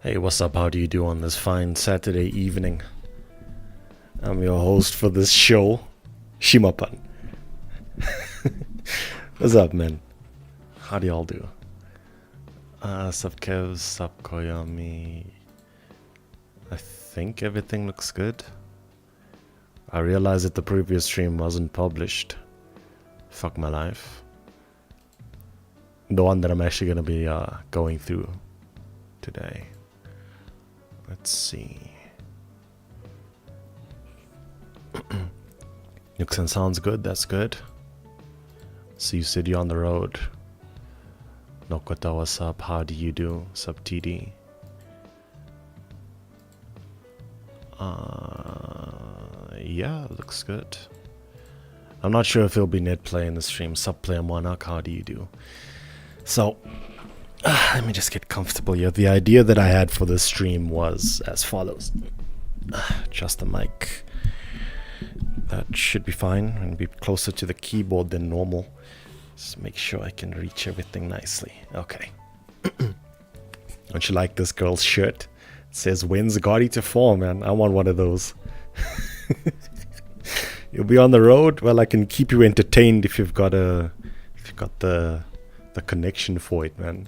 Hey, what's up? How do you do on this fine Saturday evening? I'm your host for this show, Shimapan. What's up, man? How do y'all do? Sup Kev, sup Koyami. I think everything looks good. I realized that the previous stream wasn't published. Fuck my life. The one that I'm actually gonna be going through today. Let's see. Looks and sounds good, that's good. So you said you're on the road. Nokota, what's up? How do you do? Sup TD? Yeah, looks good. I'm not sure if it'll be net play in the stream. Sup Player Monarch, how do you do? So, let me just get comfortable here. The idea that I had for this stream was as follows. Just the mic. That should be fine and be closer to the keyboard than normal. Just make sure I can reach everything nicely. Okay. Don't you like this girl's shirt? It says, when's Gotti to fall, man? I want one of those. You'll be on the road? Well, I can keep you entertained if you've got the connection for it, man.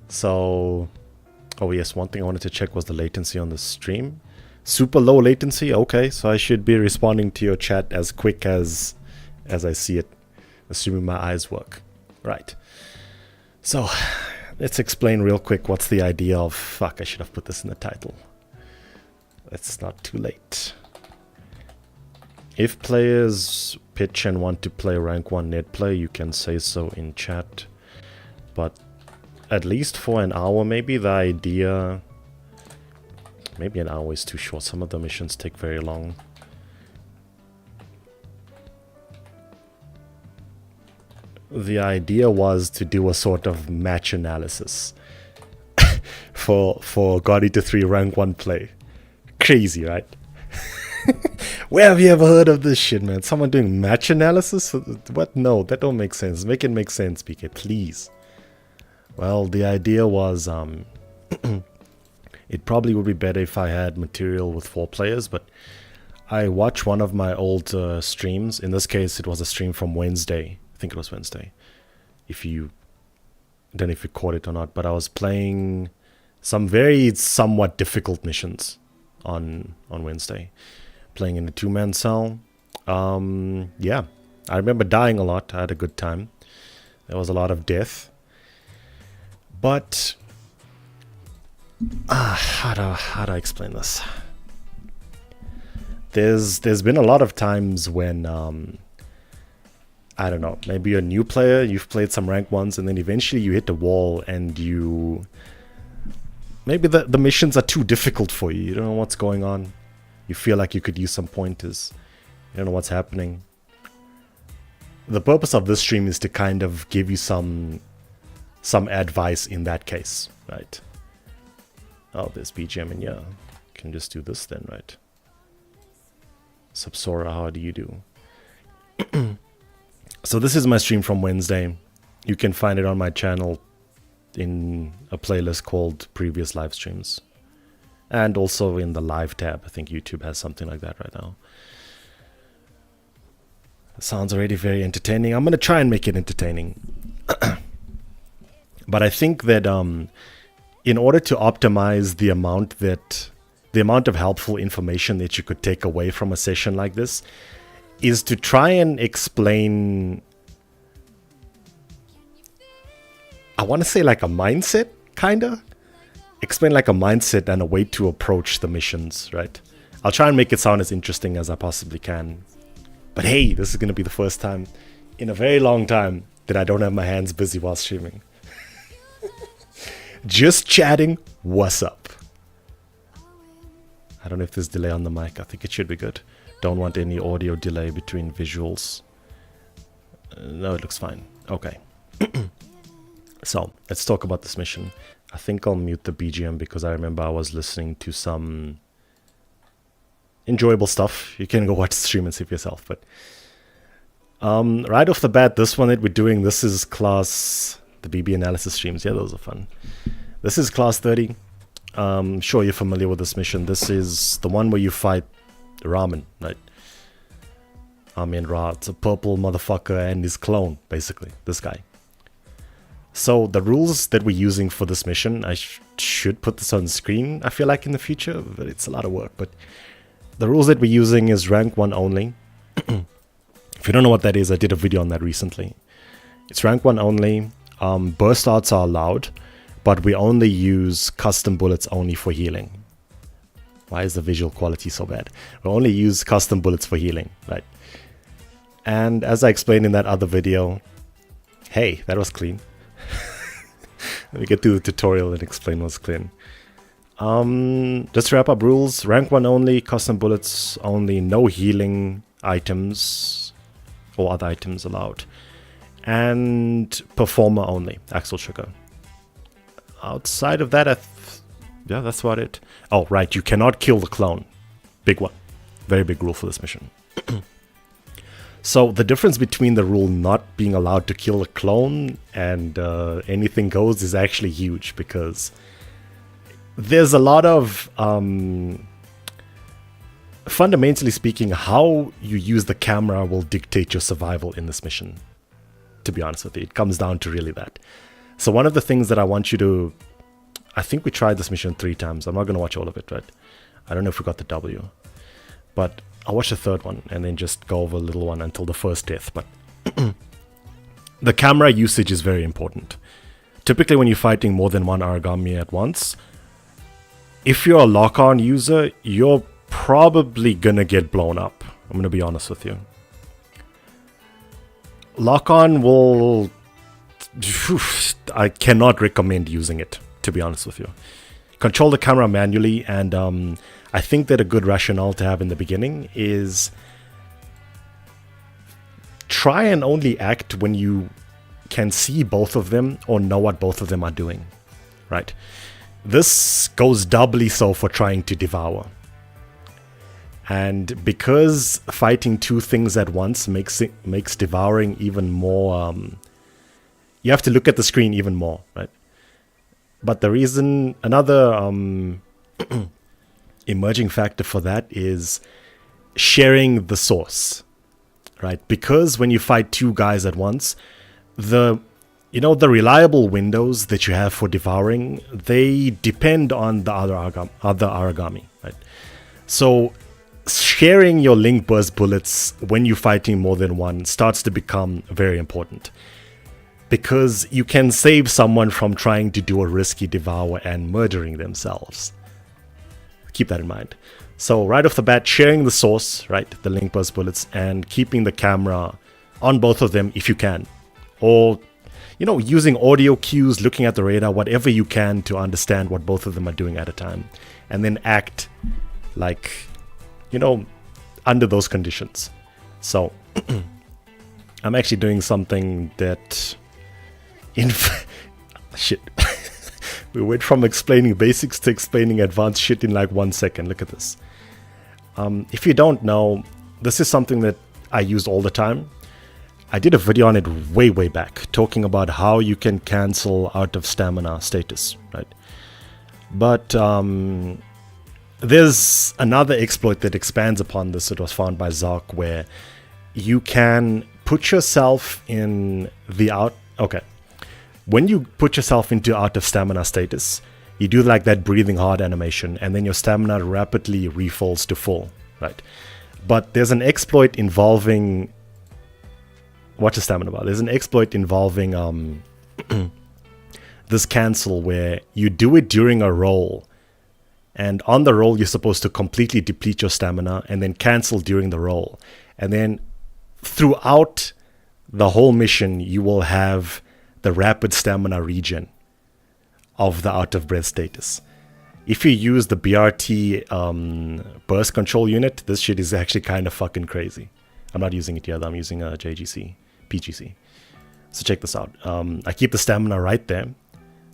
So, oh yes, one thing I wanted to check was the latency on the stream. Super low latency, okay, so I should be responding to your chat as quick as I see it, assuming my eyes work. Right. So, let's explain real quick what's the idea of... Fuck, I should have put this in the title. It's not too late. If players pitch and want to play rank 1 net play, you can say so in chat. But at least for an hour, maybe the idea... Maybe an hour is too short. Some of the missions take very long. The idea was to do a sort of match analysis for GE to 3 rank 1 play. Crazy, right? Where have you ever heard of this shit, man? Someone doing match analysis? What? No, that don't make sense. Make it make sense, PK, please. Well, the idea was it probably would be better if I had material with 4 players, but I watched one of my old streams. In this case, it was a stream from Wednesday. I think it was Wednesday. I don't know if you caught it or not, but I was playing some somewhat difficult missions on Wednesday. Playing in a 2-man cell. Yeah, I remember dying a lot. I had a good time. There was a lot of death. But how do I explain this? There's been a lot of times when I don't know, maybe you're a new player, you've played some rank 1s, and then eventually you hit the wall and maybe the missions are too difficult for you. You don't know what's going on. You feel like you could use some pointers. You don't know what's happening. The purpose of this stream is to kind of give you some advice in that case, right? Oh, there's BGM in here. Can just do this then, right? Subsora, how do you do? So this is my stream from Wednesday. You can find it on my channel in a playlist called Previous Live Streams. And also in the live tab. I think YouTube has something like that right now. It sounds already very entertaining. I'm going to try and make it entertaining. But I think that in order to optimize the amount of helpful information that you could take away from a session like this, is to try and explain, I want to say like a mindset, kinda? Explain like a mindset and a way to approach the missions, right? I'll try and make it sound as interesting as I possibly can. But hey, this is going to be the first time in a very long time that I don't have my hands busy while streaming. Just chatting, what's up? I don't know if there's delay on the mic. I think it should be good. Don't want any audio delay between visuals. No, it looks fine. Okay. So, let's talk about this mission. I think I'll mute the BGM because I remember I was listening to some enjoyable stuff. You can go watch the stream and see for yourself. But right off the bat, this one that we're doing, this is class... The BB analysis streams, yeah, those are fun. This is class 30. Sure, you're familiar with this mission. This is the one where you fight Ramen, right? Ra, it's a purple motherfucker and his clone, basically, this guy. So the rules that we're using for this mission, I should put this on screen, I feel like, in the future, but it's a lot of work. But the rules that we're using is rank 1 only. If you don't know what that is, I did a video on that recently. It's rank 1 only. Burst arts are allowed, but we only use custom bullets only for healing. Why is the visual quality so bad? We only use custom bullets for healing, right? And as I explained in that other video, hey, that was clean. Let me get to the tutorial and explain what's clean. Just to wrap up rules, rank 1 only, custom bullets only, no healing items or other items allowed. And performer only, Axel Sugar. Outside of that, yeah, that's about it. Oh, right, you cannot kill the clone. Big one. Very big rule for this mission. So the difference between the rule not being allowed to kill a clone and anything goes is actually huge, because there's a lot of, fundamentally speaking, how you use the camera will dictate your survival in this mission. To be honest with you, it comes down to really that. So one of the things that I want you to, I think we tried this mission 3 times. I'm not going to watch all of it, right? I don't know if we got the W, but I'll watch the third one and then just go over a little one until the first death. But the camera usage is very important. Typically when you're fighting more than one Aragami at once, if you're a lock-on user, you're probably gonna get blown up. I'm gonna be honest with you. Lock-on will... I cannot recommend using it, to be honest with you. Control the camera manually, and I think that a good rationale to have in the beginning is try and only act when you can see both of them or know what both of them are doing, right? This goes doubly so for trying to devour. And because fighting 2 things at once makes devouring even more... you have to look at the screen even more, right? But the reason, another emerging factor for that is sharing the source, right? Because when you fight 2 guys at once, the reliable windows that you have for devouring, they depend on the other Aragami, right? So sharing your link burst bullets when you're fighting more than one starts to become very important, because you can save someone from trying to do a risky devour and murdering themselves. Keep that in mind. So right off the bat, sharing the source, right, the link burst bullets, and keeping the camera on both of them if you can. Or, using audio cues, looking at the radar, whatever you can to understand what both of them are doing at a time. And then act like, under those conditions. So, I'm actually doing something that... shit. We went from explaining basics to explaining advanced shit in like 1 second. Look at this. If you don't know, this is something that I use all the time. I did a video on it way back, talking about how you can cancel out of stamina status, right? But there's another exploit that expands upon this. It was found by Zark, where you can put yourself in the Okay. When you put yourself into out of stamina status, you do like that breathing hard animation, and then your stamina rapidly refills to full, right? But there's an exploit involving... What's the stamina bar? There's an exploit involving this cancel, where you do it during a roll, and on the roll you're supposed to completely deplete your stamina and then cancel during the roll. And then throughout the whole mission you will have the rapid stamina regen of the out of breath status. If you use the BRT burst control unit, this shit is actually kind of fucking crazy. I'm not using it yet, I'm using a PGC. So check this out. I keep the stamina right there.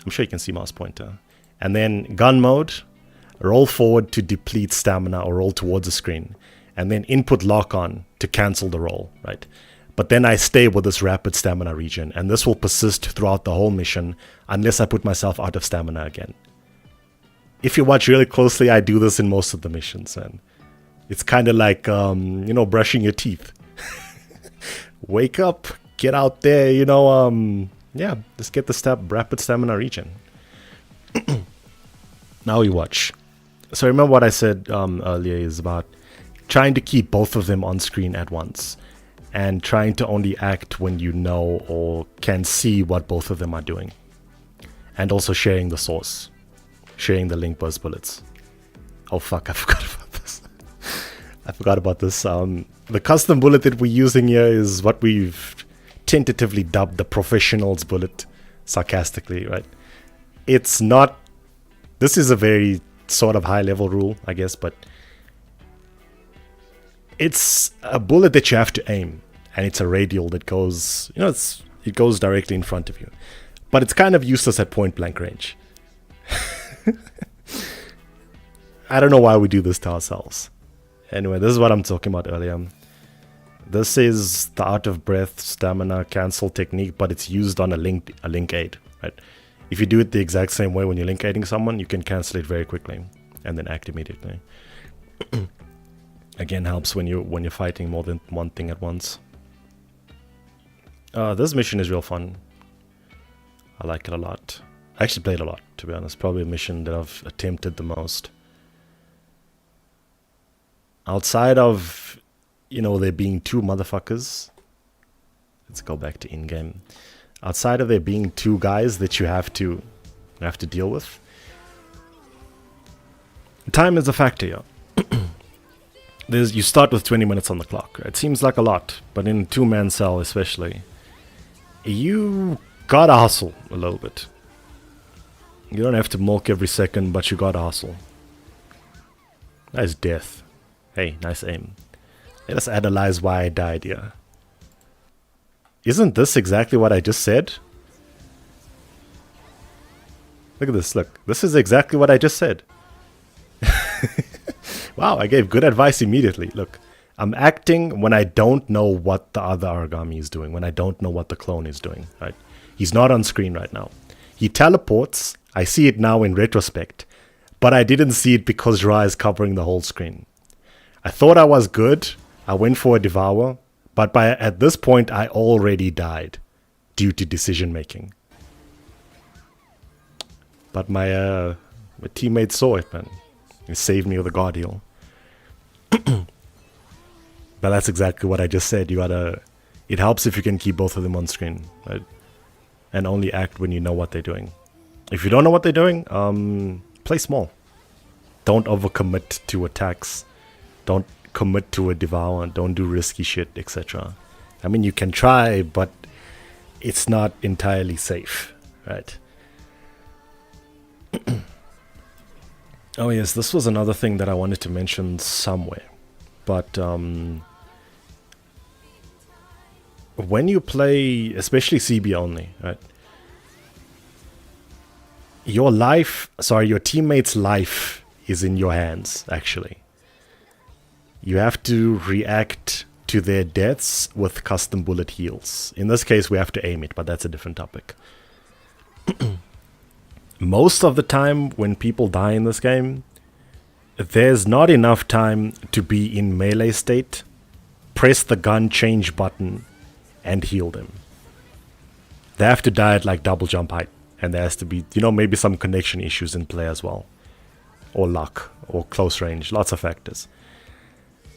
I'm sure you can see mouse pointer. And then gun mode, roll forward to deplete stamina or roll towards the screen. And then input lock on to cancel the roll, right? But then I stay with this rapid stamina regen, and this will persist throughout the whole mission unless I put myself out of stamina again. if you watch really closely, I do this in most of the missions, and it's kind of like, brushing your teeth. Wake up, get out there, yeah, just get the rapid stamina regen. Now you watch. So remember what I said earlier is about trying to keep both of them on screen at once, and trying to only act when you know or can see what both of them are doing. And also sharing the source. Sharing the link burst bullets. Oh fuck, I forgot about this. I forgot about this. The custom bullet that we're using here is what we've tentatively dubbed the professional's bullet. Sarcastically, right? It's not... This is a very sort of high level rule, I guess, but it's a bullet that you have to aim, and it's a radial that goes, it goes directly in front of you. But it's kind of useless at point blank range. I don't know why we do this to ourselves. Anyway, this is what I'm talking about earlier. This is the out of breath stamina cancel technique, but it's used on a link aid, right? If you do it the exact same way when you're link aiding someone, you can cancel it very quickly and then act immediately. Again, helps when you're fighting more than one thing at once. This mission is real fun. I like it a lot. I actually played a lot, to be honest. Probably a mission that I've attempted the most. Outside of, there being two motherfuckers. Let's go back to in-game. Outside of there being two guys that you have to deal with, time is a factor here. You start with 20 minutes on the clock. Right? It seems like a lot, but in a two-man cell especially, you gotta hustle a little bit. You don't have to milk every second, but you gotta hustle. Nice death. Hey, nice aim. Let us analyze why I died here. Isn't this exactly what I just said? Look at this, look. This is exactly what I just said. Wow, I gave good advice immediately. Look, I'm acting when I don't know what the other origami is doing, when I don't know what the clone is doing, right? He's not on screen right now. He teleports. I see it now in retrospect, but I didn't see it because Ra is covering the whole screen. I thought I was good. I went for a devour, but at this point I already died due to decision making. But my teammate saw it, man. He saved me with a god heal. But that's exactly what I just said. It helps if you can keep both of them on screen, right? And only act when you know what they're doing. If you don't know what they're doing, play small. Don't overcommit to attacks. Don't commit to a devour. Don't do risky shit, etc. I mean, you can try, but it's not entirely safe, right? Oh yes, this was another thing that I wanted to mention somewhere. But when you play, especially CB only, right? Your teammate's life is in your hands, actually. You have to react to their deaths with custom bullet heals. In this case, we have to aim it, but that's a different topic. Most of the time, when people die in this game, there's not enough time to be in melee state, press the gun change button, and heal them. They have to die at like double jump height, and there has to be, maybe some connection issues in play as well, or luck, or close range, lots of factors.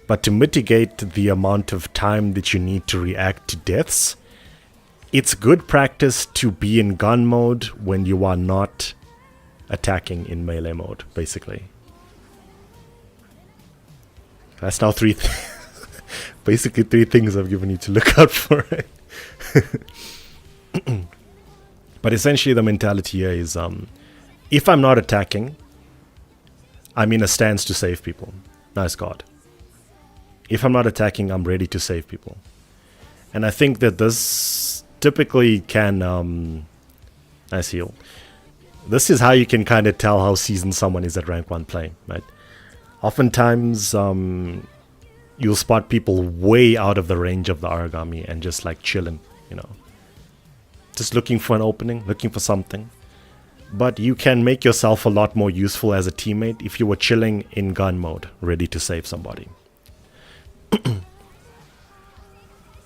But to mitigate the amount of time that you need to react to deaths, it's good practice to be in gun mode when you are not attacking in melee mode, basically. That's now basically three things I've given you to look out for. But essentially the mentality here is, if I'm not attacking, I'm in a stance to save people. Nice God. If I'm not attacking, I'm ready to save people. And I think that this typically can... nice heal. This is how you can kind of tell how seasoned someone is at rank 1 play, right? Oftentimes, you'll spot people way out of the range of the origami and just like chilling, Just looking for an opening, looking for something. But you can make yourself a lot more useful as a teammate if you were chilling in gun mode, ready to save somebody.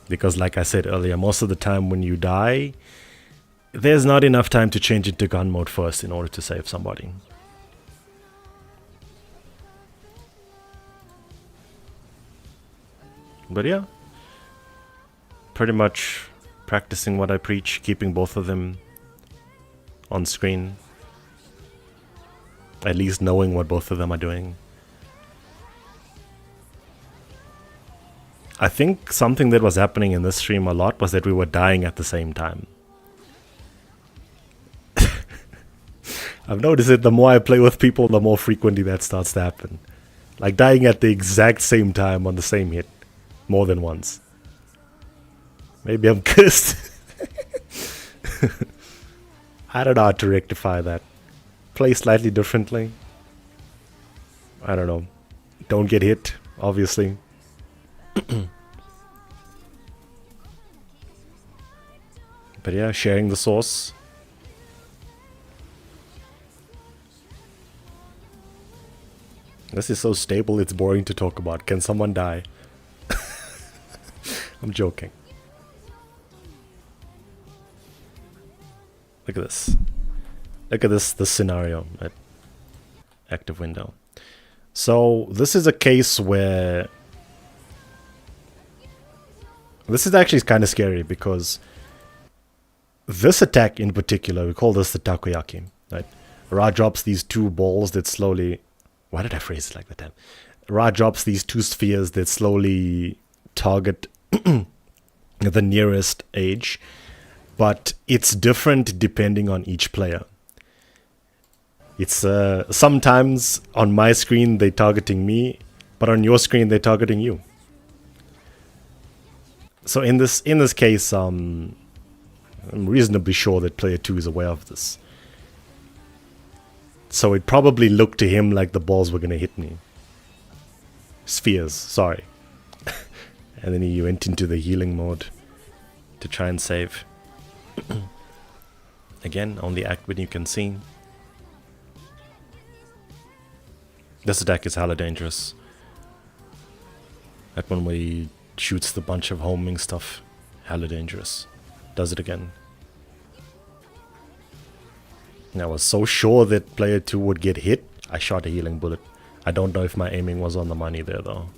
Because like I said earlier, most of the time when you die, there's not enough time to change into gun mode first in order to save somebody. But yeah, pretty much practicing what I preach, keeping both of them on screen. At least knowing what both of them are doing. I think something that was happening in this stream a lot was that we were dying at the same time. I've noticed that the more I play with people, the more frequently that starts to happen. Like dying at the exact same time on the same hit. More than once. Maybe I'm cursed. I don't know how to rectify that. Play slightly differently. I don't know. Don't get hit, obviously. But yeah, sharing the source. This is so stable, it's boring to talk about. Can someone die? I'm joking. Look at this. Look at this scenario at active window. So this is a case where this is actually kind of scary because this attack in particular, we call this the takoyaki, right? Ra drops these two balls that slowly... Why did I phrase it like that? Ra drops these two spheres that slowly target the nearest edge, but it's different depending on each player. It's sometimes on my screen they're targeting me, but on your screen they're targeting you. So in this case, I'm reasonably sure that player 2 is aware of this. So it probably looked to him like the balls were gonna hit me. Spheres, sorry. And then he went into the healing mode to try and save. Again, only act when you can see. This attack is hella dangerous. That one where he shoots the bunch of homing stuff. Hella dangerous. Does it again. And I was so sure that player 2 would get hit, I shot a healing bullet. I don't know if my aiming was on the money there though.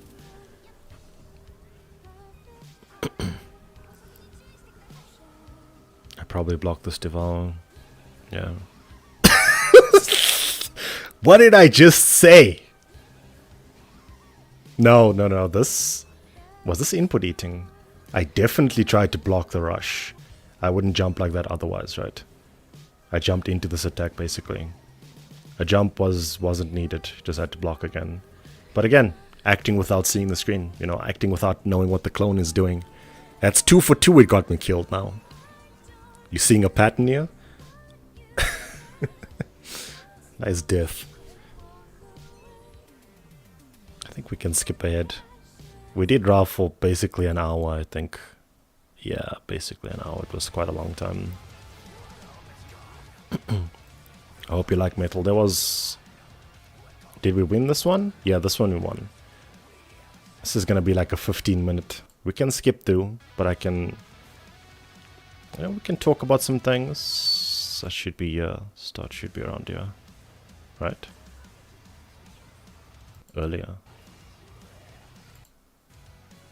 I probably blocked this devour. Yeah. What did I just say? No. This... Was this input eating? I definitely tried to block the rush. I wouldn't jump like that otherwise, right? I jumped into this attack basically. A jump wasn't needed, just had to block again. But again, acting without seeing the screen, you know, acting without knowing what the clone is doing. That's 2 for 2, it got me killed now. You seeing a pattern here? Nice death. I think we can skip ahead. We did draw for basically an hour, I think. Yeah, basically an hour. It was quite a long time. I hope you like metal. There was... Did we win this one? Yeah, this one we won. This is gonna be like a 15-minute. We can skip through, but I can... Yeah, we can talk about some things. That should be... start should be around here. Right? Earlier.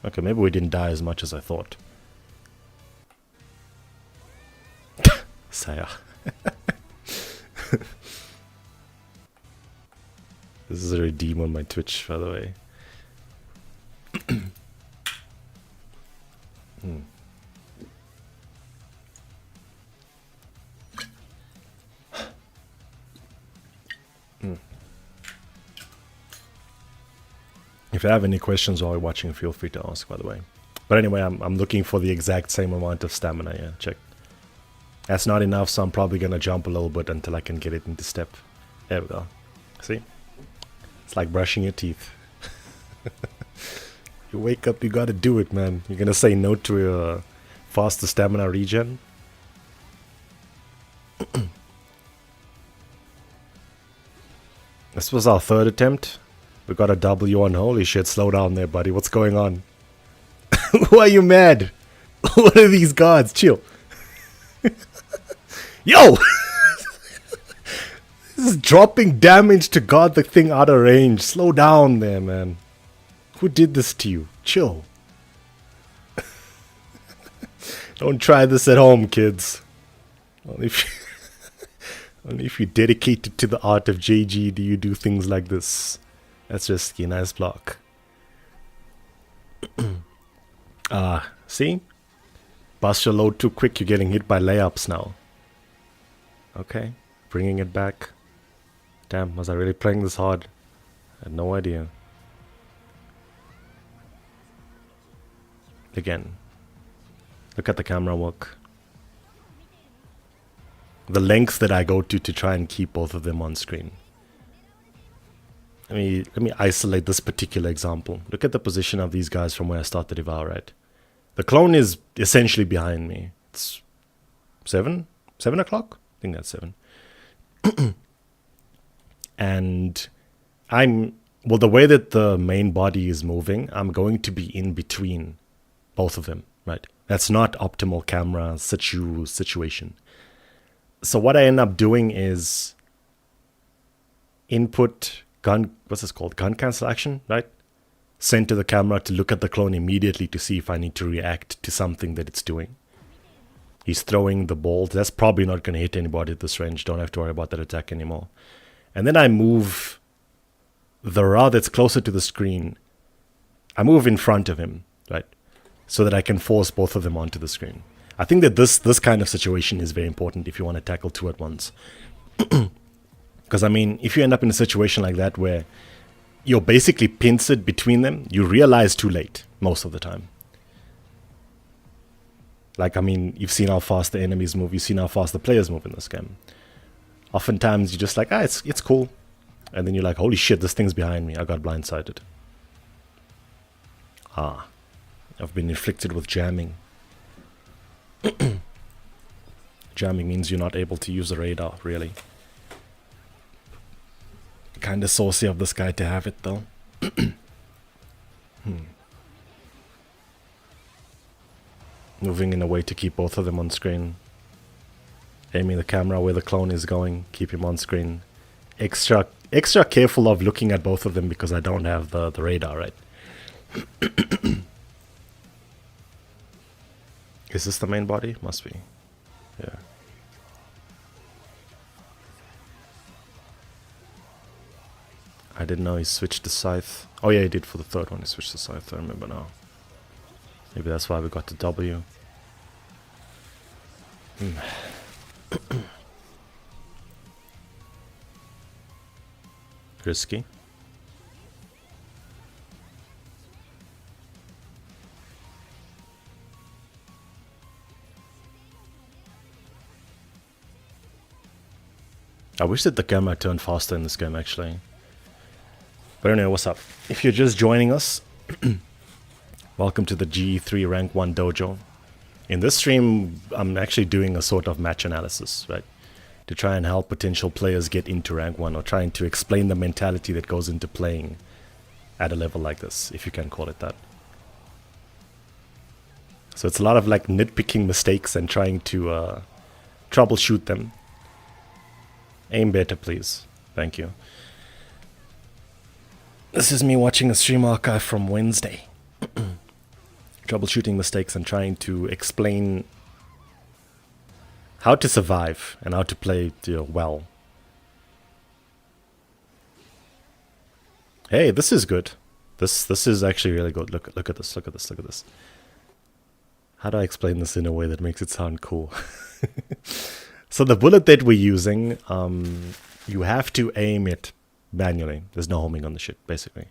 Okay, maybe we didn't die as much as I thought. Saya. This is a redeem on my Twitch, by the way. If you have any questions while you're watching, feel free to ask, by the way. But anyway, I'm looking for the exact same amount of stamina, yeah, check. That's not enough, so I'm probably gonna jump a little bit until I can get it into step. There we go. See? It's like brushing your teeth. You wake up, you gotta do it, man. You're gonna say no to a faster stamina regen? This was our third attempt. We got a W on. Holy shit, slow down there, buddy. What's going on? Why are you mad? What are these guards? Chill. Yo! This is dropping damage to guard the thing out of range. Slow down there, man. Who did this to you? Chill. Don't try this at home, kids. Only if you're dedicated to the art of JG do you do things like this. That's risky. Nice block. See? Bust your load too quick, you're getting hit by layups now. Okay, bringing it back. Damn, was I really playing this hard? I had no idea. Again. Look at the camera work. The lengths that I go to try and keep both of them on screen. Let me isolate this particular example. Look at the position of these guys from where I start the devour at. The clone is essentially behind me. It's 7 o'clock? I think that's 7. And well, the way that the main body is moving, I'm going to be in between both of them, right? That's not optimal camera situation. So what I end up doing is input gun, what's this called? Gun cancel action, right? Send to the camera to look at the clone immediately to see if I need to react to something that it's doing. He's throwing the ball. That's probably not going to hit anybody at this range. Don't have to worry about that attack anymore. And then I move the Ra that's closer to the screen. I move in front of him, right? So that I can force both of them onto the screen. I think that this kind of situation is very important if you want to tackle two at once. Because, I mean, if you end up in a situation like that where you're basically pincered between them, you realize too late most of the time. Like, I mean, you've seen how fast the enemies move. You've seen how fast the players move in this game. Oftentimes, you're just like, it's cool. And then you're like, holy shit, this thing's behind me. I got blindsided. I've been inflicted with jamming. Jamming means you're not able to use the radar, really. Kinda saucy of this guy to have it, though. Moving in a way to keep both of them on screen. Aiming the camera where the clone is going, keep him on screen. Extra careful of looking at both of them because I don't have the radar, right? Is this the main body? Must be. Yeah. I didn't know he switched the scythe. Oh yeah, he did for the third one. He switched the scythe, I remember now. Maybe that's why we got the W. Risky. I wish that the camera turned faster in this game, actually. But anyway, what's up? If you're just joining us, welcome to the GE3 Rank 1 Dojo. In this stream, I'm actually doing a sort of match analysis, right? To try and help potential players get into Rank 1, or trying to explain the mentality that goes into playing at a level like this, if you can call it that. So it's a lot of like nitpicking mistakes and trying to troubleshoot them. Aim better, please. Thank you. This is me watching a stream archive from Wednesday. Troubleshooting mistakes and trying to explain how to survive and how to play well. Hey, this is good. This is actually really good. Look at this. Look at this. Look at this. How do I explain this in a way that makes it sound cool? So the bullet that we're using, you have to aim it manually. There's no homing on the shit, basically.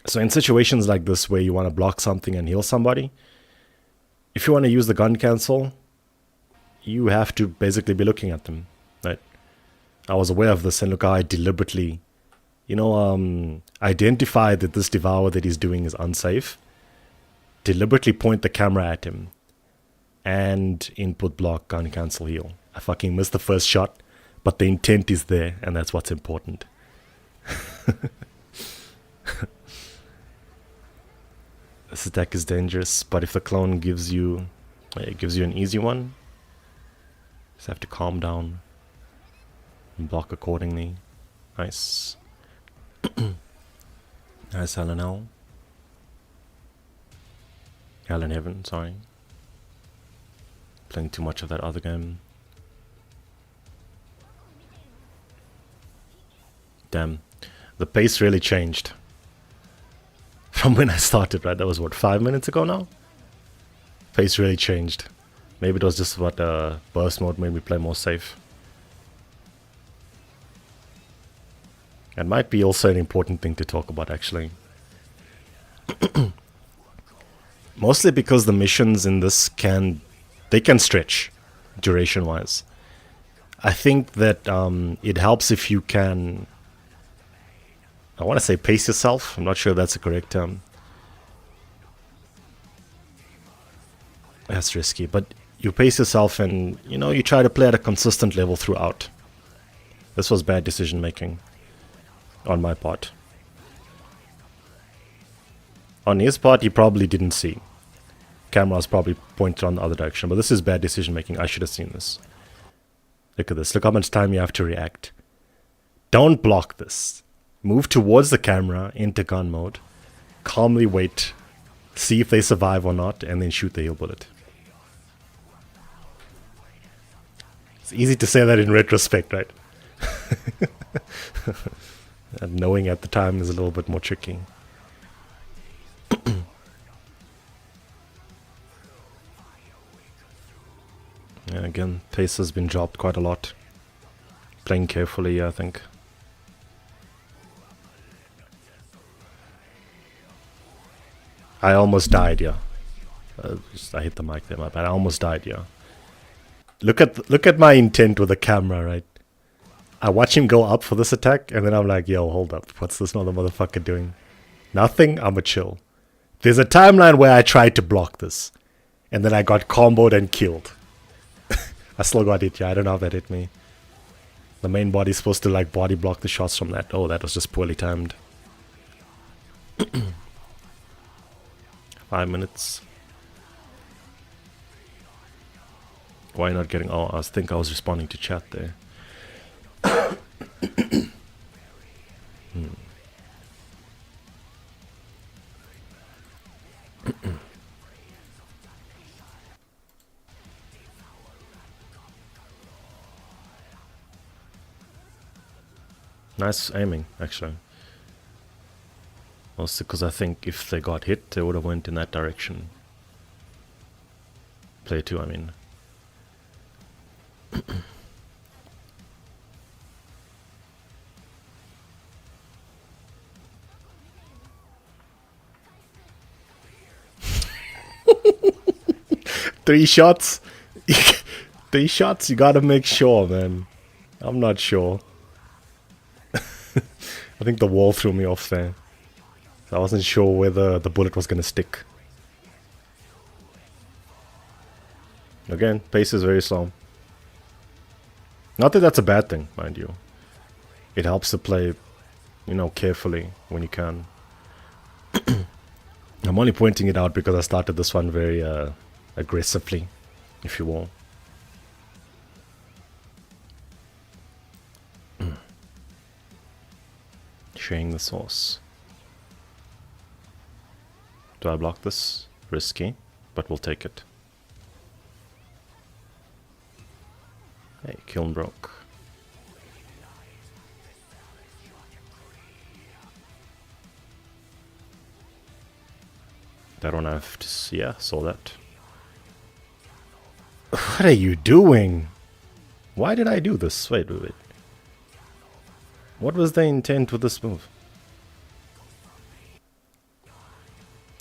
So in situations like this where you want to block something and heal somebody, if you want to use the gun cancel, you have to basically be looking at them, right? I was aware of this, and look how I deliberately, identify that this devour that he's doing is unsafe. Deliberately point the camera at him. And input block, gun cancel, heal. I fucking missed the first shot, But the intent is there, and that's what's important. This attack is dangerous, but if the clone gives you an easy one, just have to calm down and block accordingly. Nice. Nice Helen Heaven, sorry. Playing too much of that other game. Damn. The pace really changed. From when I started, right? That was what, 5 minutes ago now? Pace really changed. Maybe it was just what burst mode made me play more safe. That might be also an important thing to talk about, actually. Mostly because the missions in this can stretch duration wise. I think that it helps if you can, I want to say pace yourself. I'm not sure if that's the correct term. That's risky, but you pace yourself and, you know, you try to play at a consistent level throughout. This was bad decision making on my part. On his part, he probably didn't see. Camera was probably pointed on the other direction, but this is bad decision making. I should have seen this. Look at this. Look how much time you have to react. Don't block this. Move towards the camera into gun mode. Calmly wait. See if they survive or not, and then shoot the heal bullet. It's easy to say that in retrospect, right? And knowing at the time is a little bit more tricky. Yeah, again, pace has been dropped quite a lot. Playing carefully, I think. I almost died, yeah. I hit the mic there, but I almost died, yeah. Look at my intent with the camera, right? I watch him go up for this attack, and then I'm like, yo, hold up. What's this other motherfucker doing? Nothing, I'ma chill. There's a timeline where I tried to block this, and then I got comboed and killed. I still got hit, yeah. I don't know how that hit me. The main body's supposed to like body block the shots from that. Oh, that was just poorly timed. 5 minutes. Why not getting... Oh, I think I was responding to chat there. Nice aiming, actually. Also because I think if they got hit, they would have went in that direction. Player 2, I mean. Three shots? 3 shots? You gotta make sure, man. I'm not sure. I think the wall threw me off there. So I wasn't sure whether the bullet was gonna stick. Again, pace is very slow. Not that that's a bad thing, mind you. It helps to play, you know, carefully when you can. I'm only pointing it out because I started this one very aggressively, if you will. Sharing the source. Do I block this? Risky, but we'll take it. Hey, kiln broke. That one I have to see. Yeah, saw that. What are you doing? Why did I do this? Wait. What was the intent with this move?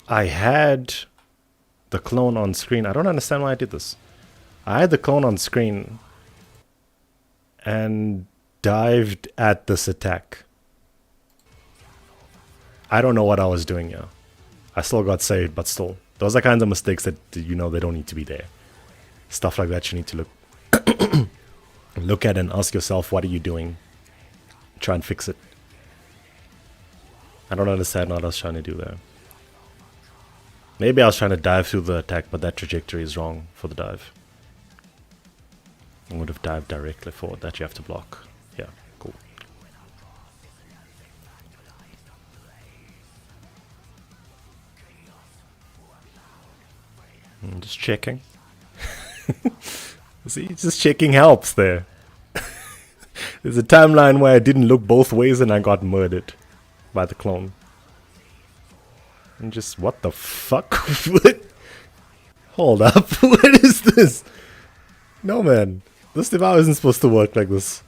I had the clone on screen. I don't understand why I did this. I had the clone on screen and dived at this attack. I don't know what I was doing here. I still got saved, but still. Those are kinds of mistakes that, you know, they don't need to be there. Stuff like that you need to look Look at it and ask yourself, what are you doing? Try and fix it. I don't understand what I was trying to do there. Maybe I was trying to dive through the attack, but that trajectory is wrong for the dive. I would have dived directly forward. That you have to block. Yeah, cool. I'm just checking. See, just checking helps there. There's a timeline where I didn't look both ways and I got murdered by the clone. And just, what the fuck? What? Hold up, what is this? No man, this devour isn't supposed to work like this.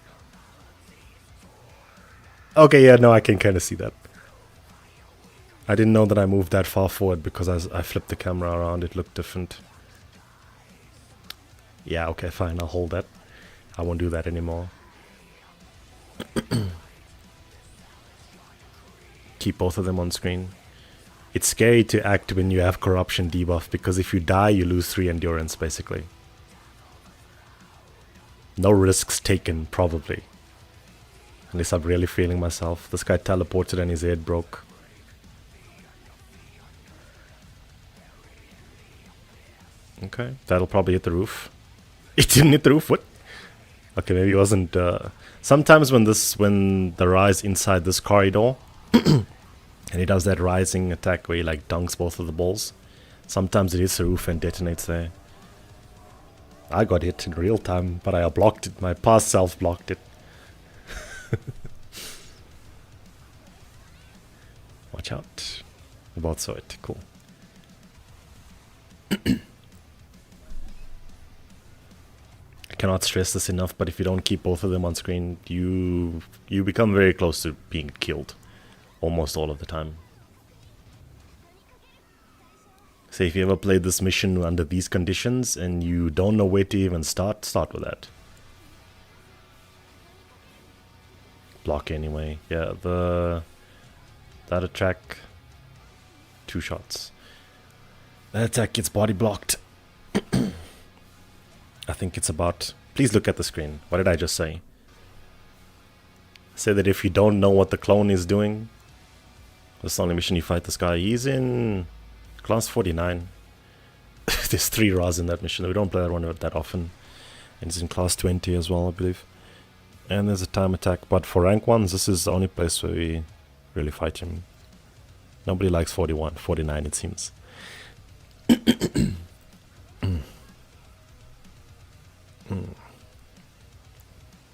Okay, yeah, no, I can kind of see that. I didn't know that I moved that far forward because I flipped the camera around, it looked different. Yeah, okay, fine, I'll hold that. I won't do that anymore. Keep both of them on screen. It's scary to act when you have corruption debuff, because if you die, you lose 3 endurance, basically. No risks taken, probably. Unless I'm really feeling myself. This guy teleported and his head broke. Okay, that'll probably hit the roof. It didn't hit the roof, what? Okay, maybe it wasn't... sometimes when the rise inside this corridor... and he does that rising attack where he like dunks both of the balls. Sometimes it hits the roof and detonates there. I got hit in real time, but I blocked it. My past self blocked it. Watch out. We both saw it. Cool. I cannot stress this enough, but if you don't keep both of them on screen, you become very close to being killed. Almost all of the time. So if you ever played this mission under these conditions and you don't know where to even start with that. Block anyway. Yeah, that attack, 2 shots. That attack gets body blocked. I think it's about... Please look at the screen. What did I just say? Say that if you don't know what the clone is doing, this is the only mission you fight this guy. He's in class 49. There's 3 Ras in that mission. We don't play that one that often. And he's in class 20 as well, I believe. And there's a time attack. But for rank 1s, this is the only place where we really fight him. Nobody likes 41, 49 it seems.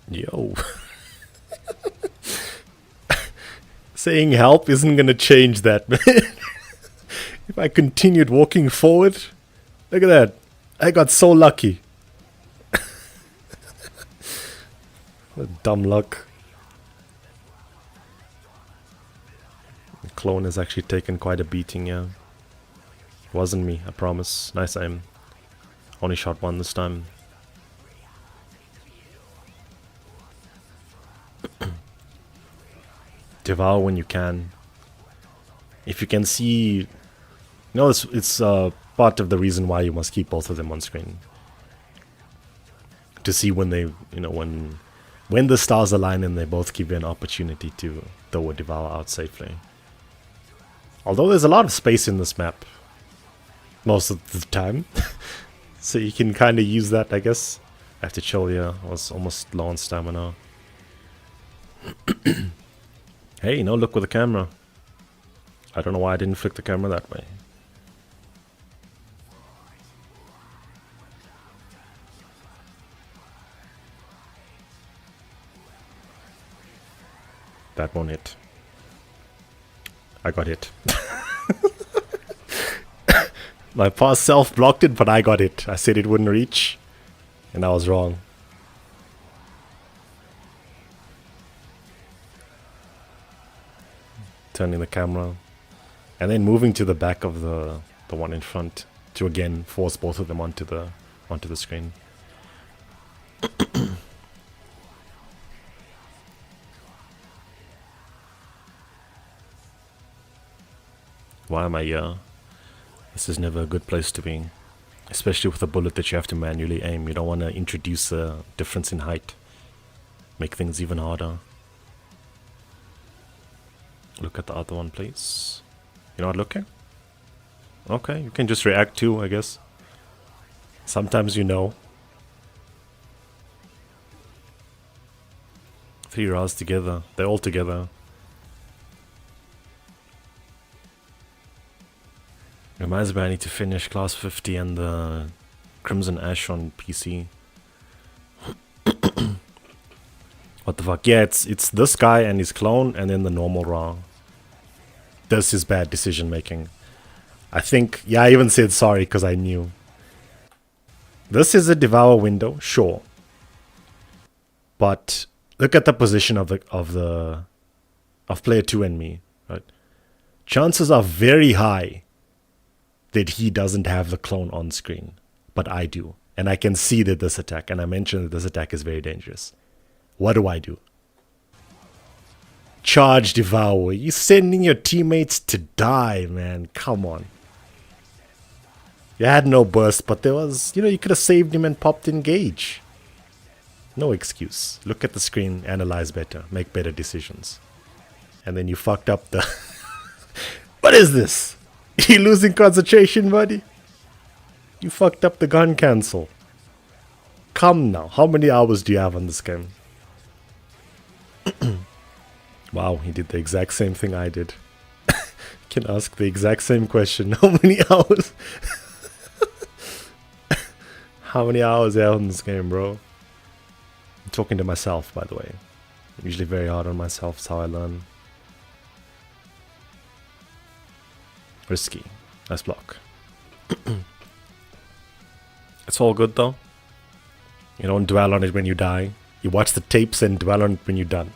Yo. Saying help isn't gonna change that, man. If I continued walking forward, look at that. I got so lucky. What dumb luck. The clone has actually taken quite a beating, yeah. Wasn't me, I promise. Nice aim. Only shot 1 this time. Devour when you can. If you can see... You know, it's part of the reason why you must keep both of them on screen. To see when they, you know, when the stars align and they both give you an opportunity to throw a Devour out safely. Although there's a lot of space in this map. Most of the time. So you can kind of use that, I guess. I have to chill here. I was almost low on stamina. Hey, no, look with the camera. I don't know why I didn't flick the camera that way. That won't hit. I got hit. My past self blocked it, but I got it. I said it wouldn't reach, and I was wrong. Turning the camera, and then moving to the back of the one in front to again force both of them onto the screen. Why am I here? This is never a good place to be, especially with a bullet that you have to manually aim. You don't want to introduce a difference in height. Make things even harder. Look at the other one, please. You're not looking? Okay, you can just react too, I guess. Sometimes you know. 3 rounds together. They're all together. Reminds me I need to finish Class 50 and the Crimson Ash on PC. What the fuck? Yeah, it's this guy and his clone and then the normal Ra. This is bad decision making. I think, yeah, I even said sorry because I knew. This is a Devour window, sure. But look at the position of player 2 and me, right? Chances are very high that he doesn't have the clone on screen, but I do. And I can see that this attack, and I mentioned that this attack is very dangerous. What do? Charge Devour. You're sending your teammates to die, man. Come on. You had no burst, but there was, you could have saved him and popped Engage. No excuse. Look at the screen, analyze better, make better decisions. And then you fucked up the... What is this? You losing concentration, buddy? You fucked up the gun cancel. Come now. How many hours do you have on this game? Wow, he did the exact same thing I did. Can ask the exact same question. How many hours? How many hours are on this game, bro? I'm talking to myself, by the way. I'm usually very hard on myself. That's how I learn. Risky. Nice block. It's all good, though. You don't dwell on it when you die. You watch the tapes and dwell on it when you're done.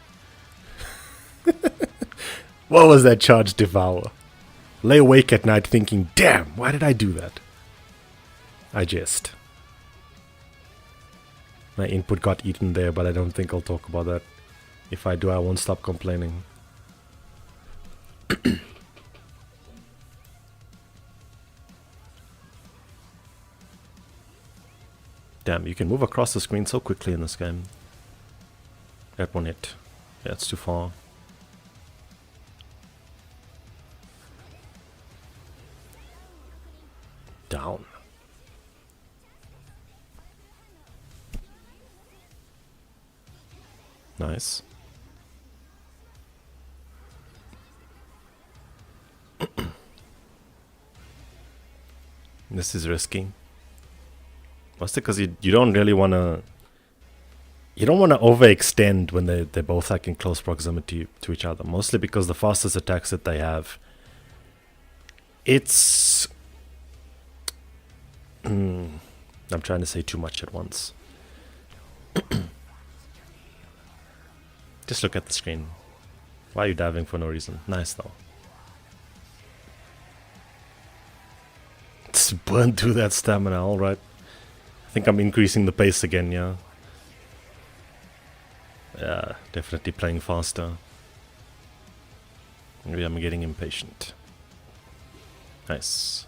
What was that charge Devour? Lay awake at night thinking, damn, why did I do that? I jest. My input got eaten there, but I don't think I'll talk about that. If I do, I won't stop complaining. Damn, you can move across the screen so quickly in this game. That one hit. Yeah, it's too far. Down. Nice. This is risky. Mostly because you don't really want to... You don't want to overextend when they're both like in close proximity to each other. Mostly because the fastest attacks that they have... It's... I'm trying to say too much at once. Just look at the screen. Why are you diving for no reason? Nice though. Just burn through that stamina, alright. I think I'm increasing the pace again, yeah. Yeah, definitely playing faster. Maybe I'm getting impatient. Nice.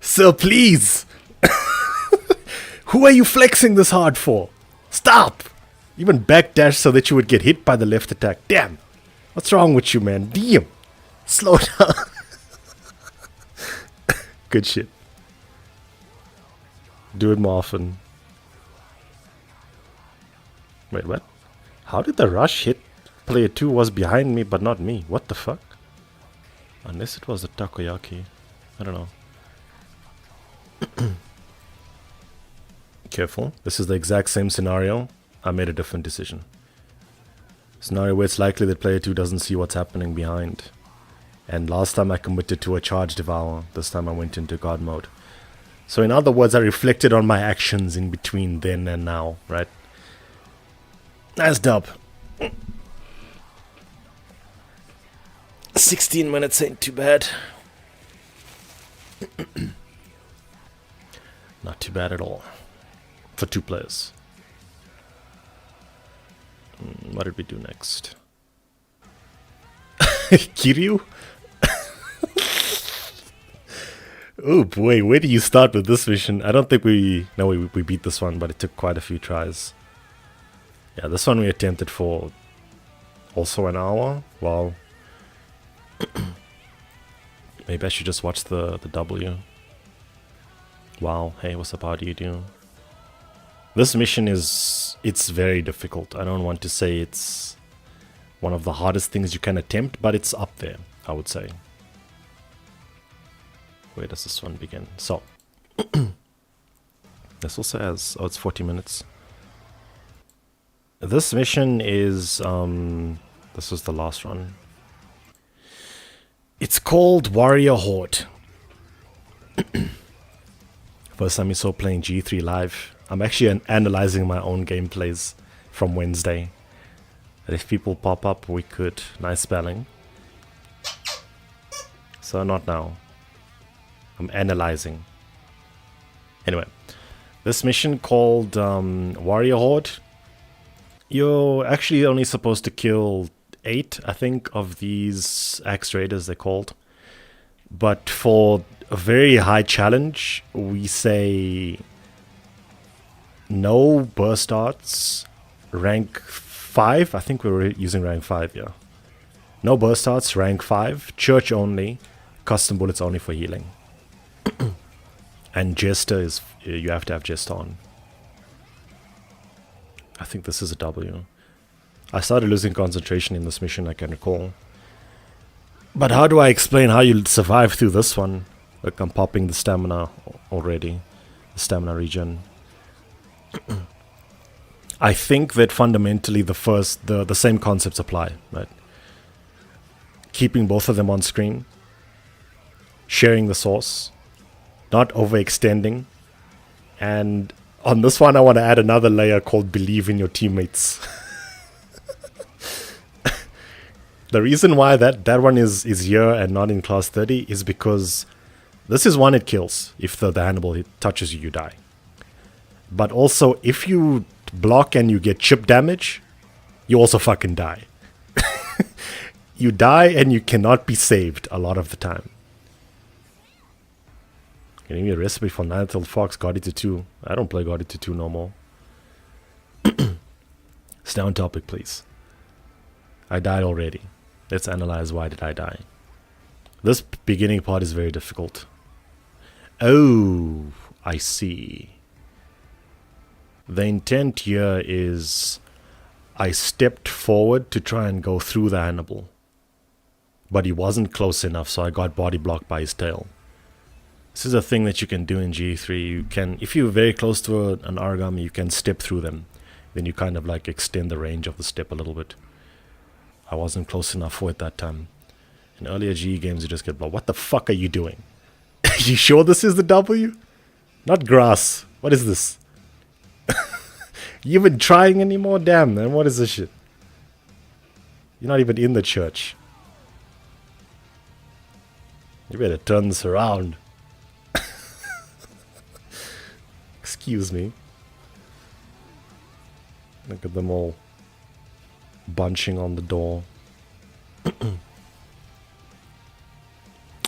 Sir, please! Who are you flexing this hard for? Stop! Even backdash so that you would get hit by the left attack. Damn! What's wrong with you, man? Damn! Slow down. Good shit. Do it more often. Wait, what? How did the rush hit? Player 2 was behind me, but not me. What the fuck? Unless it was a takoyaki. I don't know. Careful. This is the exact same scenario. I made a different decision. Scenario where it's likely that player 2 doesn't see what's happening behind. And last time I committed to a charge devour. This time I went into god mode. So in other words, I reflected on my actions in between then and now, right? Nice dub. 16 minutes ain't too bad. Not too bad at all. For 2 players. What did we do next? Kiryu? Oh boy, where do you start with this mission? I don't think we beat this one, but it took quite a few tries. Yeah, this one we attempted for also an hour. Wow. Maybe I should just watch the W. Wow, hey, what's up, how do you do? This mission it's very difficult. I don't want to say it's one of the hardest things you can attempt, but it's up there, I would say. Where does this one begin? So, this also has, oh, it's 40 minutes. This mission is, this was the last one. It's called Warrior Horde. First time you saw playing GE3 Live. I'm actually analyzing my own gameplays from Wednesday. And if people pop up, we could. Nice spelling. So not now. I'm analyzing. Anyway, this mission called Warrior Horde. You're actually only supposed to kill 8, I think, of these Axe Raiders, they're called. But for a very high challenge, we say no burst darts, rank 5. I think we were using rank 5, yeah. No burst darts, rank 5, church only, custom bullets only for healing. And Jester is, you have to have Jester on. I think this is a W. I started losing concentration in this mission, I can recall. But how do I explain how you'll survive through this one? Look, I'm popping the stamina already. The stamina regen. I think that fundamentally the same concepts apply, right? Keeping both of them on screen. Sharing the source. Not overextending. And on this one I want to add another layer called believe in your teammates. The reason why that one is here and not in class 30 is because this is one it kills. If the Hannibal touches you, you die. But also, if you block and you get chip damage, you also fucking die. You die and you cannot be saved a lot of the time. Can you give me a recipe for Ninetale Fox, God Eater 2? I don't play God Eater 2 no more. Stay on topic, please. I died already. Let's analyze why did I die. This beginning part is very difficult. Oh, I see. The intent here is I stepped forward to try and go through the Hannibal. But he wasn't close enough, so I got body blocked by his tail. This is a thing that you can do in GE3. You can, if you're very close to an origami, you can step through them. Then you kind of like extend the range of the step a little bit. I wasn't close enough for it that time. In earlier GE games, you just get blocked. What the fuck are you doing? You sure this is the W? Not grass. What is this? You even trying anymore? Damn, man. What is this shit? You're not even in the church. You better turn this around. Excuse me. Look at them all bunching on the door.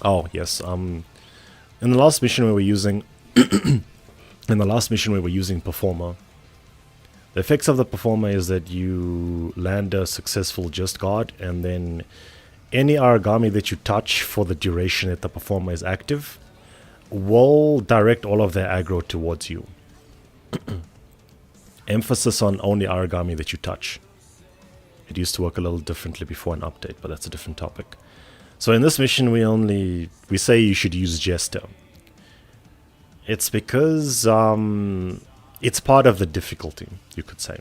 Oh yes, in the last mission we were using Performer. The effects of the Performer is that you land a successful Just Guard, and then any origami that you touch for the duration that the Performer is active will direct all of their aggro towards you. Emphasis on only origami that you touch. It used to work a little differently before an update, but that's a different topic. So in this mission we say you should use Jester. It's because it's part of the difficulty, you could say.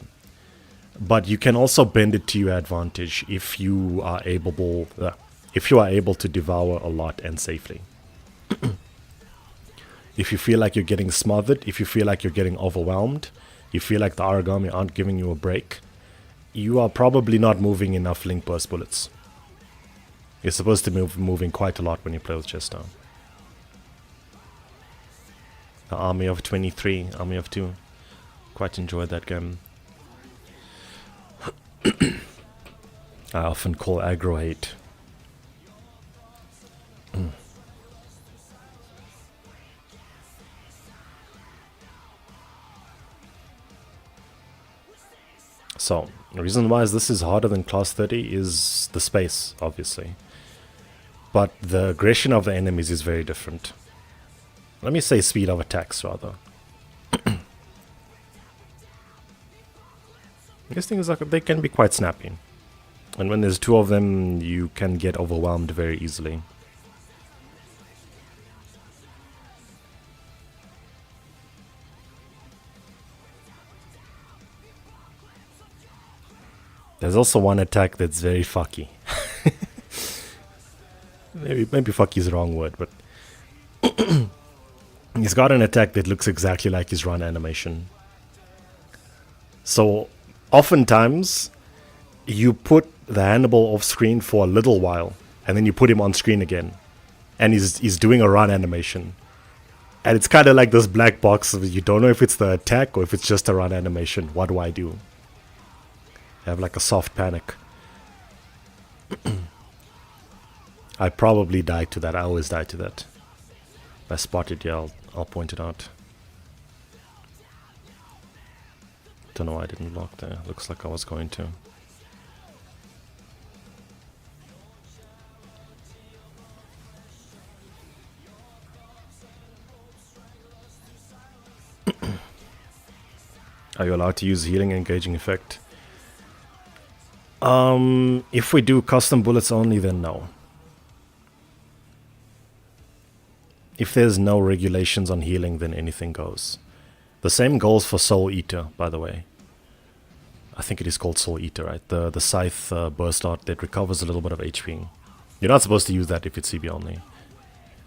But you can also bend it to your advantage if you are able to devour a lot and safely. If you feel like you're getting smothered, if you feel like you're getting overwhelmed, you feel like the origami aren't giving you a break, you are probably not moving enough link burst bullets. You're supposed to be moving quite a lot when you play with Jester. The Army of 23, Army of 2. Quite enjoyed that game. I often call aggro hate. So, the reason why this is harder than class 30 is the space, obviously. But the aggression of the enemies is very different. Let me say speed of attacks, rather. These things, they can be quite snappy. And when there's two of them, you can get overwhelmed very easily. There's also one attack that's very fucky. maybe fucky is the wrong word, but he's got an attack that looks exactly like his run animation. So oftentimes you put the Hannibal off screen for a little while, and then you put him on screen again, and he's doing a run animation. And it's kind of like this black box. You don't know if it's the attack or if it's just a run animation. What do I do? I have like a soft panic. I probably died to that. I always die to that. If I spot it, yeah, I'll point it out. Don't know why I didn't block there. Looks like I was going to. Are you allowed to use healing engaging effect? If we do custom bullets only, then no. If there's no regulations on healing, then anything goes. The same goes for Soul Eater, by the way. I think it is called Soul Eater, right? The scythe burst art that recovers a little bit of HP. You're not supposed to use that if it's CB only.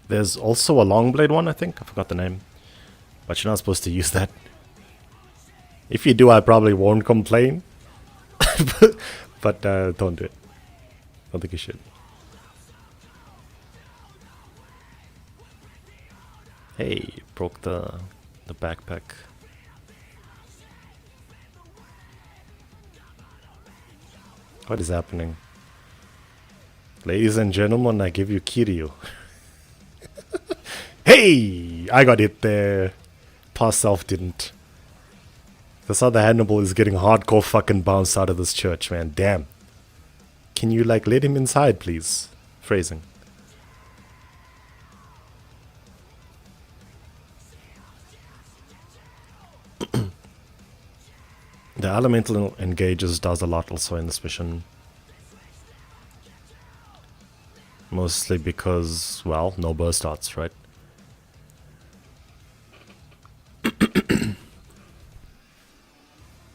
There's also a long blade one, I think. I forgot the name. But you're not supposed to use that. If you do, I probably won't complain. But don't do it. Don't think you should. Hey, broke the backpack. What is happening? Ladies and gentlemen, I give you Kiryu. Hey! I got it there. Past self didn't. This other Hannibal is getting hardcore fucking bounced out of this church, man. Damn. Can you, like, let him inside, please? Phrasing. The elemental engages does a lot also in this mission. Mostly because, well, no burst arts, right?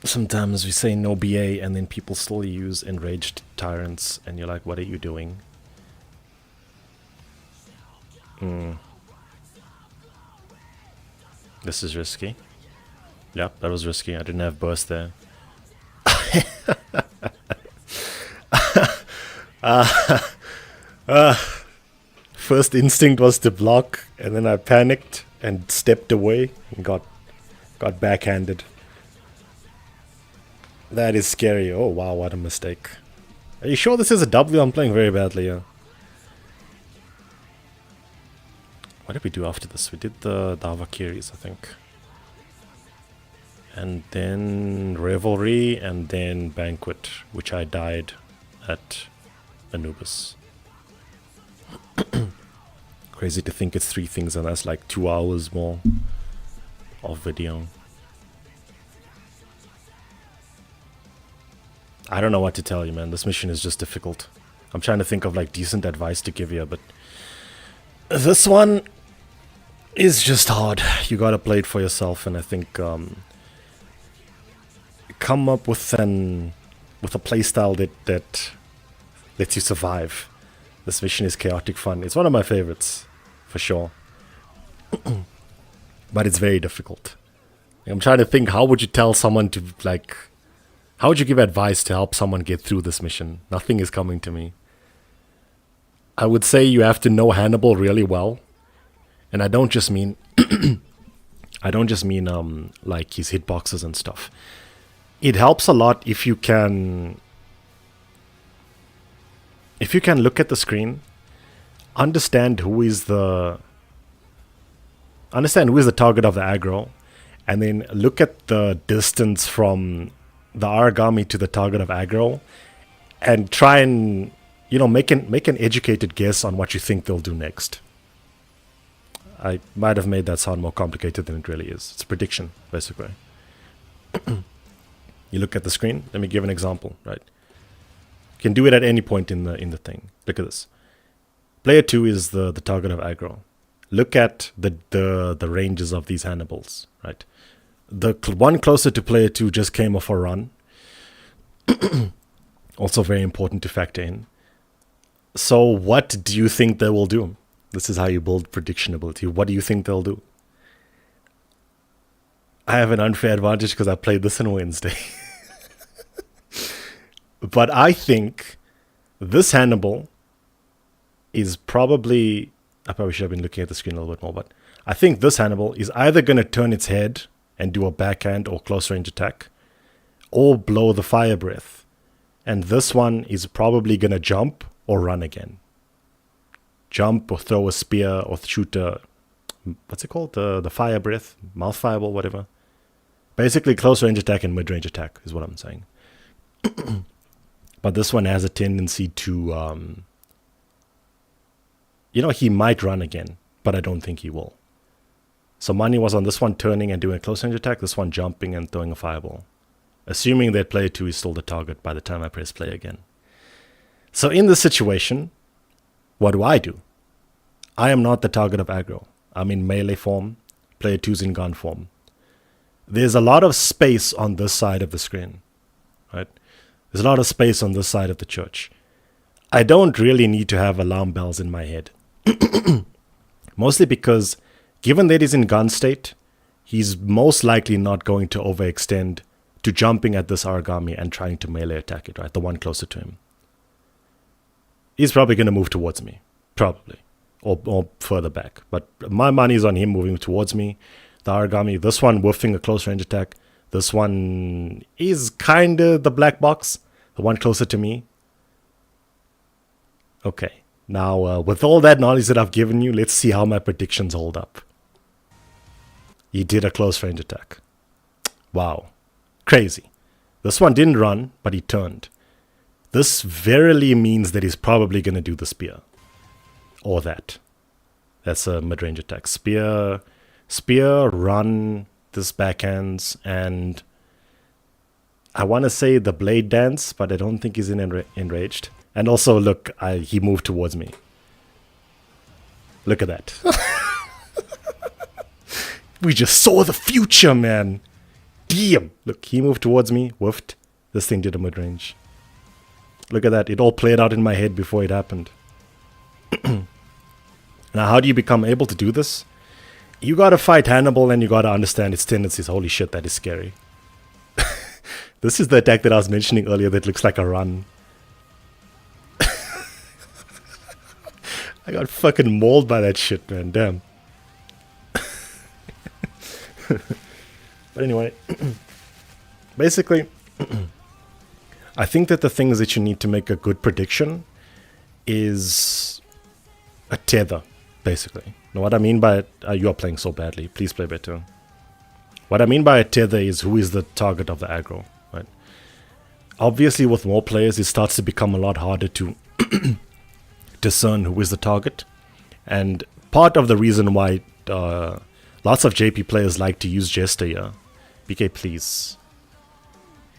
Sometimes we say no BA and then people still use enraged tyrants and you're like, what are you doing? This is risky. Yeah, that was risky. I didn't have burst there. First instinct was to block, and then I panicked and stepped away and got backhanded. That is scary. Oh wow, what a mistake. Are you sure this is a W? I'm playing very badly here. What did we do after this? We did the Davakiris, I think. And then Revelry, and then Banquet, which I died at Anubis. Crazy to think it's 3 things and that's like 2 hours more of video. I don't know what to tell you, man. This mission is just difficult. I'm trying to think of like decent advice to give you, but this one is just hard. You gotta play it for yourself, and I think come up with a playstyle that lets you survive. This mission is chaotic fun. It's one of my favorites, for sure. But it's very difficult. I'm trying to think, how would you tell someone to, like, how would you give advice to help someone get through this mission? Nothing is coming to me. I would say you have to know Hannibal really well. And I don't just mean like his hitboxes and stuff. It helps a lot if you can look at the screen, understand who is the target of the aggro, and then look at the distance from the origami to the target of aggro and try and, make an educated guess on what you think they'll do next. I might have made that sound more complicated than it really is. It's a prediction, basically. You look at the screen. Let me give an example, right? You can do it at any point in the thing. Look at this. Player 2 is the target of aggro. Look at the ranges of these Hannibals, right? The one closer to player 2 just came off a run. Also very important to factor in. So what do you think they will do? This is how you build prediction ability. What do you think they'll do? I have an unfair advantage because I played this on Wednesday. But I think this Hannibal is probably... I probably should have been looking at the screen a little bit more, but I think this Hannibal is either going to turn its head and do a backhand or close range attack, or blow the fire breath. And this one is probably going to jump or run again. Jump or throw a spear or shoot a... What's it called? The fire breath? Mouth fireball, whatever. Basically, close range attack and mid range attack is what I'm saying. But this one has a tendency to... he might run again, but I don't think he will. So money was on this one turning and doing a close range attack, this one jumping and throwing a fireball. Assuming that player 2 is still the target by the time I press play again. So in this situation, what do? I am not the target of aggro. I'm in melee form, player 2's in gun form. There's a lot of space on this side of the screen, right? There's a lot of space on this side of the church. I don't really need to have alarm bells in my head. Mostly because, given that he's in gun state, he's most likely not going to overextend to jumping at this origami and trying to melee attack it, right? The one closer to him. He's probably going to move towards me. Probably. Or further back. But my money is on him moving towards me. The origami, this one whiffing a close range attack. This one is kind of the black box. The one closer to me. Okay. Now, with all that knowledge that I've given you, let's see how my predictions hold up. He did a close range attack. Wow. Crazy. This one didn't run, but he turned. This verily means that he's probably going to do the spear. Or that. That's a mid-range attack. Spear, run, this backhands, and I want to say the blade dance, but I don't think he's enraged. And also, look, he moved towards me. Look at that. We just saw the future, man. Damn. Look, he moved towards me, whiffed. This thing did a mid-range. Look at that. It all played out in my head before it happened. Now, how do you become able to do this? You gotta fight Hannibal and you gotta understand its tendencies. Holy shit, that is scary. This is the attack that I was mentioning earlier that looks like a run. I got fucking mauled by that shit, man. Damn. But anyway, basically, I think that the things that you need to make a good prediction is a tether, basically. Now, what I mean by it, you are playing so badly. Please play better. What I mean by a tether is who is the target of the aggro, right? Obviously, with more players, it starts to become a lot harder to discern who is the target. And part of the reason why lots of JP players like to use Jester here. BK, please.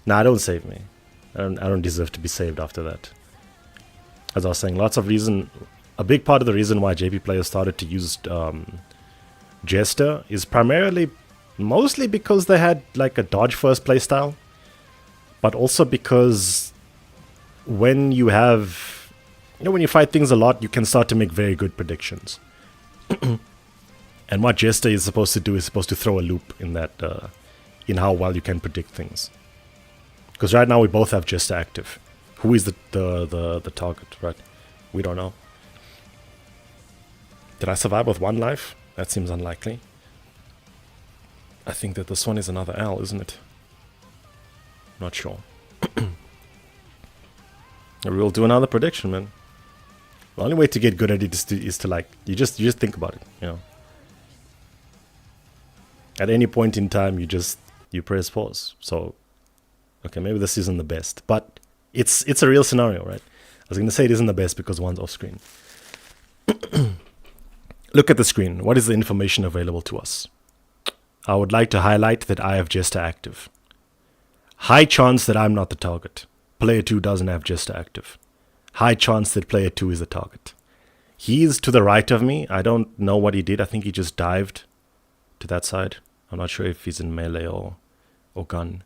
Nah, don't save me. I don't deserve to be saved after that. As I was saying, a big part of the reason why JP players started to use Jester is mostly because they had like a dodge first playstyle, but also because when you fight things a lot, you can start to make very good predictions. And what Jester is supposed to do is supposed to throw a loop in that, in how well you can predict things. Because right now we both have Jester active. Who is the target, right? We don't know. Did I survive with 1 life? That seems unlikely. I think that this one is another L, isn't it? Not sure. We'll do another prediction, man. The only way to get good at it is to like, you just think about it, you know. At any point in time, you press pause. So, Okay, maybe this isn't the best, but it's a real scenario, right? I was going to say it isn't the best because one's off screen. Look at the screen. What is the information available to us? I would like to highlight that I have Jester active. High chance that I'm not the target. Player 2 doesn't have Jester active. High chance that player 2 is the target. He's to the right of me. I don't know what he did. I think he just dived to that side. I'm not sure if he's in melee or gun.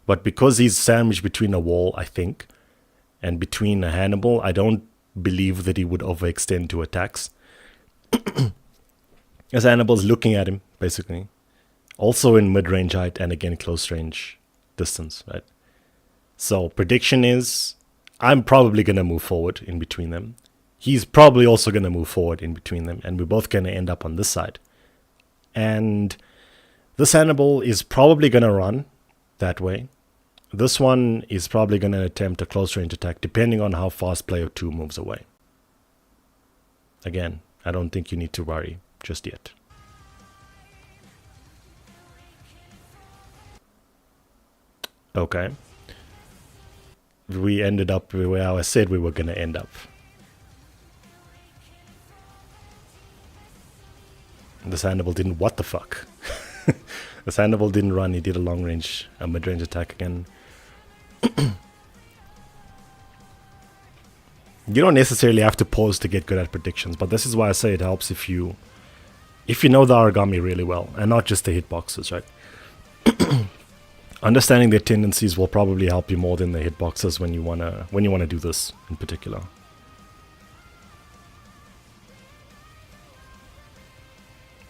But because he's sandwiched between a wall, I think, and between a Hannibal, I don't believe that he would overextend to attacks. As Hannibal's looking at him, basically. Also in mid-range height and again close range distance, right? So prediction is I'm probably going to move forward in between them. He's probably also going to move forward in between them, and we're both going to end up on this side. And this Hannibal is probably going to run that way. This one is probably going to attempt a close range attack, depending on how fast player 2 moves away. Again, I don't think you need to worry just yet. Okay. We ended up where I said we were going to end up. This Hannibal didn't... What the fuck? This Hannibal didn't run. He did a long range, a mid-range attack again. You don't necessarily have to pause to get good at predictions, but this is why I say it helps if you know the origami really well, and not just the hitboxes, right? Understanding their tendencies will probably help you more than the hitboxes when you wanna do this in particular.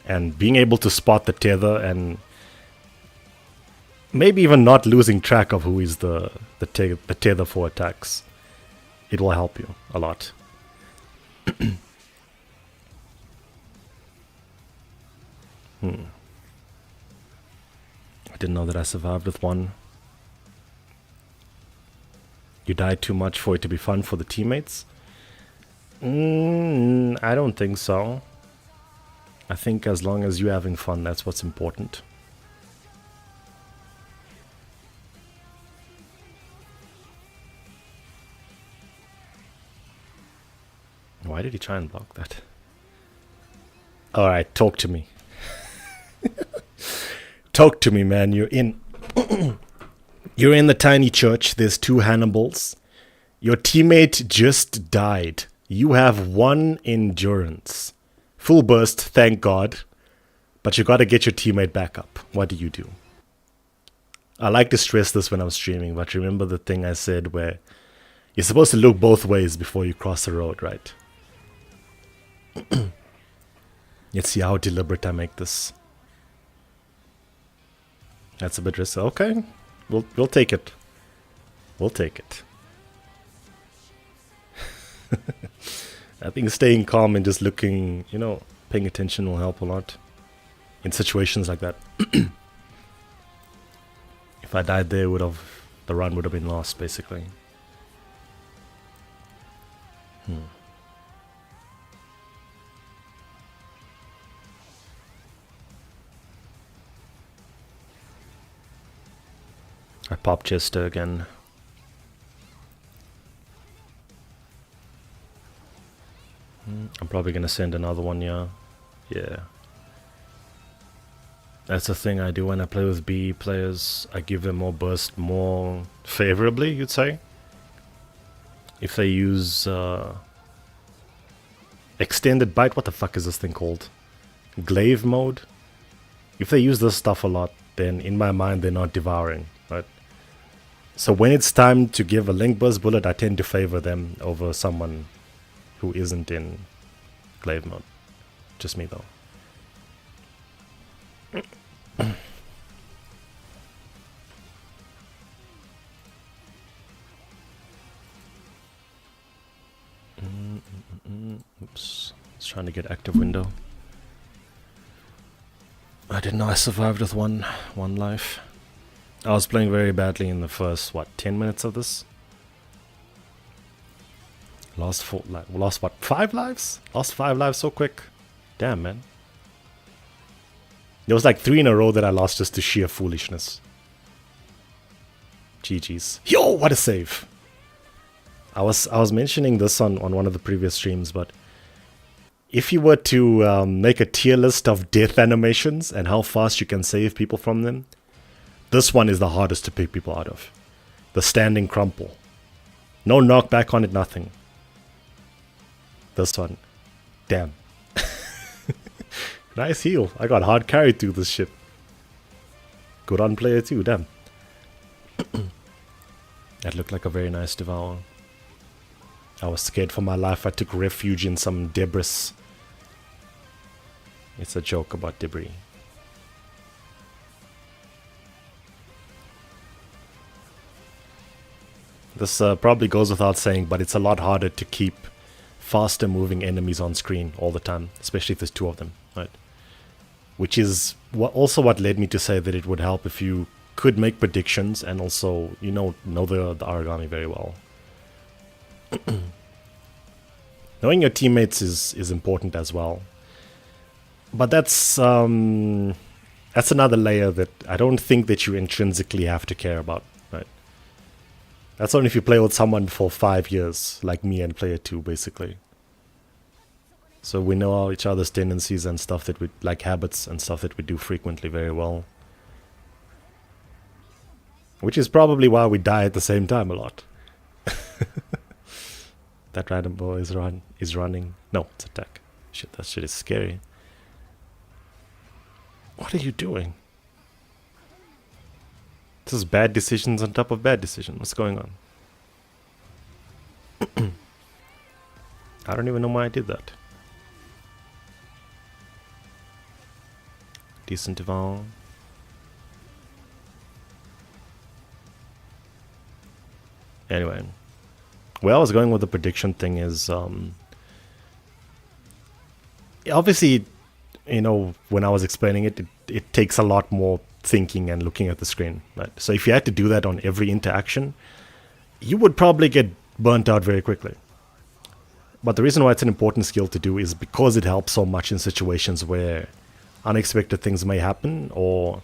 And being able to spot the tether and maybe even not losing track of who is the tether for attacks, it will help you a lot. I didn't know that I survived with one. You died too much for it to be fun for the teammates? I don't think so. I think as long as you're having fun, that's what's important. Why did he try and block that? Alright, talk to me. Talk to me, man. You're in you're in the tiny church. There's 2 Hannibals. Your teammate just died. You have 1 endurance. Full burst, thank God. But you gotta get your teammate back up. What do you do? I like to stress this when I'm streaming, but remember the thing I said where you're supposed to look both ways before you cross the road, right? Let's see how deliberate I make this. That's a bit risky. Okay, we'll take it. We'll take it. I think staying calm and just looking, paying attention will help a lot in situations like that. If I died there, the run would have been lost, basically. I popped Chester again. I'm probably gonna send another one, yeah. Yeah. That's the thing I do when I play with B players. I give them more burst more favorably, you'd say. If they use extended bite, what the fuck is this thing called? Glaive mode? If they use this stuff a lot, then in my mind they're not devouring, right? So when it's time to give a link burst bullet, I tend to favor them over someone who isn't in glaive mode. Just me though. Oops. It's trying to get active window. I didn't know I survived with one life. I was playing very badly in the first, 10 minutes of this? Lost 5 lives? Lost 5 lives so quick. Damn, man. There was 3 in a row that I lost just to sheer foolishness. GG's. Yo, what a save! I was mentioning this on one of the previous streams, but if you were to make a tier list of death animations and how fast you can save people from them, this one is the hardest to pick people out of. The standing crumple. No knockback on it, nothing. This one. Damn. Nice heal. I got hard carried through this shit. Good on player 2, damn. That looked like a very nice devour. I was scared for my life. I took refuge in some debris. It's a joke about debris. This probably goes without saying, but it's a lot harder to keep faster moving enemies on screen all the time, especially if there's two of them, right? Which is also what led me to say that it would help if you could make predictions and also, you know the origami very well. Knowing your teammates is important as well. But that's another layer that I don't think that you intrinsically have to care about, right? That's only if you play with someone for 5 years, like me and player 2, basically. So we know each other's tendencies and stuff that we like, habits and stuff that we do frequently very well. Which is probably why we die at the same time a lot. That random boy is running. No, it's attack. Shit, that shit is scary. What are you doing? This is bad decisions on top of bad decisions. What's going on? I don't even know why I did that. Decent devour. Anyway, where I was going with the prediction thing is, obviously, you know, when I was explaining it, it takes a lot more thinking and looking at the screen, right? So if you had to do that on every interaction, you would probably get burnt out very quickly. But the reason why it's an important skill to do is because it helps so much in situations where unexpected things may happen or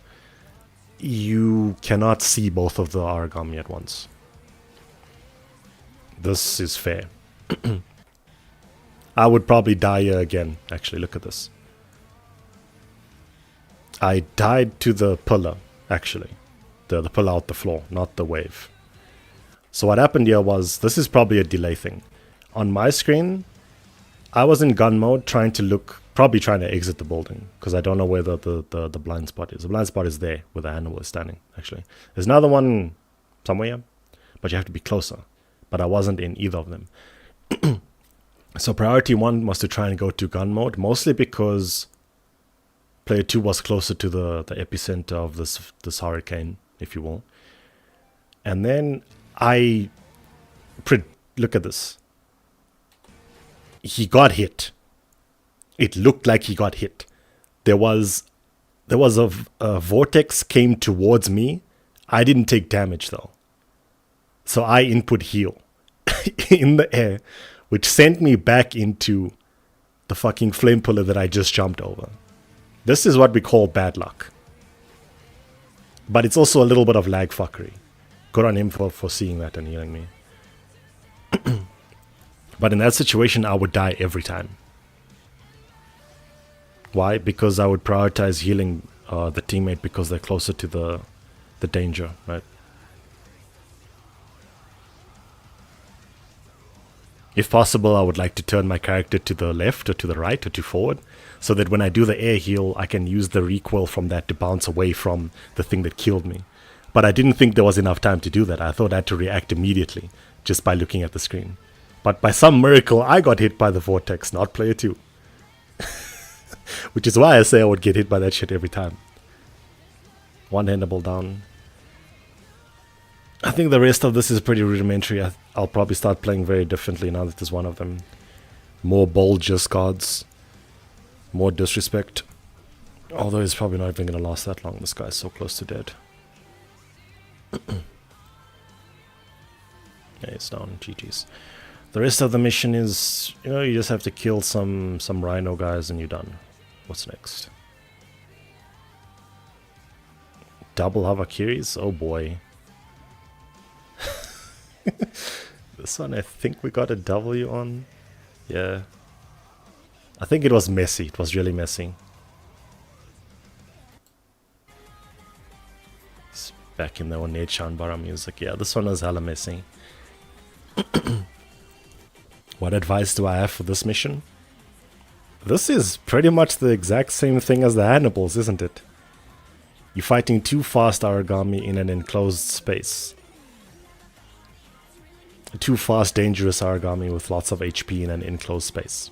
you cannot see both of the origami at once. This is fair. I would probably die here again. Actually, look at this. I died to the pillar, actually. The pillar out the floor, not the wave. So what happened here was, this is probably a delay thing. On my screen, I was in gun mode trying to look, probably trying to exit the building, because I don't know where the blind spot is. The blind spot is there, where the animal is standing, actually. There's another one somewhere, but you have to be closer. But I wasn't in either of them. So priority 1 was to try and go to gun mode, mostly because player 2 was closer to the epicenter of this hurricane, if you will. And then look at this. He got hit. It looked like he got hit. There was a vortex came towards me. I didn't take damage though. So I input heal in the air, which sent me back into the fucking flame pillar that I just jumped over. This is what we call bad luck. But it's also a little bit of lag fuckery. Good on him for seeing that and healing me. But in that situation, I would die every time. Why? Because I would prioritize healing the teammate because they're closer to the danger, right? If possible, I would like to turn my character to the left or to the right or to forward, so that when I do the air heal, I can use the recoil from that to bounce away from the thing that killed me. But I didn't think there was enough time to do that. I thought I had to react immediately, just by looking at the screen. But by some miracle, I got hit by the vortex, not player 2. Which is why I say I would get hit by that shit every time. One-handable down. I think the rest of this is pretty rudimentary. I'll probably start playing very differently now that there's one of them. More bold just cards. More disrespect. Although he's probably not even going to last that long. This guy's so close to dead. Yeah, it's down. GG's. The rest of the mission is, you know, you just have to kill some rhino guys and you're done. What's next? Double Havakiris? Oh boy. This one I think we got a W on. Yeah. I think it was messy. It was really messy. It's back in the Oned Shanbara music. Yeah, this one was hella messy. What advice do I have for this mission? This is pretty much the exact same thing as the Hannibals, isn't it? You're fighting two fast Aragami in an enclosed space. Two fast, dangerous Aragami with lots of HP in an enclosed space.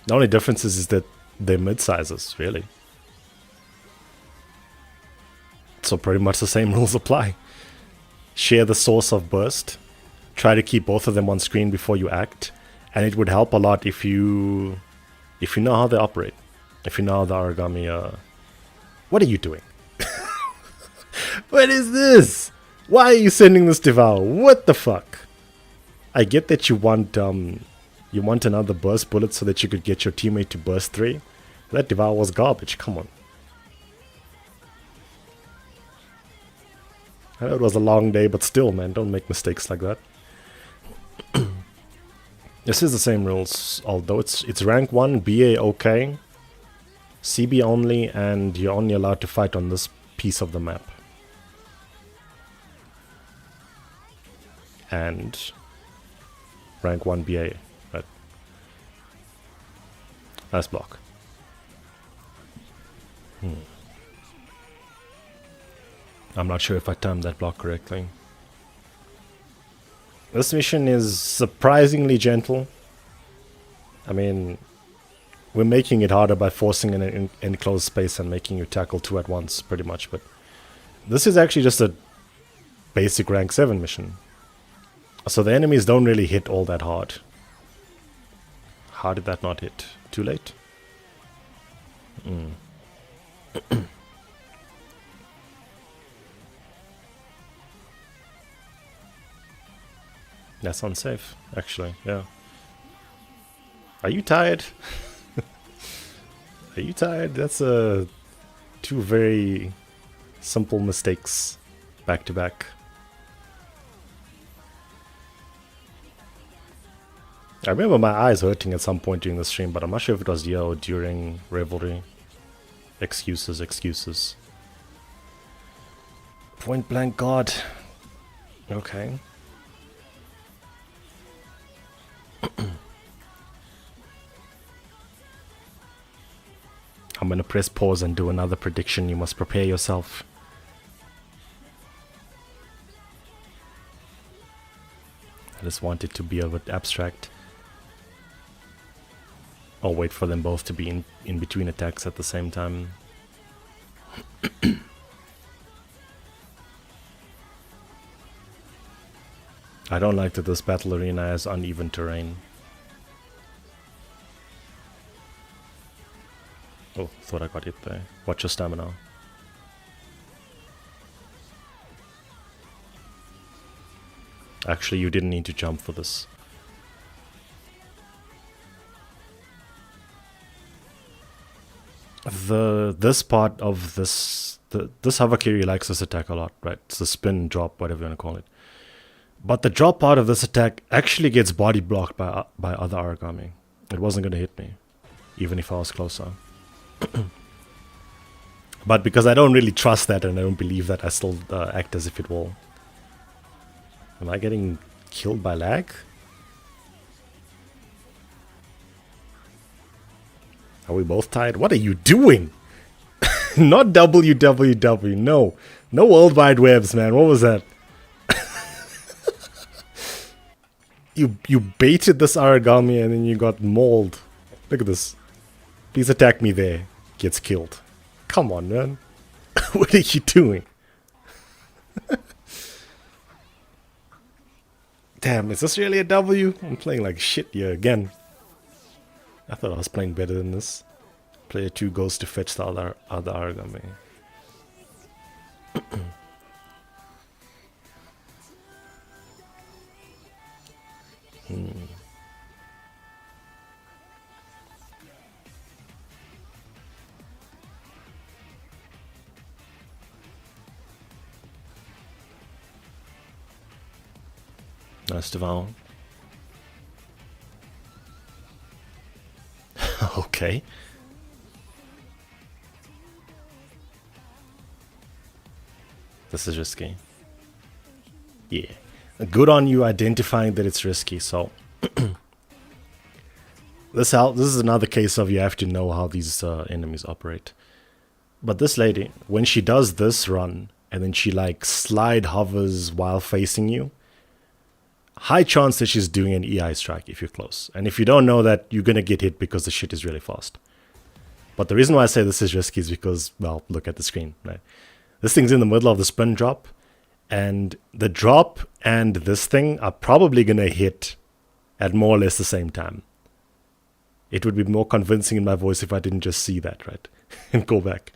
The only difference is that they're mid-sizes, really. So pretty much the same rules apply. Share the source of burst. Try to keep both of them on screen before you act. And it would help a lot if you know how they operate. If you know how the Aragami... What are you doing? What is this? Why are you sending this Devour? What the fuck? I get that you want another burst bullet so that you could get your teammate to burst 3. That Devour was garbage, come on. I know it was a long day, but still, man, don't make mistakes like that. This is the same rules, although it's rank 1, BA okay, CB only, and you're only allowed to fight on this piece of the map. And rank 1 BA, right? Nice block. I'm not sure if I timed that block correctly. This mission is surprisingly gentle. I mean, we're making it harder by forcing an enclosed space and making you tackle 2 at once, pretty much. But this is actually just a basic rank 7 mission. So the enemies don't really hit all that hard. How did that not hit? Too late? That's unsafe, actually, yeah. Are you tired? Are you tired? That's two very simple mistakes back to back. I remember my eyes hurting at some point during the stream, but I'm not sure if it was here or during Revelry. Excuses, excuses. Point blank God. Okay. I'm gonna press pause and do another prediction. You must prepare yourself. I just want it to be a bit abstract. I'll wait for them both to be in between attacks at the same time. I don't like that this battle arena has uneven terrain. Oh, thought I got hit there. Watch your stamina. Actually, you didn't need to jump for this. This part of this Havakiri likes this attack a lot, right? It's the spin, drop, whatever you want to call it. But the drop part of this attack actually gets body blocked by other Aragami. It wasn't going to hit me, even if I was closer. But because I don't really trust that and I don't believe that, I still act as if it will. Am I getting killed by lag? Are we both tired? What are you doing? Not www, no. No World Wide Webs, man. What was that? You baited this Aragami and then you got mauled. Look at this. Please attack me there. Gets killed. Come on, man. What are you doing? Damn, is this really a W? I'm playing like shit here again. I thought I was playing better than this. Player 2 goes to fetch the other Aragami. Nice Devour. Okay. This is risky. Yeah. Good on you identifying that it's risky, so... This is another case of you have to know how these enemies operate. But this lady, when she does this run, and then she like slide hovers while facing you, high chance that she's doing an EI strike if you're close. And if you don't know that, you're going to get hit because the shit is really fast. But the reason why I say this is risky is because, well, look at the screen, right? This thing's in the middle of the spin drop, and the drop and this thing are probably going to hit at more or less the same time. It would be more convincing in my voice if I didn't just see that, right? And go back.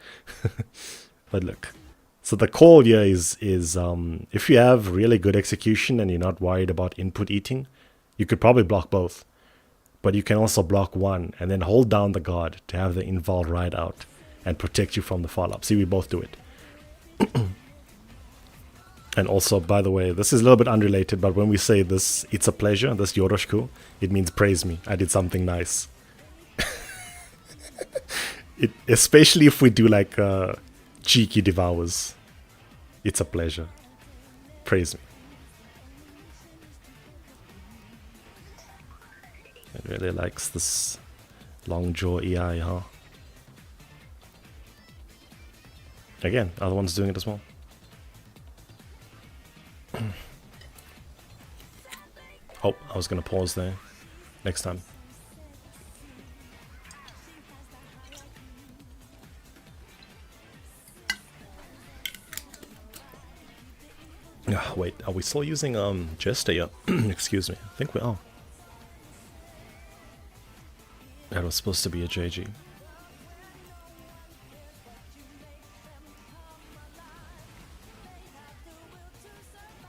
But look. So the call here is if you have really good execution and you're not worried about input eating, you could probably block both. But you can also block one and then hold down the guard to have the invul ride out and protect you from the follow-up. See, we both do it. And also, by the way, this is a little bit unrelated, but when we say this, it's a pleasure, this Yoroshku, it means praise me. I did something nice. Especially if we do like cheeky devours. It's a pleasure. Praise me. It really likes this long jaw EI, huh? Again, other one's doing it as well. Oh, I was gonna pause there. Next time. Wait, are we still using Jester? Yeah. Excuse me. I think we are. That was supposed to be a JG.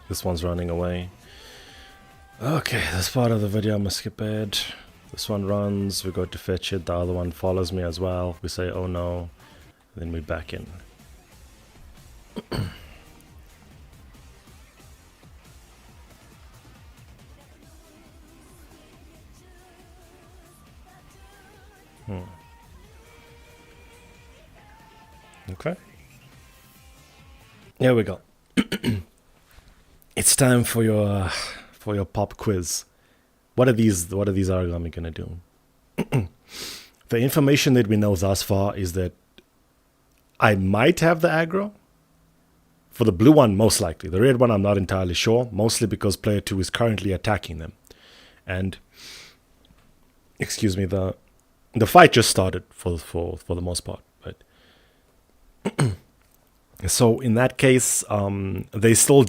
This one's running away. Okay, this part of the video I'm gonna skip it. This one runs, we go to fetch it, the other one follows me as well. We say, oh no, then we back in. Okay. Here we go. It's time for your pop quiz. What are these origami gonna do? The information that we know thus far is that I might have the aggro. For the blue one, most likely. The red one, I'm not entirely sure. Mostly because player 2 is currently attacking them. And, excuse me, the fight just started for the most part. But so in that case, they still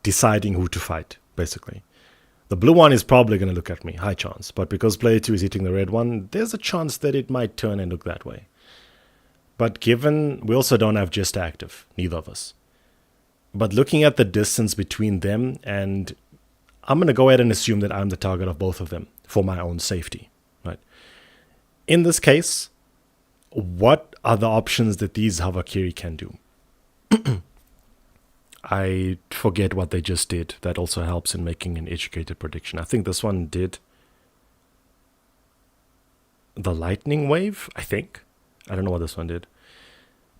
deciding who to fight, basically. The blue one is probably going to look at me, high chance. But because player 2 is hitting the red one, there's a chance that it might turn and look that way. But given we also don't have just active, neither of us. But looking at the distance between them, and I'm going to go ahead and assume that I'm the target of both of them for my own safety. Right? In this case, what are the options that these Havakiri can do? I forget what they just did. That also helps in making an educated prediction. I think this one did the lightning wave, I think. I don't know what this one did.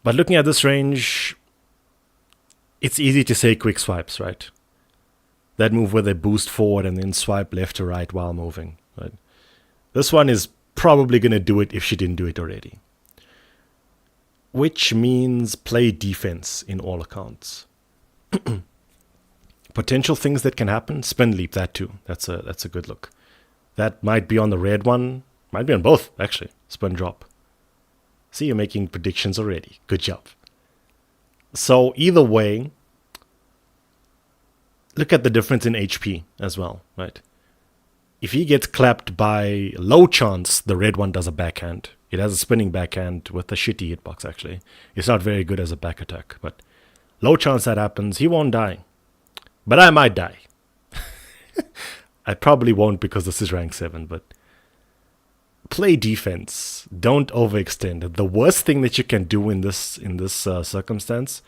But looking at this range, it's easy to say quick swipes, right? That move where they boost forward and then swipe left to right while moving. Right? This one is probably going to do it if she didn't do it already. Which means play defense in all accounts. Potential things that can happen, spin leap, that too. That's a good look. That might be on the red one, might be on both actually. Spin drop. See, you're making predictions already. Good job. So either way, look at the difference in HP as well, right? If he gets clapped by low chance, the red one does a backhand. It has a spinning backhand with a shitty hitbox actually. It's not very good as a back attack, but low chance that happens, he won't die. But I might die. I probably won't because this is rank 7, but play defense. Don't overextend. The worst thing that you can do in this circumstance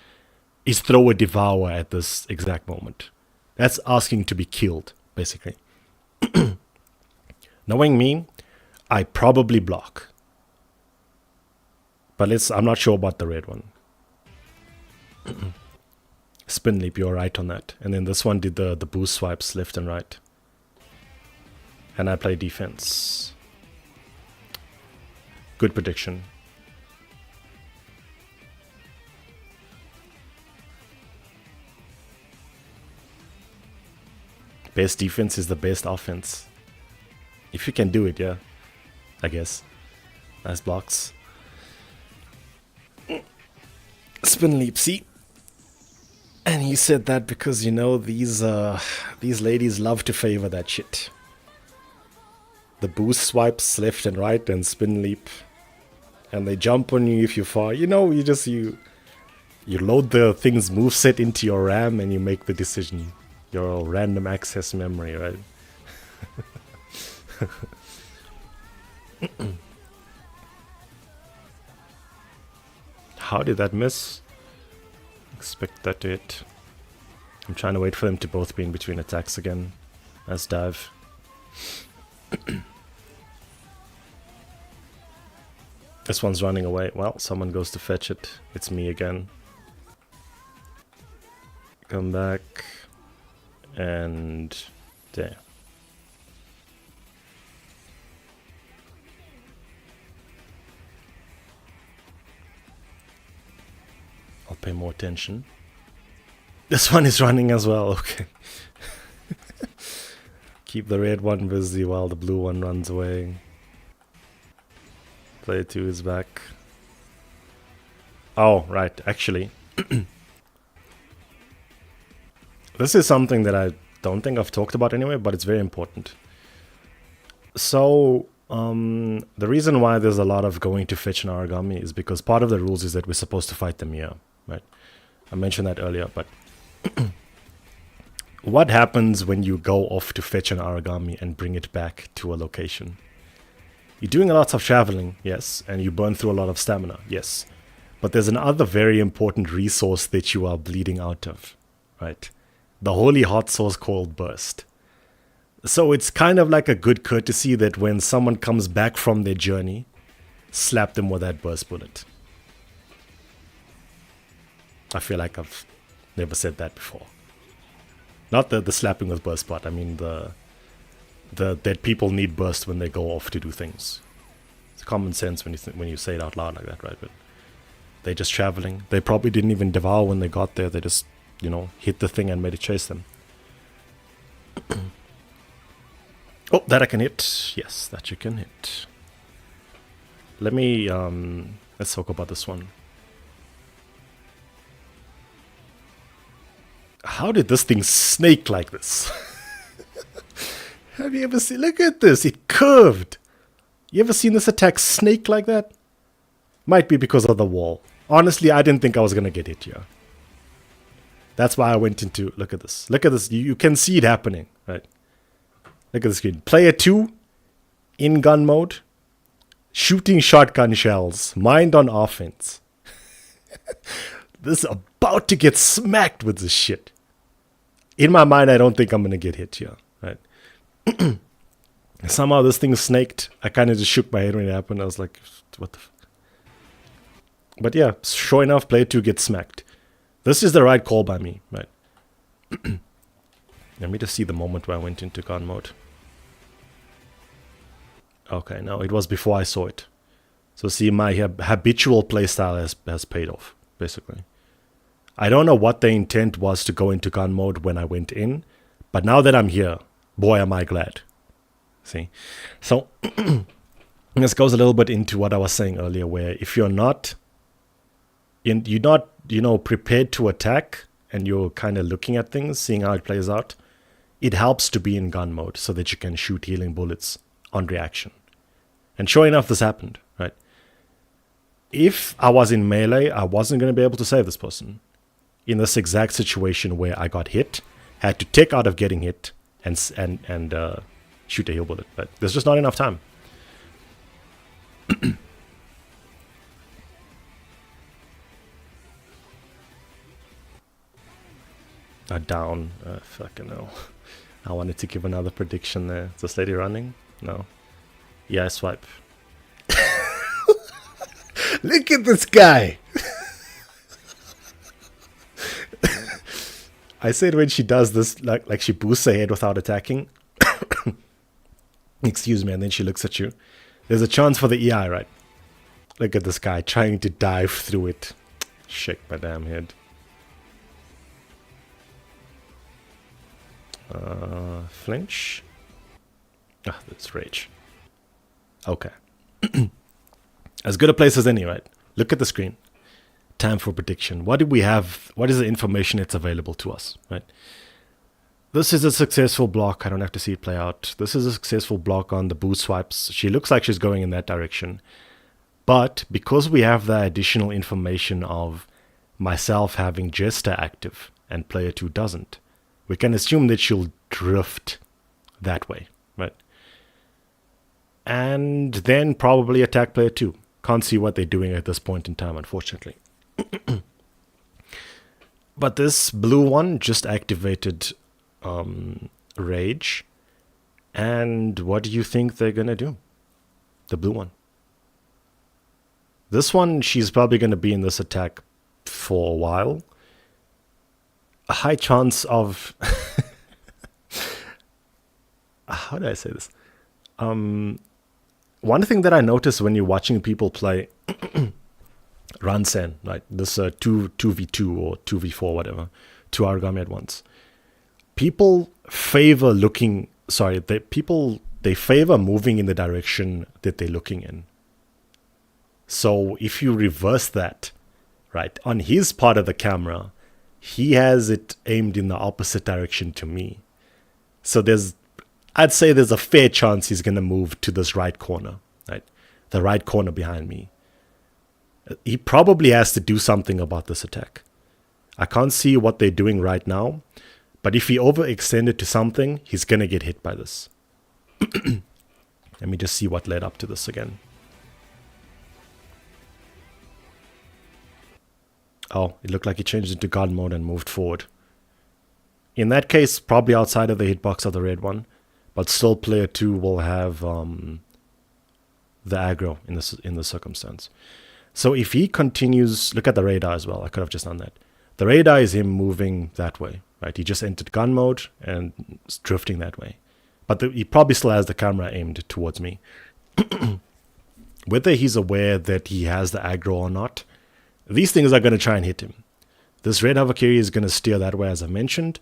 is throw a devour at this exact moment. That's asking to be killed, basically. Knowing me, I probably block. But I'm not sure about the red one. Spin leap, you're right on that. And then this one did the boost swipes left and right. And I play defense. Good prediction. Best defense is the best offense. If you can do it, yeah. I guess. Nice blocks. Spin leap, see? And he said that because, you know, these ladies love to favor that shit. The boost swipes left and right and spin leap. And they jump on you if you fall. You know, you load the thing's moveset into your RAM and you make the decision. Your random access memory, right? How did that miss? Expect that to hit. I'm trying to wait for them to both be in between attacks again. As dive. This one's running away. Well, someone goes to fetch it. It's me again. Come back. And there. I'll pay more attention. This one is running as well, okay. Keep the red one busy while the blue one runs away. Player 2 is back. Oh, right, actually. This is something that I don't think I've talked about anyway, but it's very important. So, the reason why there's a lot of going to fetch an origami is because part of the rules is that we're supposed to fight them here, right? I mentioned that earlier, but what happens when you go off to fetch an origami and bring it back to a location? You're doing a lot of traveling, yes, and you burn through a lot of stamina, yes. But there's another very important resource that you are bleeding out of, right? The holy hot sauce called burst. So it's kind of like a good courtesy that when someone comes back from their journey, slap them with that burst bullet. I feel like I've never said that before. Not the slapping with burst part, I mean that people need burst when they go off to do things. It's common sense when you say it out loud like that, right? But they're just traveling. They probably didn't even devour when they got there. They just, you know, hit the thing and made it chase them. Oh, that I can hit. Yes, that you can hit. Let me, let's talk about this one. How did this thing snake like this? Have you ever seen, look at this, it curved. You ever seen this attack snake like that? Might be because of the wall. Honestly, I didn't think I was going to get hit here. That's why I went into, look at this. Look at this, you can see it happening, right? Look at the screen. Player 2, in gun mode, shooting shotgun shells, mind on offense. This is about to get smacked with this shit. In my mind, I don't think I'm going to get hit here, right? Somehow this thing snaked. I kind of just shook my head when it happened. I was like, what the But yeah, sure enough, player 2 gets smacked. This is the right call by me, right? Let me just see the moment where I went into gun mode. Okay, no, it was before I saw it. So see, my habitual playstyle has paid off, basically. I don't know what the intent was to go into gun mode when I went in, but now that I'm here, boy, am I glad. See? So, this goes a little bit into what I was saying earlier, where if you're not, prepared to attack, and you're kind of looking at things, seeing how it plays out, it helps to be in gun mode so that you can shoot healing bullets on reaction. And sure enough, this happened, right? If I was in melee, I wasn't going to be able to save this person. In this exact situation where I got hit, had to take out of getting hit and shoot a heal bullet. But there's just not enough time. Down. Fucking hell. I wanted to give another prediction there. Is this lady running? No. Yeah, I swipe. Look at this guy! I said when she does this, like she boosts her head without attacking. Excuse me, and then she looks at you. There's a chance for the EI, right? Look at this guy trying to dive through it. Shake my damn head. Flinch. Ah, that's rage. Okay. As good a place as any, right? Look at the screen. Time for prediction. What do we have? What is the information that's available to us, right? This is a successful block. I don't have to see it play out. This is a successful block on the boost swipes. She looks like she's going in that direction. But because we have the additional information of myself having Jester active and player 2 doesn't, we can assume that she'll drift that way, right? And then probably attack player 2. Can't see what they're doing at this point in time, unfortunately. But this blue one just activated Rage. And what do you think they're going to do? The blue one. This one, she's probably going to be in this attack for a while. A high chance of... How do I say this? One thing that I notice when you're watching people play Ransen, right? This 2v2 or 2v4, whatever, 2 origami at once. People favor they favor moving in the direction that they're looking in. So if you reverse that, right, on his part of the camera, he has it aimed in the opposite direction to me. So I'd say there's a fair chance he's going to move to this right corner, right? The right corner behind me. He probably has to do something about this attack. I can't see what they're doing right now, but if he overextended to something, he's going to get hit by this. Let me just see what led up to this again. Oh, it looked like he changed into guard mode and moved forward. In that case, probably outside of the hitbox of the red one, but still player 2 will have the aggro in this circumstance. So if he continues, look at the radar as well. I could have just done that. The radar is him moving that way, right? He just entered gun mode and is drifting that way. But he probably still has the camera aimed towards me. Whether he's aware that he has the aggro or not, these things are going to try and hit him. This red Havakiri is going to steer that way, as I mentioned.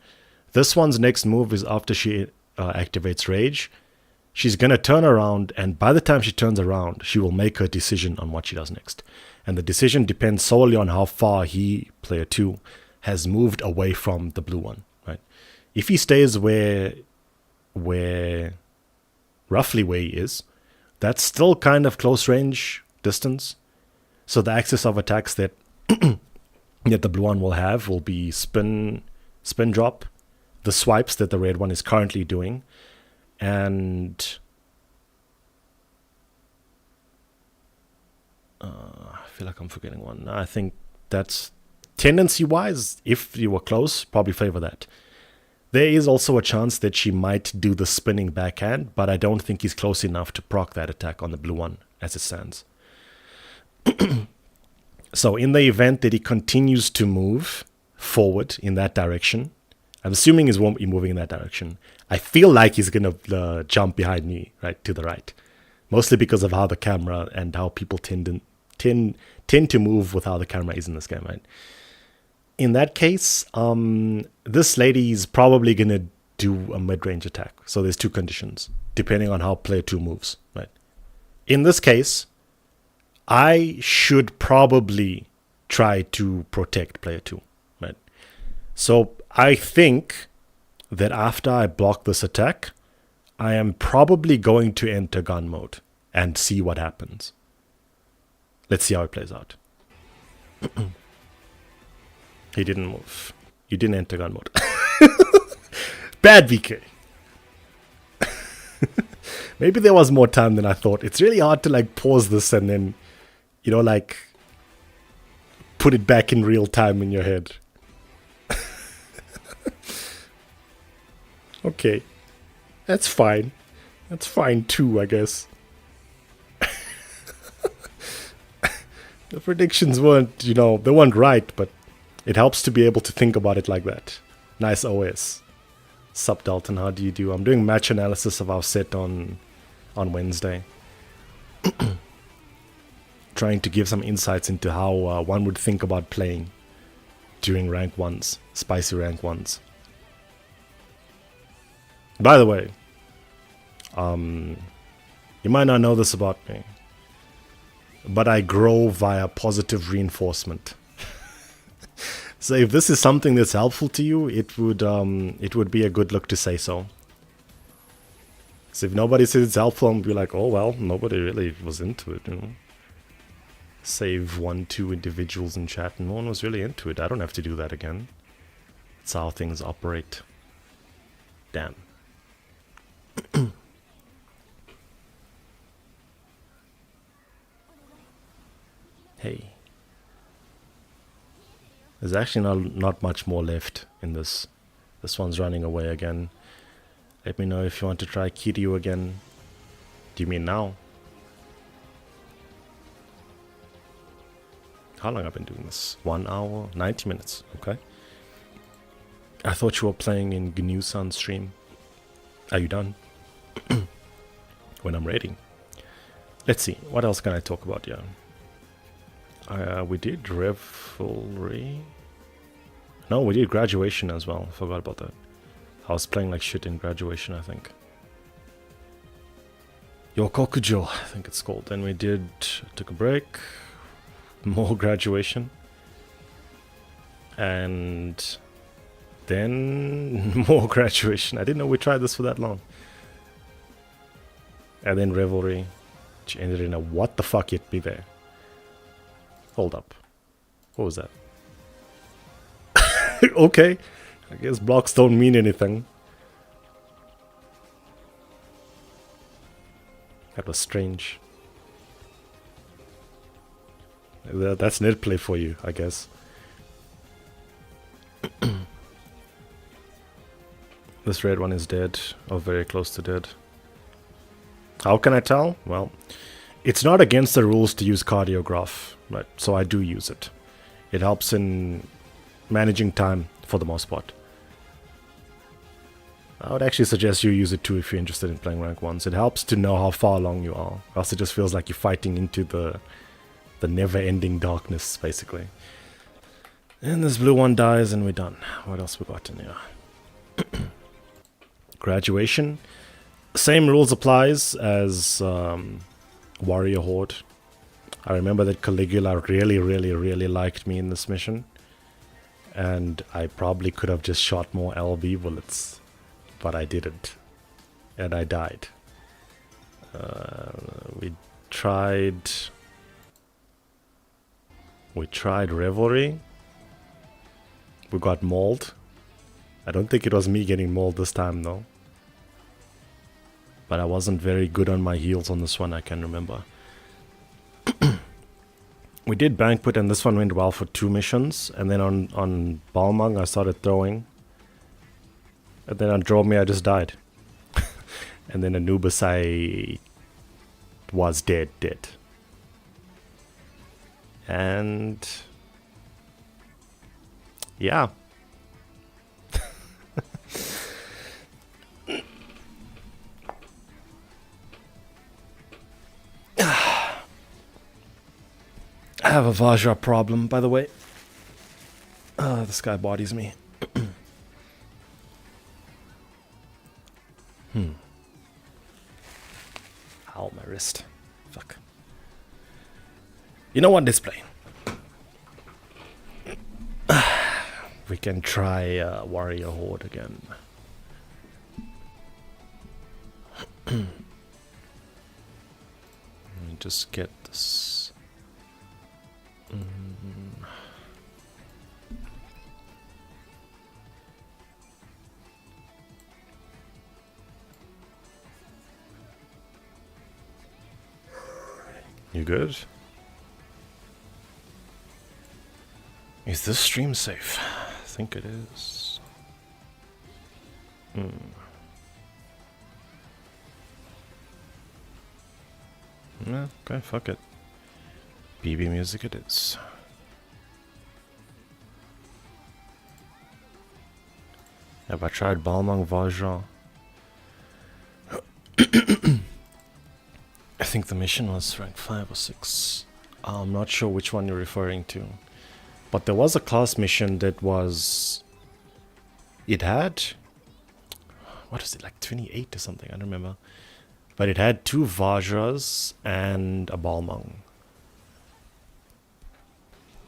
This one's next move is after she activates Rage. She's going to turn around, and by the time she turns around, she will make her decision on what she does next. And the decision depends solely on how far he, player 2, has moved away from the blue one, right? If he stays roughly where he is, that's still kind of close range distance. So the axis of attacks that that the blue one will have will be spin drop, the swipes that the red one is currently doing, and I feel like I'm forgetting one. I think that's tendency-wise, if you were close, probably favor that. There is also a chance that she might do the spinning backhand, but I don't think he's close enough to proc that attack on the blue one as it stands. So in the event that he continues to move forward in that direction, I'm assuming he's won't be moving in that direction. I feel like he's going to jump behind me, right, to the right. Mostly because of how the camera and how people tend to move with how the camera is in this game, right? In that case, this lady is probably going to do a mid-range attack. So there's 2 conditions, depending on how player 2 moves, right? In this case, I should probably try to protect player 2, right? So I think that after I block this attack, I am probably going to enter gun mode and see what happens. Let's see how it plays out. He didn't move. You didn't enter gun mode. Bad VK. Maybe there was more time than I thought. It's really hard to pause this and then, put it back in real time in your head. Okay. That's fine. That's fine too, I guess. The predictions weren't, they weren't right, but it helps to be able to think about it like that. Nice OS. Sup, Dalton, how do you do? I'm doing match analysis of our set on Wednesday. Trying to give some insights into how one would think about playing during rank 1s, spicy rank 1s. By the way, you might not know this about me, but I grow via positive reinforcement. So if this is something that's helpful to you, it would be a good look to say so. So if nobody says it's helpful, I'll be like, oh well, nobody really was into it, Save 1-2 individuals in chat, and no one was really into it. I don't have to do that again. That's how things operate. Damn. Hey. There's actually not much more left in this. This one's running away again. Let me know if you want to try Kiryu again. Do you mean now? How long have I been doing this? 1 hour? 90 minutes. Okay. I thought you were playing in GNU-san's stream. Are you done? When I'm ready. Let's see. What else can I talk about here? We did Revelry. No, we did Graduation as well. Forgot about that. I was playing like shit in Graduation, I think. Yokokujo, I think it's called. Then we took a break. More Graduation. And then more Graduation. I didn't know we tried this for that long. And then Revelry, which ended in a what the fuck it be there. Hold up. What was that? Okay. I guess blocks don't mean anything. That was strange. That's net play for you, I guess. This red one is dead, or very close to dead. How can I tell? Well, it's not against the rules to use cardiograph, right? So I do use it. It helps in managing time for the most part. I would actually suggest you use it too if you're interested in playing rank 1s. It helps to know how far along you are. Else it just feels like you're fighting into the never-ending darkness, basically. And this blue one dies and we're done. What else we got in here? Graduation. Same rules applies as Warrior Horde. I remember that Caligula really liked me in this mission. And I probably could have just shot more LB bullets. But I didn't. And I died. We tried Revelry. We got mauled. I don't think it was me getting mauled this time though. But I wasn't very good on my heals on this one, I can remember. We did Banquet and this one went well for 2 missions. And then on Balmung I started throwing. And then on Dromir I just died. And then Anubis I was dead. And yeah. I have a Vajra problem, by the way. This guy bodies me. Ow, my wrist. Fuck. You know what, display? We can try Warrior Horde again. Let me just get this. You good? Is this stream safe? I think it is. Yeah, okay, fuck it. BB music it is. Have I tried Balmung Vajra? I think the mission was rank 5 or 6. I'm not sure which one you're referring to. But there was a class mission that was... It had... What is it, like 28 or something? I don't remember. But it had 2 Vajras and a Balmung.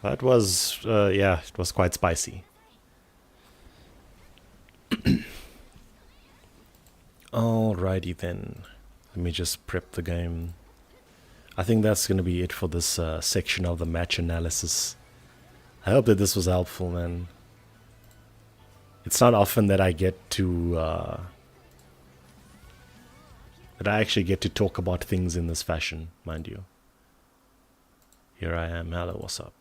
That was... yeah, it was quite spicy. Alrighty then. Let me just prep the game. I think that's going to be it for this section of the match analysis. I hope that this was helpful, man. It's not often that I get to... that I actually get to talk about things in this fashion, mind you. Here I am. Hello, what's up?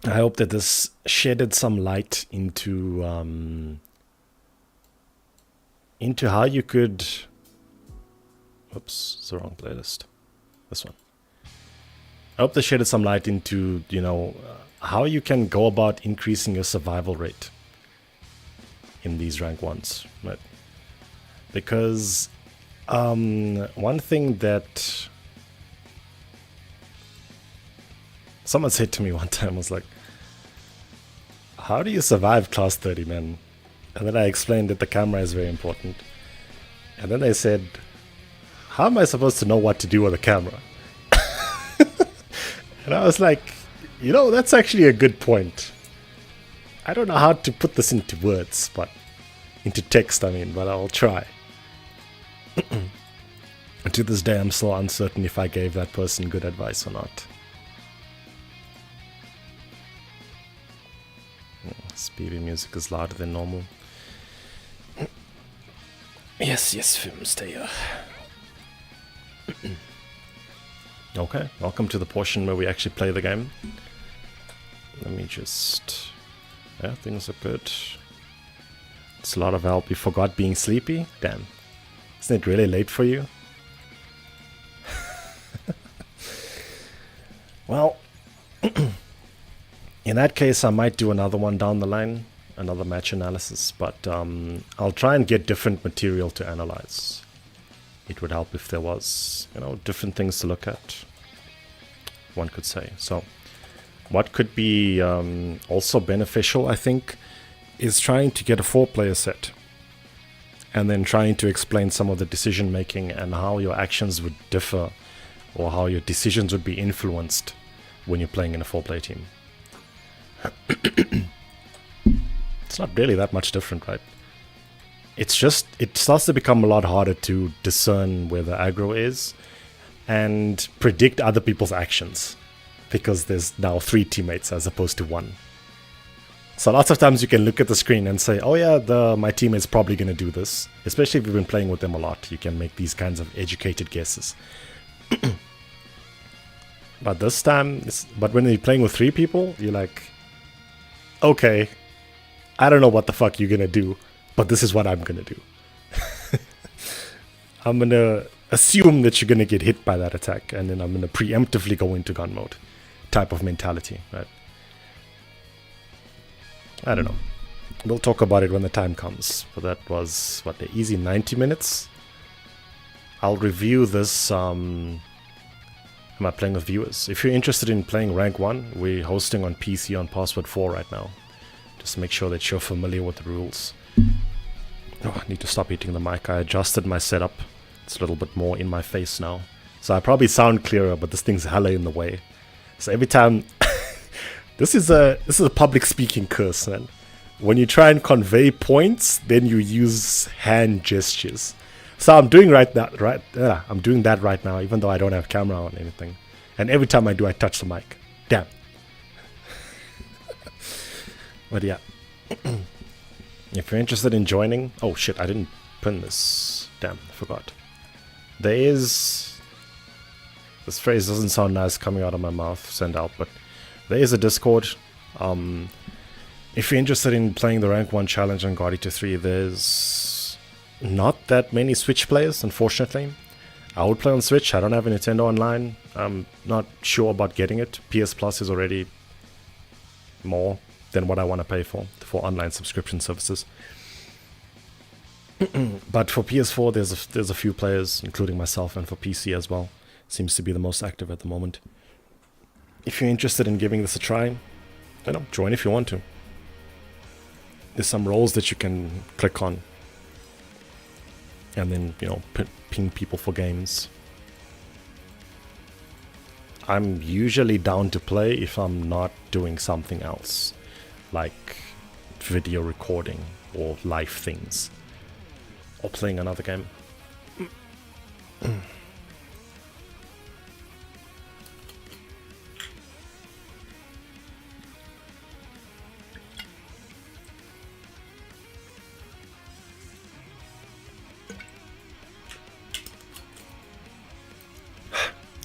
I hope that this shedded some light into how you could... Oops, it's the wrong playlist. This one. I hope this shedded some light into, you know, how you can go about increasing your survival rate in these rank 1s, right? Because one thing that someone said to me one time was like, how do you survive class 30, man? And then I explained that the camera is very important. And then they said, how am I supposed to know what to do with a camera? And I was like, you know, that's actually a good point. I don't know how to put this into words, but into text, I mean, but I'll try. And to this day, I'm still uncertain if I gave that person good advice or not. This BB music is louder than normal. Yes, yes, film, stay here. Okay, welcome to the portion where we actually play the game. Let me just... Yeah, things are good. It's a lot of help. You forgot being sleepy? Damn. Isn't it really late for you? Well, in that case, I might do another one down the line. Another match analysis. But I'll try and get different material to analyze. It would help if there was, you know, different things to look at, one could say. So what could be also beneficial, I think, is trying to get a 4-player set and then trying to explain some of the decision making and how your actions would differ or how your decisions would be influenced when you're playing in a 4-player team. It's not really that much different, right? It's just, it starts to become a lot harder to discern where the aggro is and predict other people's actions because there's now 3 teammates as opposed to 1. So lots of times you can look at the screen and say, oh yeah, my teammate's probably going to do this. Especially if you've been playing with them a lot, you can make these kinds of educated guesses. But this time, but when you're playing with 3 people, you're like, okay, I don't know what the fuck you're going to do. But this is what I'm going to do. I'm going to assume that you're going to get hit by that attack. And then I'm going to preemptively go into gun mode. Type of mentality, right? I don't know. We'll talk about it when the time comes. But that was, what, the easy 90 minutes? I'll review this. Am I playing with viewers? If you're interested in playing rank 1, we're hosting on PC on password 4 right now. Just make sure that you're familiar with the rules. Oh, I need to stop hitting the mic. I adjusted my setup. It's a little bit more in my face now. So I probably sound clearer, but this thing's hella in the way. So every time... this is a public speaking curse, man. When you try and convey points, then you use hand gestures. So I'm doing I'm doing that right now, even though I don't have camera on anything. And every time I do, I touch the mic. Damn. But yeah. If you're interested in joining... Oh shit, I didn't pin this. Damn, I forgot. There is... This phrase doesn't sound nice coming out of my mouth, send out, but there is a Discord. If you're interested in playing the rank 1 challenge on GE3, there's not that many Switch players, unfortunately. I would play on Switch. I don't have a Nintendo Online. I'm not sure about getting it. PS Plus is already more than what I want to pay for online subscription services. But for PS4, there's a few players, including myself, and for PC as well. Seems to be the most active at the moment. If you're interested in giving this a try, join if you want to. There's some roles that you can click on, and then ping people for games. I'm usually down to play if I'm not doing something else, like video recording or live things, or playing another game.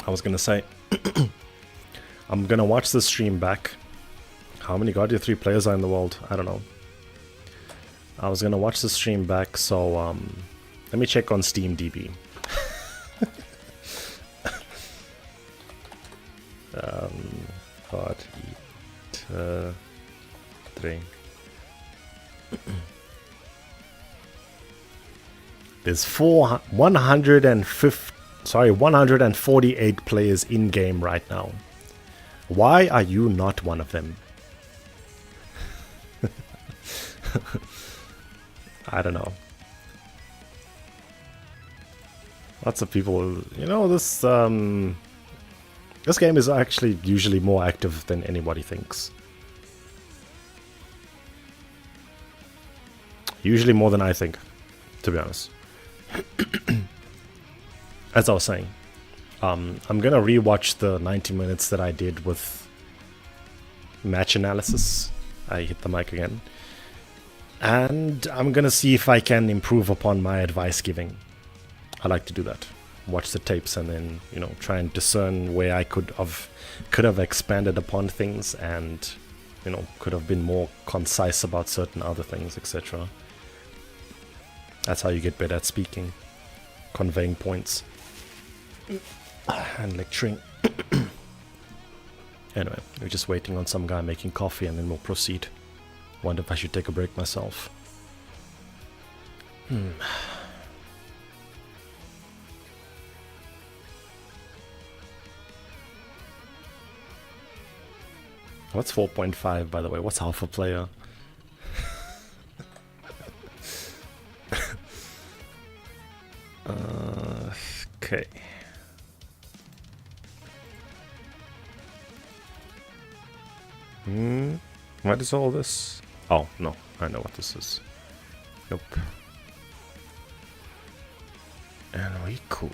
I was gonna say, I'm gonna watch the stream back. How many GE3 players are in the world? I don't know. I was gonna watch the stream back, so let me check on SteamDB. GE3. There's 148 players in game right now. Why are you not one of them? I don't know. Lots of people, this game is actually usually more active than anybody thinks. Usually more than I think, to be honest. As I was saying, I'm gonna rewatch the 90 minutes that I did with match analysis. I hit the mic again. And I'm gonna see if I can improve upon my advice giving. I like to do that. Watch the tapes and then, try and discern where I could have expanded upon things and, could have been more concise about certain other things, etc. That's how you get better at speaking, conveying points, and lecturing. Anyway, we're just waiting on some guy making coffee and then we'll proceed. Wonder if I should take a break myself. What's 4.5, by the way? What's alpha player? Okay. What is all this? Oh, no. I know what this is. Nope. And we cool.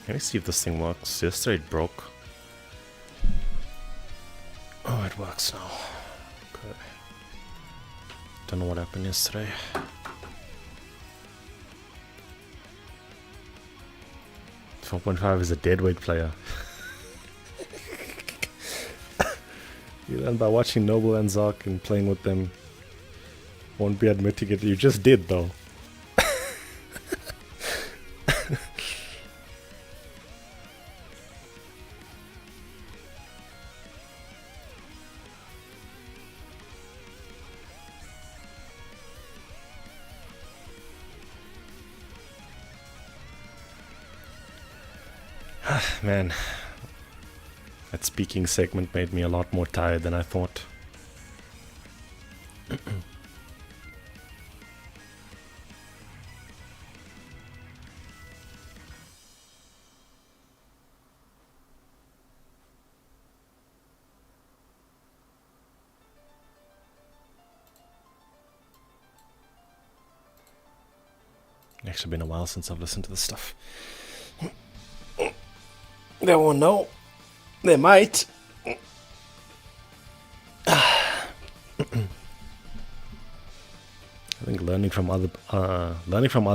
Let me see if this thing works. Yesterday it broke. Oh, it works now. Okay. Don't know what happened yesterday. .5 is a deadweight player. You learn by watching Noble and Zark and playing with them. Won't be admitting it. You just did, though. Man, that speaking segment made me a lot more tired than I thought. Actually been a while since I've listened to this stuff. They won't know. They might. I think learning from other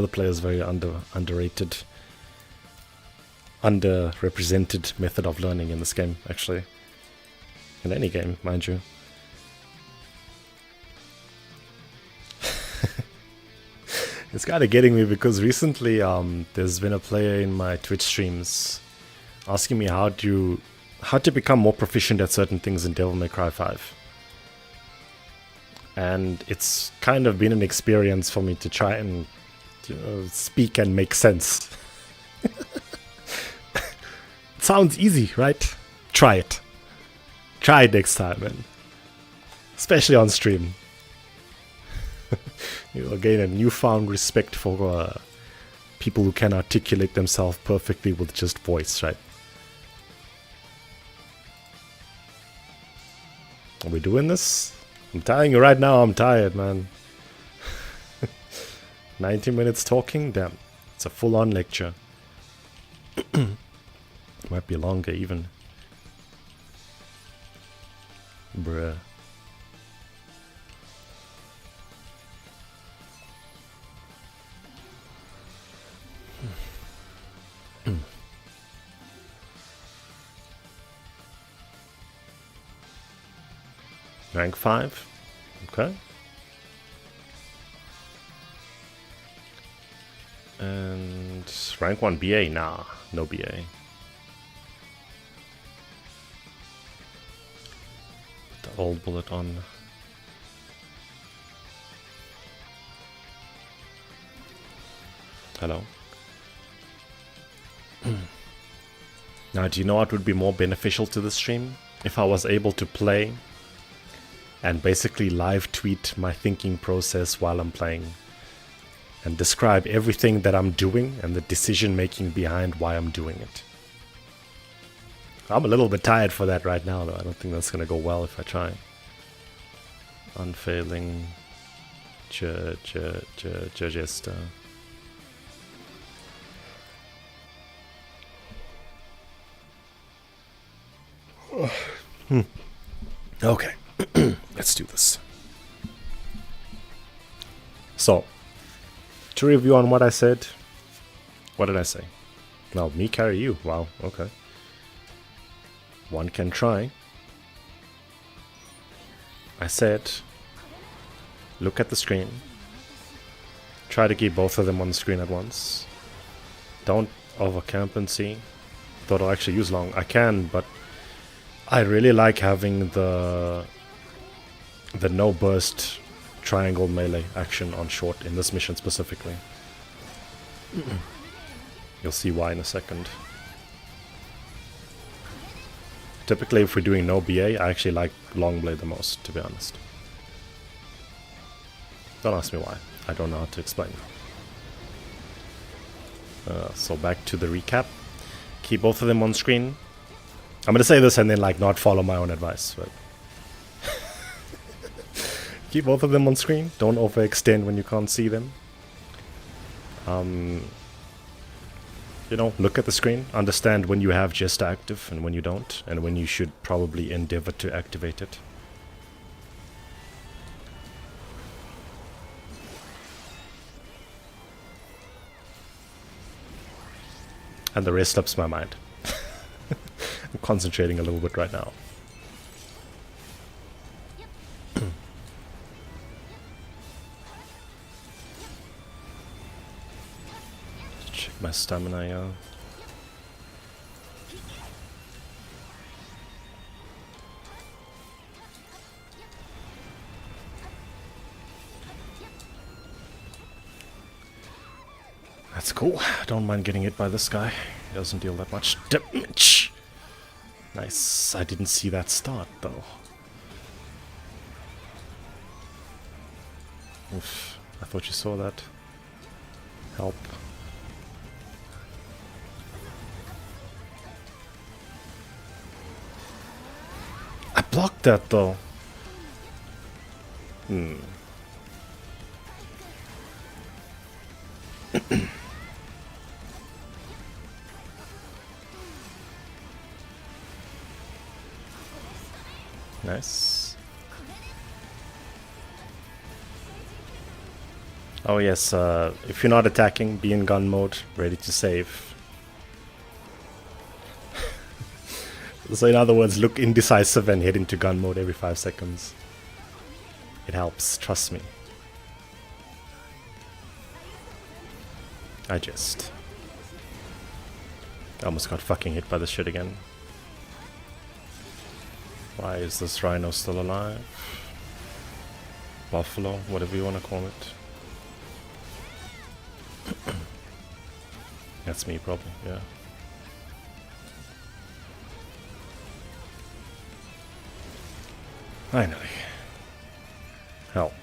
players is very underrated, underrepresented method of learning in this game, actually. In any game, mind you. It's kind of getting me because recently there's been a player in my Twitch streams asking me how to become more proficient at certain things in Devil May Cry 5. And it's kind of been an experience for me to try and speak and make sense. It sounds easy, right? Try it. Try it next time, man. Especially on stream. You'll gain a newfound respect for people who can articulate themselves perfectly with just voice, right? Are we doing this? I'm telling you right now, I'm tired, man. 90 minutes talking? Damn. It's a full-on lecture. Might be longer, even. Bruh. Rank 5. Okay. And rank 1 BA? Nah, no BA. Put the old bullet on. Hello. Now, do you know what would be more beneficial to the stream? If I was able to play and basically live tweet my thinking process while I'm playing and describe everything that I'm doing and the decision making behind why I'm doing it. I'm a little bit tired for that right now, though. I don't think that's gonna go well if I try. Unfailing Jester. Okay. Let's do this. So, to review on what I said, what did I say? Now, me carry you. Wow, okay. One can try. I said, look at the screen. Try to keep both of them on the screen at once. Don't overcamp and see. Thought I'll actually use long. I can, but I really like having the no burst triangle melee action on short in this mission specifically. You'll see why in a second. Typically if we're doing no BA, I actually like long blade the most, to be honest. Don't ask me why. I don't know how to explain. So back to the recap. Keep both of them on screen. I'm gonna say this and then like not follow my own advice, but keep both of them on screen. Don't overextend when you can't see them. You know, look at the screen. Understand when you have Jester active and when you don't, and when you should probably endeavor to activate it. And the rest slips my mind. I'm concentrating a little bit right now. Check my stamina, yeah. That's cool. I don't mind getting hit by this guy. He doesn't deal that much damage. Nice. I didn't see that start, though. Oof. I thought you saw that. Help. I blocked that, though. Nice. Oh yes, if you're not attacking, be in gun mode, ready to save. So in other words, look indecisive and head into gun mode every 5 seconds. It helps, trust me. I almost got fucking hit by this shit again. Why is this rhino still alive? Buffalo, whatever you want to call it. That's me probably, yeah. Finally. Help.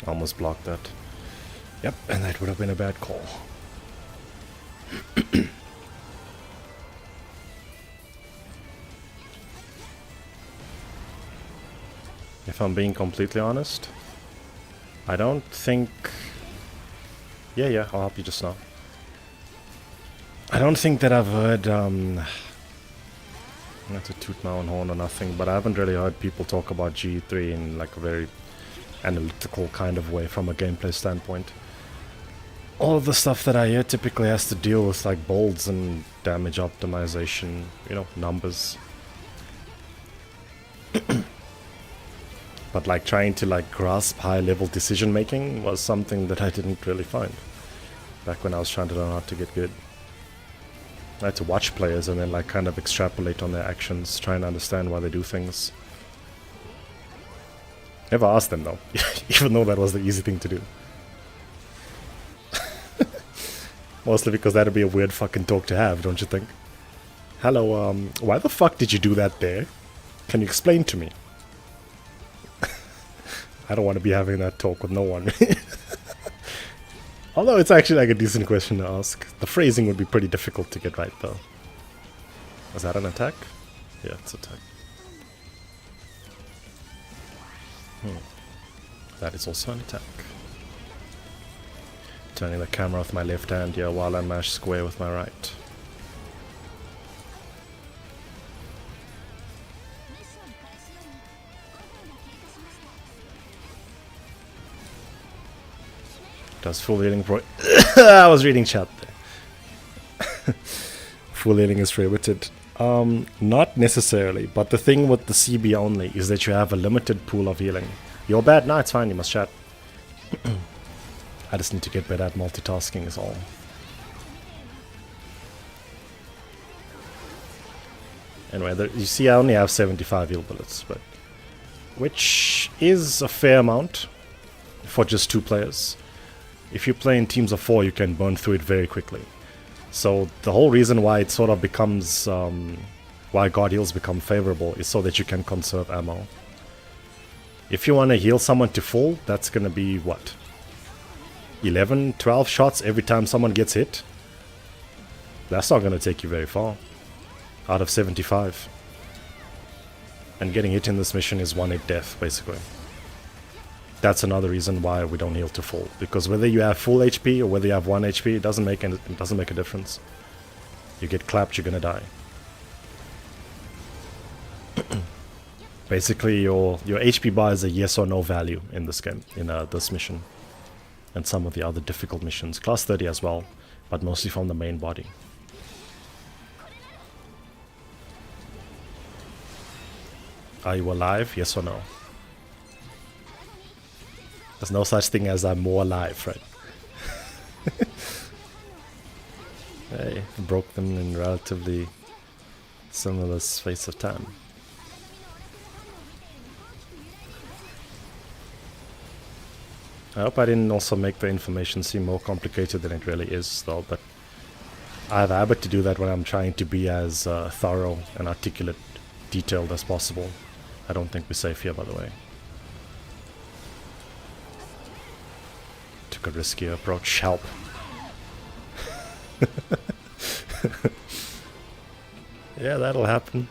Almost blocked that. Yep, and that would have been a bad call. If I'm being completely honest, I don't think... Yeah, I'll help you just now. I don't think that I've heard... not to toot my own horn or nothing, but I haven't really heard people talk about GE3 in like a very analytical kind of way from a gameplay standpoint. All of the stuff that I hear typically has to deal with like bolds and damage optimization, you know, numbers. But like trying to like grasp high level decision making was something that I didn't really find back when I was trying to learn how to get good. I had to watch players and then like kind of extrapolate on their actions, try and understand why they do things. Never asked them though, even though that was the easy thing to do. Mostly because that'd be a weird fucking talk to have, don't you think? Hello, why the fuck did you do that there? Can you explain to me? I don't want to be having that talk with no one. Although it's actually like a decent question to ask. The phrasing would be pretty difficult to get right though. Is that an attack? Yeah, it's attack. That is also an attack. Turning the camera with my left hand here while I mash square with my right. Does full healing pro... I was reading chat there. Full healing is prohibited. Not necessarily, but the thing with the CB only is that you have a limited pool of healing. You're bad? No, it's fine, you must chat. I just need to get better at multitasking is all. Anyway, you see I only have 75 heal bullets, but which is a fair amount for just 2 players. If you play in teams of 4, you can burn through it very quickly. So the whole reason why it sort of becomes, why God heals become favorable is so that you can conserve ammo. If you want to heal someone to full, that's going to be what? 11, 12 shots every time someone gets hit? That's not going to take you very far. Out of 75. And getting hit in this mission is 1-hit death, basically. That's another reason why we don't heal to full, because whether you have full HP or whether you have 1 HP, it doesn't make a difference. You get clapped, you're gonna die. Basically, your HP bar is a yes or no value in this game, in this mission, and some of the other difficult missions, class 30 as well, but mostly from the main body. Are you alive? Yes or no? There's no such thing as I'm more alive, right? Hey, broke them in relatively similar space of time. I hope I didn't also make the information seem more complicated than it really is, though, but I have a habit to do that when I'm trying to be as thorough and articulate, detailed as possible. I don't think we're safe here, by the way. Took a riskier approach. Help. Yeah, that'll happen.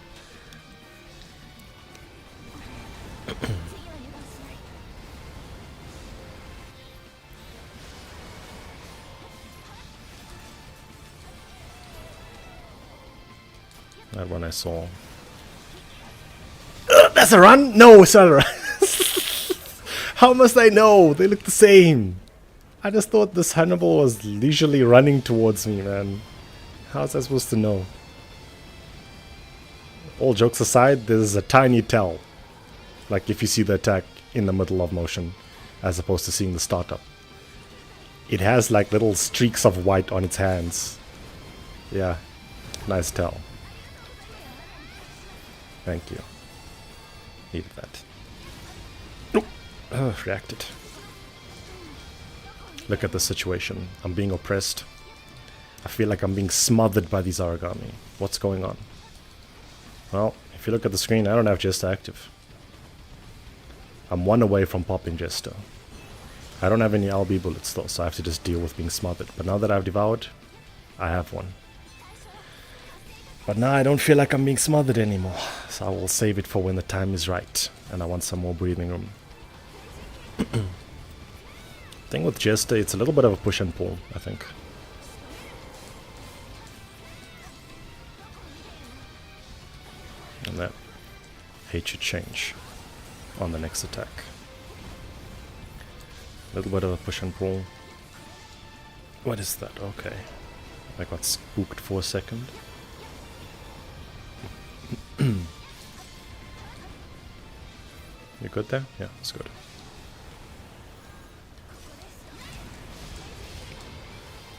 That one I saw. That's a run? No, it's not a run. How must I know? They look the same. I just thought this Hannibal was leisurely running towards me, man. How was I supposed to know? All jokes aside, there's a tiny tell. Like if you see the attack in the middle of motion, as opposed to seeing the startup. It has like little streaks of white on its hands. Yeah, nice tell. Thank you. Needed that. Nope. Reacted. Look at the situation. I'm being oppressed. I feel like I'm being smothered by these origami. What's going on? Well, if you look at the screen, I don't have Jester active. I'm one away from popping Jester. I don't have any LB bullets though, so I have to just deal with being smothered. But now that I've devoured, I have one. But now I don't feel like I'm being smothered anymore. So I will save it for when the time is right. And I want some more breathing room. Thing with Jester, it's a little bit of a push and pull, I think. And that hate should change on the next attack. A little bit of a push and pull. What is that? Okay. I got spooked for a second. You good there? Yeah, it's good.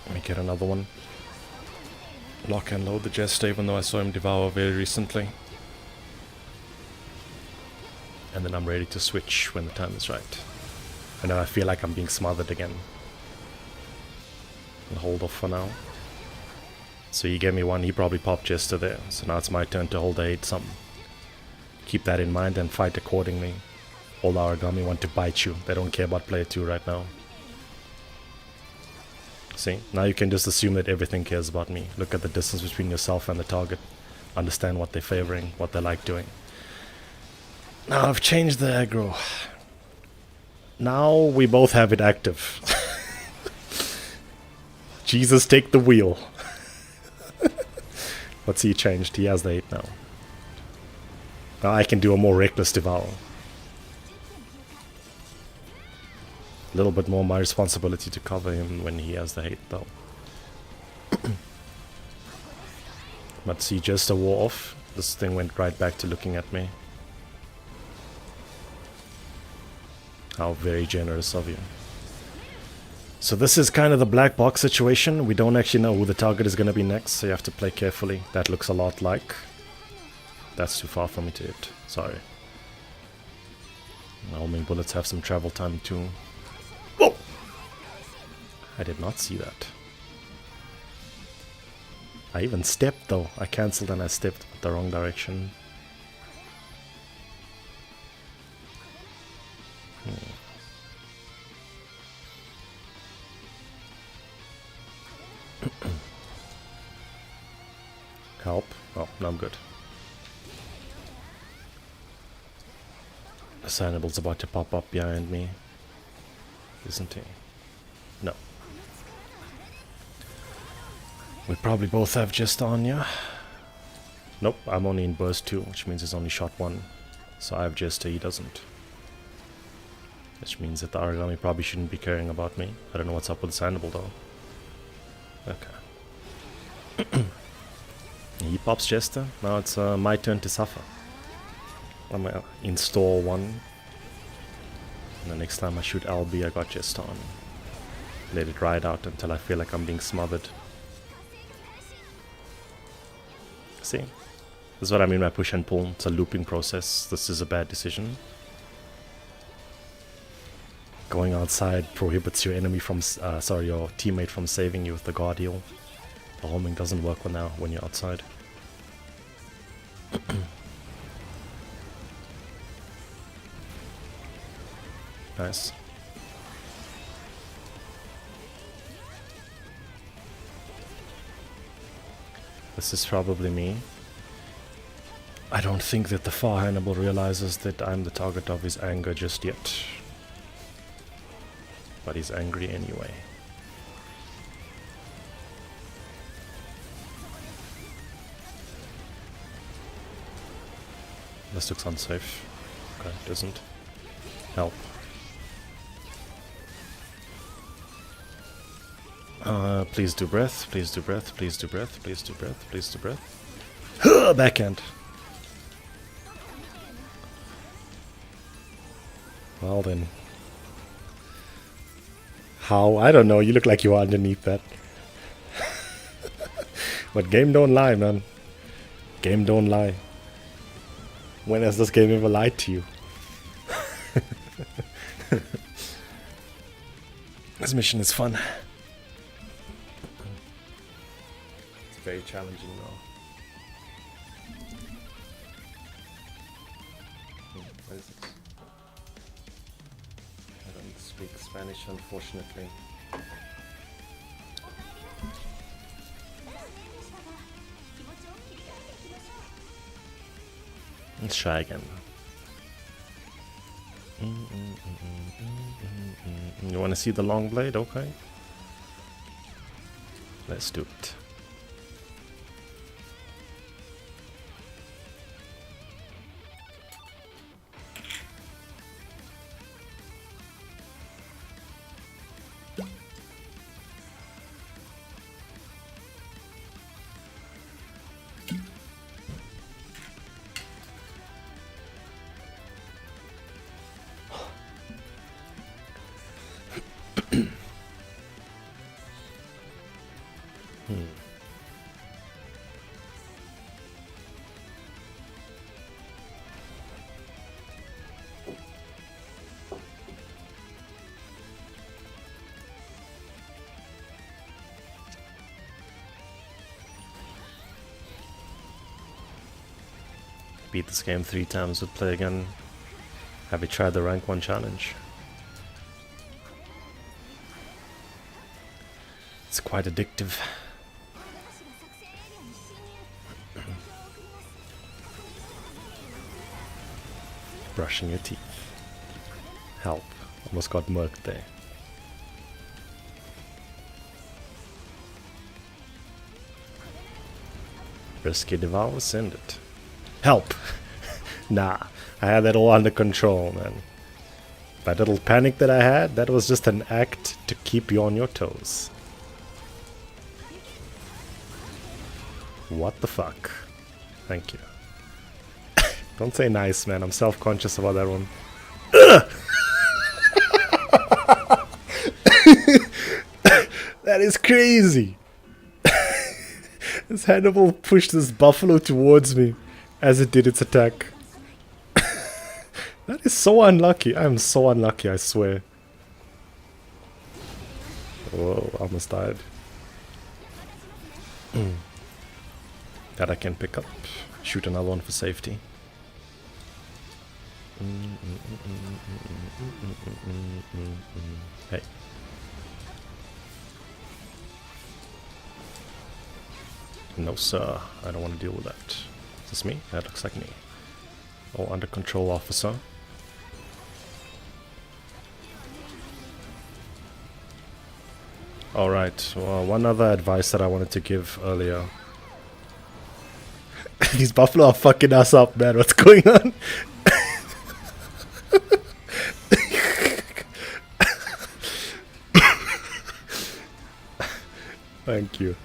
Let me get another one. Lock and load the Jester, even though I saw him devour very recently. And then I'm ready to switch when the time is right. And then I feel like I'm being smothered again. I'll hold off for now. So he gave me one, he probably popped Jester there. So now it's my turn to hold the 8 some. Keep that in mind and fight accordingly. All the origami want to bite you. They don't care about player 2 right now. See, now you can just assume that everything cares about me. Look at the distance between yourself and the target. Understand what they're favoring, what they like doing. Now I've changed the aggro. Now we both have it active. Jesus, take the wheel. What's he changed? He has the 8 now. Now I can do a more reckless devour. A little bit more my responsibility to cover him when he has the 8 though. But see, just a war off. This thing went right back to looking at me. How very generous of you. So this is kind of the black box situation. We don't actually know who the target is going to be next, so you have to play carefully. That looks a lot like... That's too far for me to hit. Sorry. My homing bullets have some travel time too. Whoa! I did not see that. I even stepped though. I cancelled and I stepped the wrong direction. Help. Oh, no, I'm good. The Hannibal's about to pop up behind me. Isn't he? No. We probably both have just on, yeah? Nope, I'm only in burst 2, which means he's only shot 1. So I have just he doesn't. Which means that the origami probably shouldn't be caring about me. I don't know what's up with this Hannibal though. Okay. He pops Jester. Now it's my turn to suffer. I'm gonna install one. And the next time I shoot LB, I got Jester on. Let it ride out until I feel like I'm being smothered. See? This is what I mean by push and pull. It's a looping process. This is a bad decision. Going outside prohibits your enemy from, your teammate from saving you with the guard heal. The homing doesn't work when you're outside. Nice. This is probably me. I don't think that the far Hannibal realizes that I'm the target of his anger just yet. But he's angry anyway. This looks unsafe. Okay, it doesn't. Help. Please do breath, please do breath, please do breath, please do breath, please do breath. Backhand. Well then. How? I don't know, you look like you are underneath that. But game don't lie, man. Game don't lie. When has this game ever lied to you? This mission is fun. It's very challenging though. What is it? I don't speak Spanish, unfortunately. Let's try again. You want to see the long blade? Okay. Let's do it. Beat this game 3 times, would play again. Have you tried the rank 1 challenge? It's quite addictive. Brushing your teeth. Help. Almost got murked there. Risky devour, send it. Help! Nah, I had that all under control, man. That little panic that I had, that was just an act to keep you on your toes. What the fuck? Thank you. Don't say nice, man. I'm self-conscious about that one. That is crazy. This Hannibal pushed this buffalo towards me as it did its attack. That is so unlucky. I am so unlucky, I swear. Whoa, I almost died. That I can pick up. Shoot another one for safety. Hey. No sir, I don't want to deal with that. Is this me? That looks like me. Oh, under control, officer. Alright, well, one other advice that I wanted to give earlier. These buffalo are fucking us up, man. What's going on? Thank you.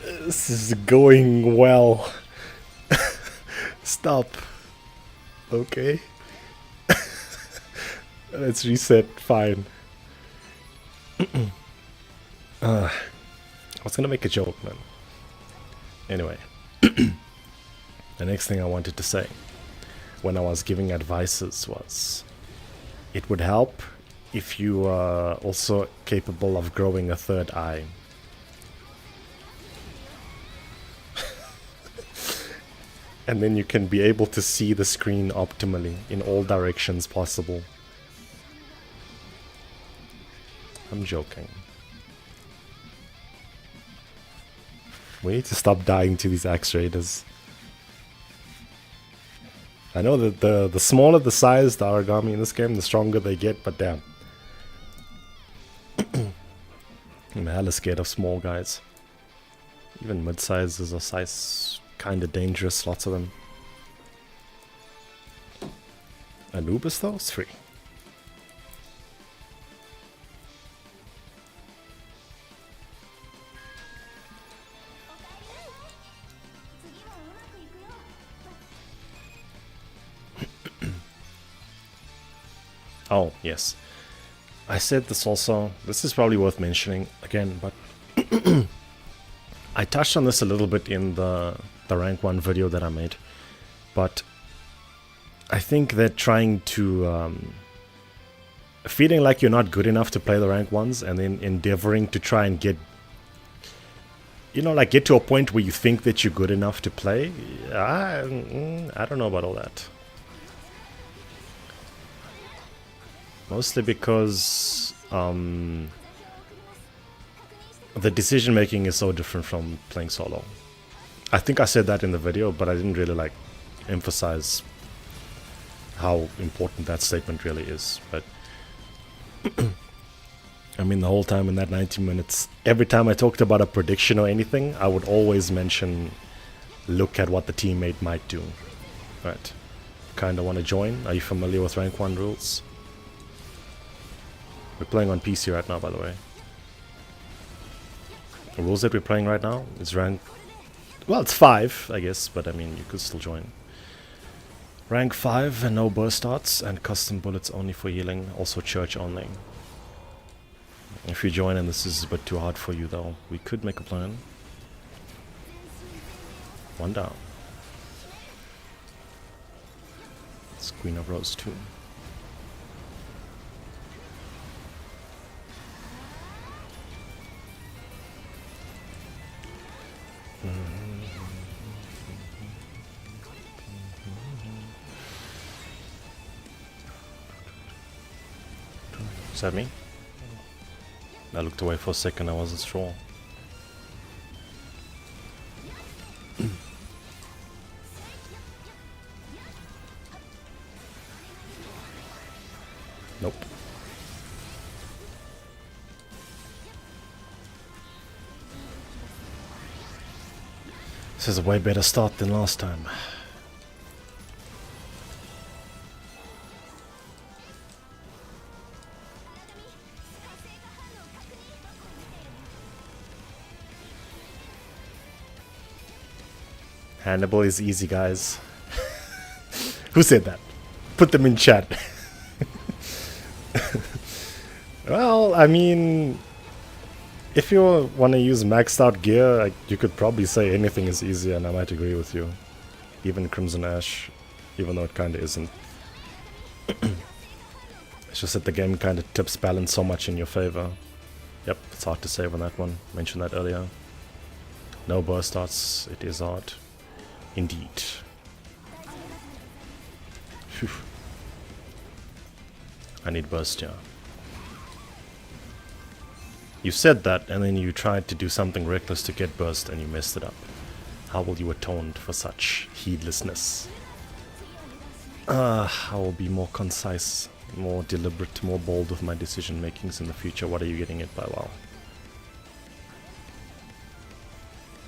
This is going well. Stop. Okay. Let's reset. Fine. I was gonna make a joke, man. Anyway. The next thing I wanted to say when I was giving advices was it would help if you are also capable of growing a third eye. And then you can be able to see the screen optimally in all directions possible. I'm joking. We need to stop dying to these axe raiders. I know that the smaller the size the origami in this game, the stronger they get, but damn. I'm hella scared of small guys. Even mid-sizes are size kinda dangerous, lots of them. Anubis though? 3. Oh, yes. I said this also. This is probably worth mentioning again, but I touched on this a little bit in the rank 1 video that I made. But I think that trying to... feeling like you're not good enough to play the rank 1s and then endeavoring to try and get... You know, like get to a point where you think that you're good enough to play. I don't know about all that. Mostly because the decision making is so different from playing solo. I think I said that in the video, but I didn't really like emphasize how important that statement really is. But I mean, the whole time in that 90 minutes, every time I talked about a prediction or anything, I would always mention, look at what the teammate might do. Right. Kinda want to join? Are you familiar with rank 1 rules? We're playing on PC right now, by the way. The rules that we're playing right now is rank... Well, it's 5, I guess, but I mean, you could still join. Rank 5 and no burst starts, and custom bullets only for healing, also church only. If you join and this is a bit too hard for you though, we could make a plan. 1 down. It's Queen of Rose 2. Is that me? I looked away for a second, I wasn't sure. Nope. This is a way better start than last time. Hannibal is easy, guys. Who said that? Put them in chat. Well, I mean, if you want to use maxed out gear, you could probably say anything is easy, and I might agree with you. Even Crimson Ash, even though it kind of isn't. It's just that the game kind of tips balance so much in your favor. Yep, it's hard to save on that one. Mentioned that earlier. No burst starts, it is hard. Indeed. Phew. I need burst, yeah. You said that, and then you tried to do something reckless to get burst, and you messed it up. How will you atone for such heedlessness? I will be more concise, more deliberate, more bold with my decision makings in the future. What are you getting it by? Wow.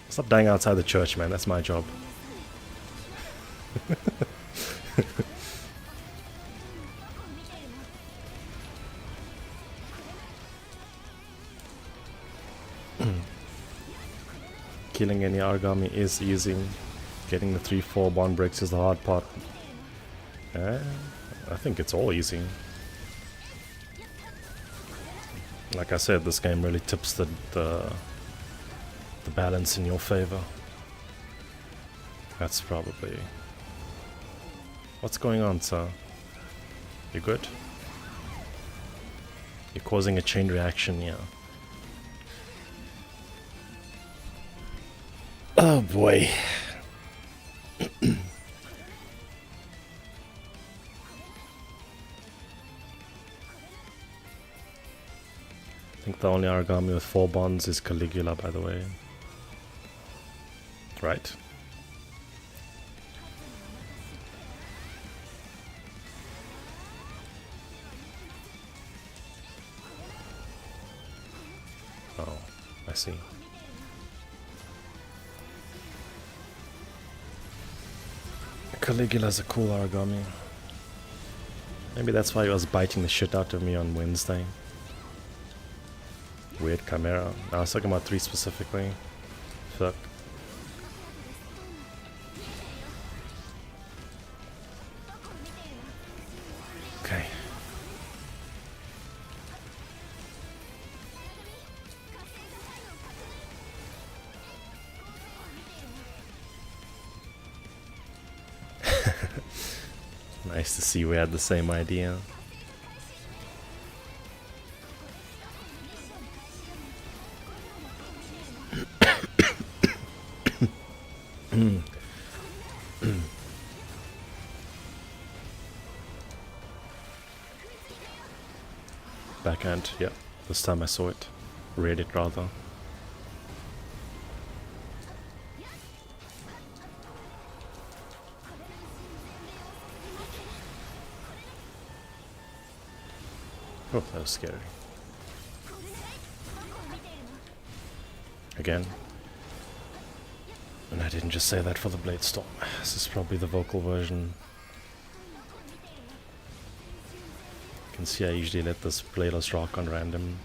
Stop dying outside the church, man. That's my job. Killing any Aragami is easy. Getting the 3-4 bond breaks is the hard part. I think it's all easy. Like I said, this game really tips the balance in your favor. That's probably... What's going on, sir? You good? You're causing a chain reaction, yeah. Oh boy. I think the only Aragami with 4 bonds is Caligula, by the way. Right? Oh, I see. Caligula's a cool origami. Maybe that's why he was biting the shit out of me on Wednesday. Weird chimera. I was talking about 3 specifically. Fuck. Okay. Nice to see we had the same idea. Backhand, yeah. This time I saw it. Read it rather. Oh, that was scary. Again. And I didn't just say that for the Blade Storm. This is probably the vocal version. You can see I usually let this playlist rock on random.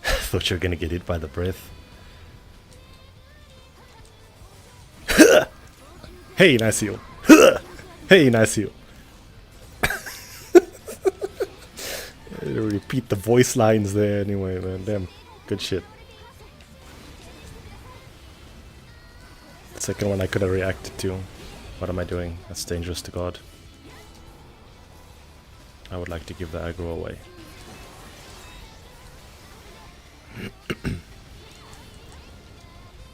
Thought you were gonna get hit by the breath. Hey, nice heal. Hey, nice heal. Repeat the voice lines there anyway, man. Damn, good shit. The second one I could have reacted to. What am I doing? That's dangerous to God. I would like to give the aggro away.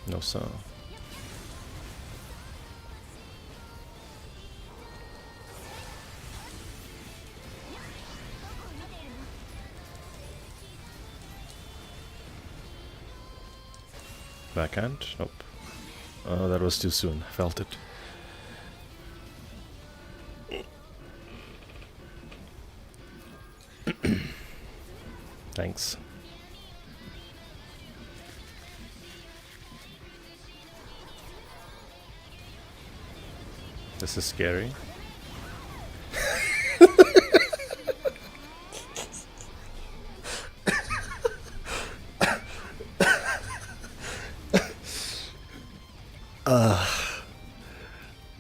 No, sir. Backhand? Nope. Oh, that was too soon. I felt it. Thanks. This is scary.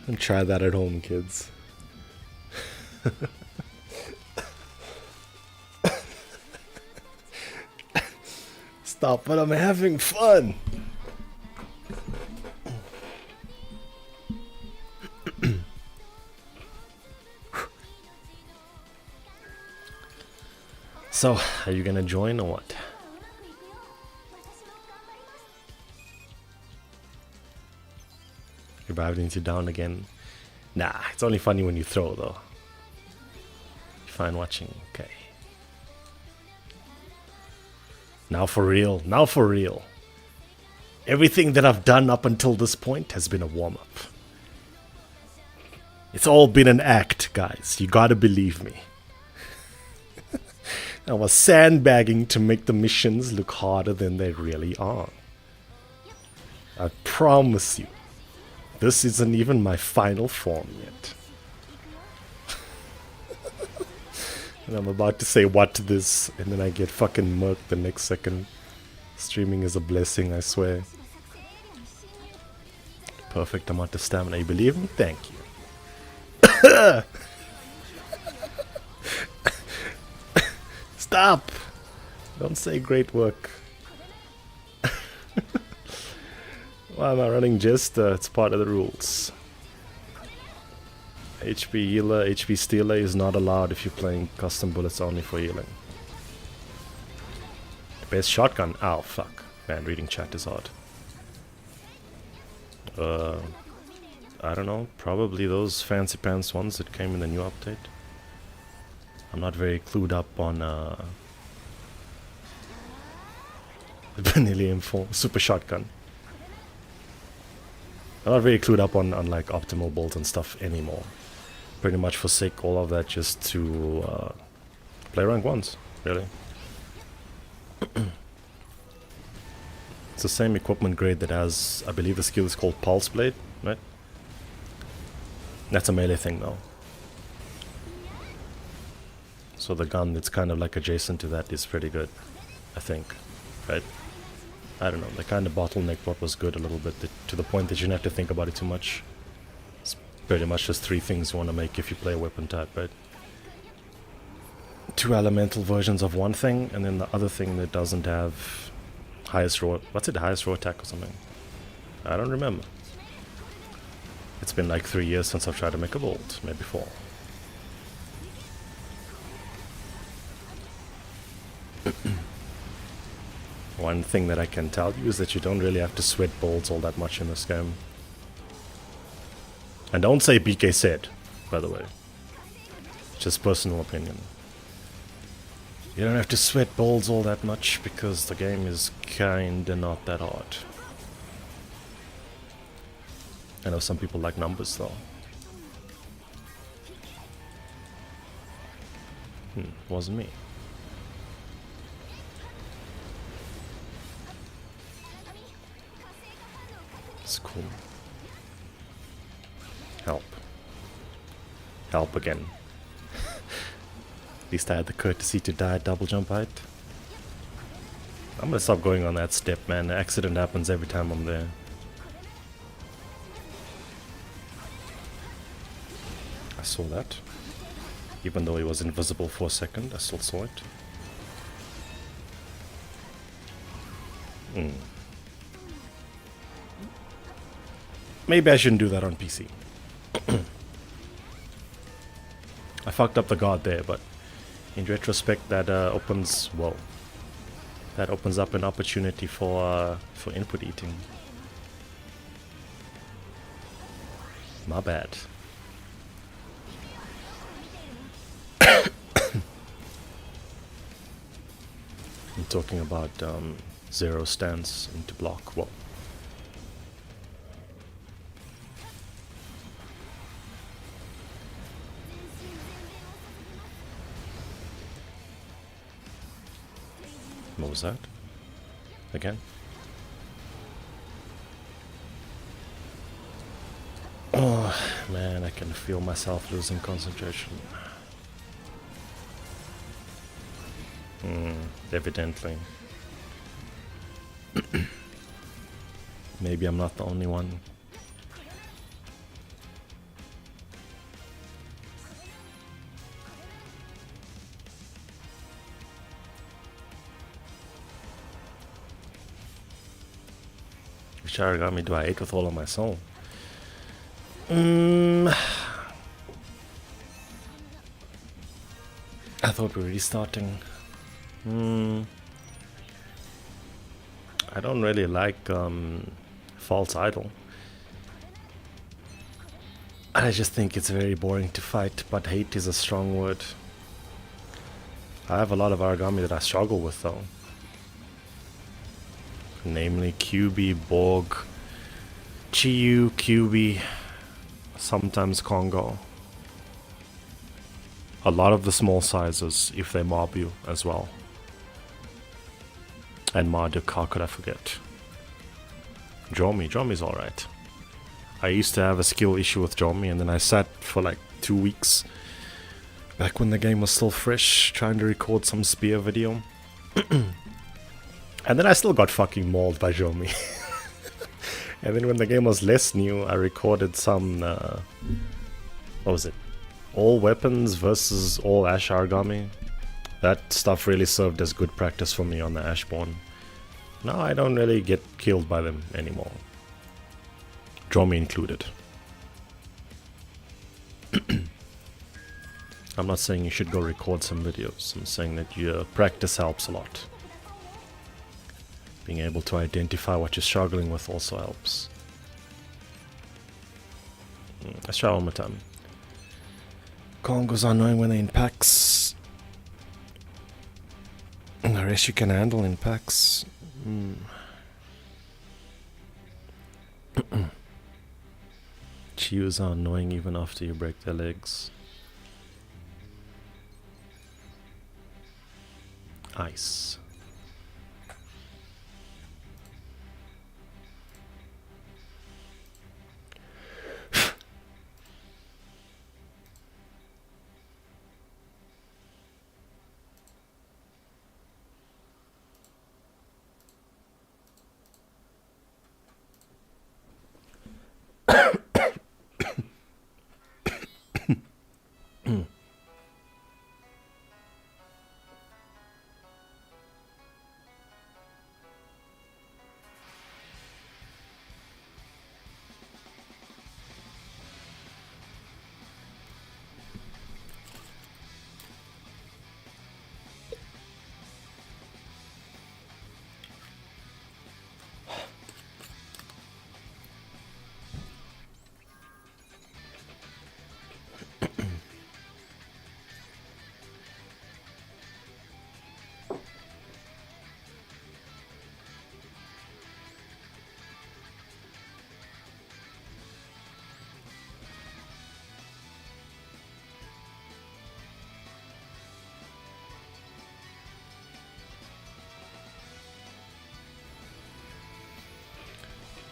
And try that at home, kids. Stop, but I'm having fun. So, are you gonna join or what? You're bowing you down again. Nah, it's only funny when you throw though. Fine watching, okay. Now for real, now for real. Everything that I've done up until this point has been a warm-up. It's all been an act, guys. You gotta believe me. I was sandbagging to make the missions look harder than they really are. I promise you. This isn't even my final form yet. And I'm about to say what to this, and then I get fucking murked the next second. Streaming is a blessing, I swear. Perfect amount of stamina. You believe me? Thank you. Stop! Don't say great work. Why am I running Jester? It's part of the rules. HP healer, HP stealer is not allowed if you're playing custom bullets only for healing. Best shotgun? Oh fuck. Man, reading chat is hard. I don't know. Probably those fancy pants ones that came in the new update. I'm not very clued up on the Vanillium for super shotgun. I'm not really clued up on like optimal builds and stuff anymore. Pretty much forsake all of that just to play rank ones, really. It's the same equipment grade that has, I believe the skill is called Pulse Blade, right? That's a melee thing though. So the gun that's kind of like adjacent to that is pretty good, I think, right? I don't know, they kind of bottlenecked what was good a little bit, to the point that you don't have to think about it too much. It's pretty much just 3 things you want to make if you play a weapon type, right? 2 elemental versions of one thing, and then the other thing that doesn't have highest raw, what's it, highest raw attack or something? I don't remember. It's been like 3 years since I've tried to make a bolt, maybe 4. One thing that I can tell you is that you don't really have to sweat bolts all that much in this game. And don't say BK said, by the way. Just personal opinion. You don't have to sweat balls all that much because the game is kinda not that hard. I know some people like numbers though. Wasn't me. It's cool. Help. Help again. At least I had the courtesy to die at double jump height. I'm gonna stop going on that step, man. The accident happens every time I'm there. I saw that. Even though he was invisible for a second, I still saw it. Maybe I shouldn't do that on PC. I fucked up the guard there, but in retrospect, that opens up an opportunity for input eating. My bad. I'm talking about zero stance into block. Whoa. What was that? Again? Oh man, I can feel myself losing concentration. Evidently. Maybe I'm not the only one. Which origami do I hate with all of my soul? I thought we were restarting. I don't really like False Idol. I just think it's very boring to fight, but hate is a strong word. I have a lot of origami that I struggle with though. Namely QB, Borg, Chiyu, QB, sometimes Congo. A lot of the small sizes if they mob you as well. And Marduk, how could I forget? Jomi's alright. I used to have a skill issue with Jomi and then I sat for like 2 weeks back when the game was still fresh trying to record some spear video. And then I still got fucking mauled by Jomi. And then when the game was less new, I recorded some, what was it? All weapons versus all Ash origami. That stuff really served as good practice for me on the Ashborn. Now I don't really get killed by them anymore. Jomi included. I'm not saying you should go record some videos. I'm saying that your practice helps a lot. Being able to identify what you're struggling with also helps. Let's try one more time. Congos are annoying when they're in packs. The rest you can handle in packs. Chews are annoying even after you break their legs. Ice.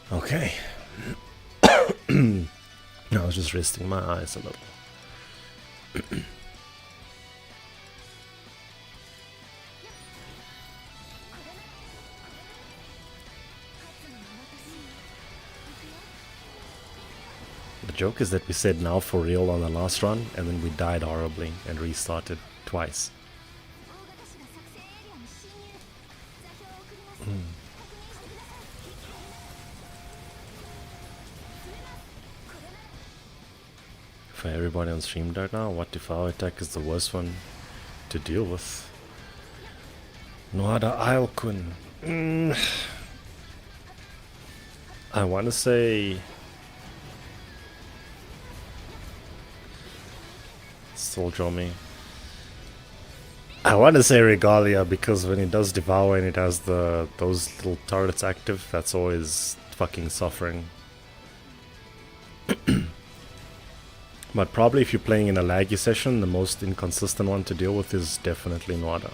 Okay. I was just resting my eyes a little. The joke is that we said now for real on the last run, and then we died horribly and restarted twice. For everybody on stream right now, what if our attack is the worst one to deal with? Noada Ailkun. I want to say... Still draw me. I want to say Regalia, because when it does Devour and it has those little turrets active, that's always fucking suffering. But probably if you're playing in a laggy session, the most inconsistent one to deal with is definitely Noada.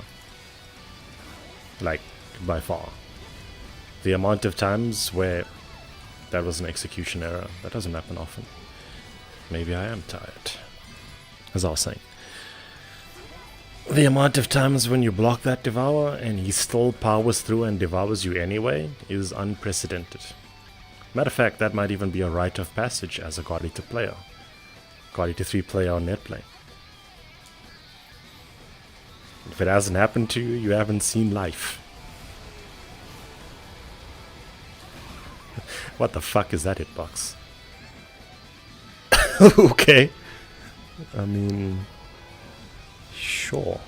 Like, by far. The amount of times where that was an execution error, that doesn't happen often. Maybe I am tired. As I was saying. The amount of times when you block that Devour and he still powers through and devours you anyway is unprecedented. Matter of fact, that might even be a rite of passage as a GE3 player. GE3 player on netplay. If it hasn't happened to you, you haven't seen life. What the fuck is that hitbox? Okay. I mean... Sure.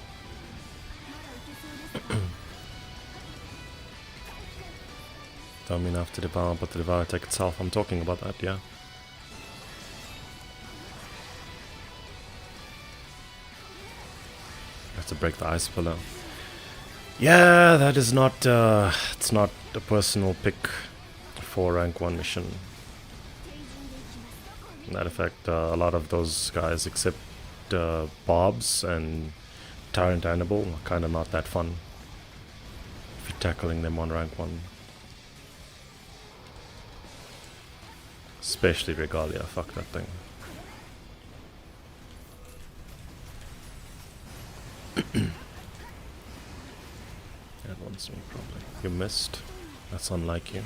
Don't mean after the Devour, but the Devour attack itself. I'm talking about that, yeah. Have to break the ice pillar. Yeah, that is not, it's not a personal pick for rank 1 mission. Matter of fact, a lot of those guys, except Bobs and Tyrant Hannibal, are kind of not that fun if you're tackling them on rank 1. Especially Regalia, fuck that thing. That one's me probably. You missed. That's unlike you.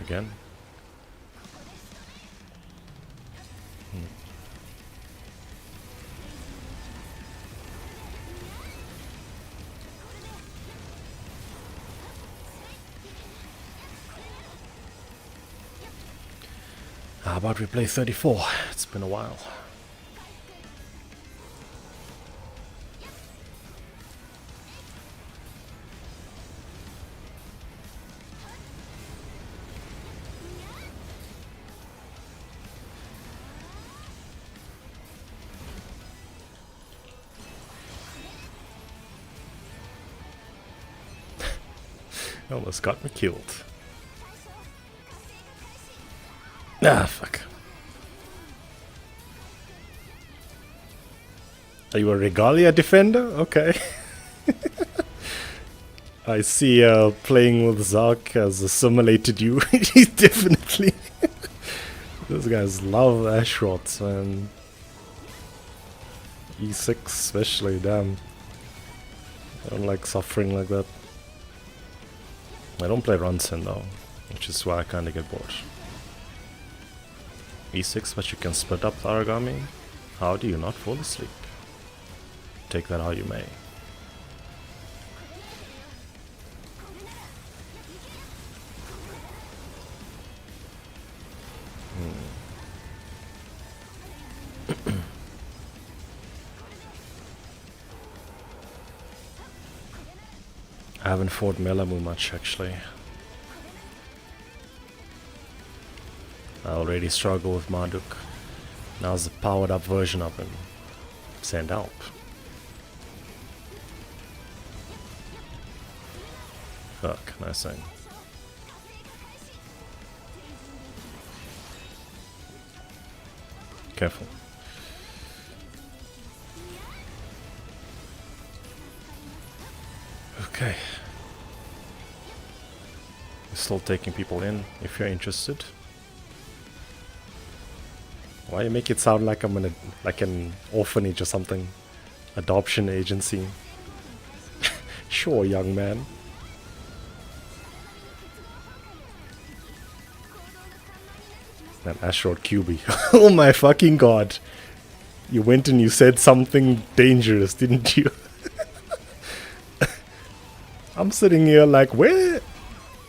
Again. How about we play 34? It's been a while. Almost got me killed. Ah, fuck. Are you a Regalia defender? Okay. I see playing with Zark has assimilated you. He's definitely... Those guys love Ashrots, man. E6 especially, damn. I don't like suffering like that. I don't play Runsen though, which is why I kinda get bored. E6, but you can split up the origami? How do you not fall asleep? Take that how you may. I haven't fought Melamu much actually. I already struggle with Marduk. Now's the powered up version of him. Send help. Fuck, nice thing. Careful. Okay. Still taking people in if you're interested. Why you make it sound like I'm in like an orphanage or something? Adoption agency. Sure, young man. That Ashrod QB. Oh my fucking god. You went and you said something dangerous, didn't you? I'm sitting here like, where?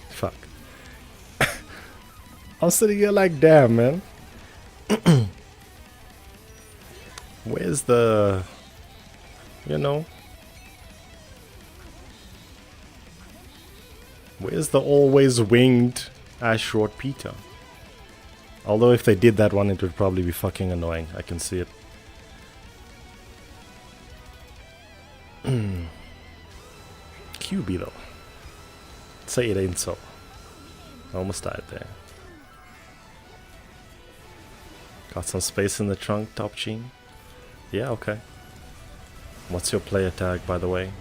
Fuck. I'm sitting here like, damn, man. Where's the... You know? Where's the always winged Ashrod Peter? Although if they did that one, it would probably be fucking annoying. I can see it. QB though. Say it ain't so. I almost died there. Got some space in the trunk, top gene. Yeah, okay. What's your player tag, by the way?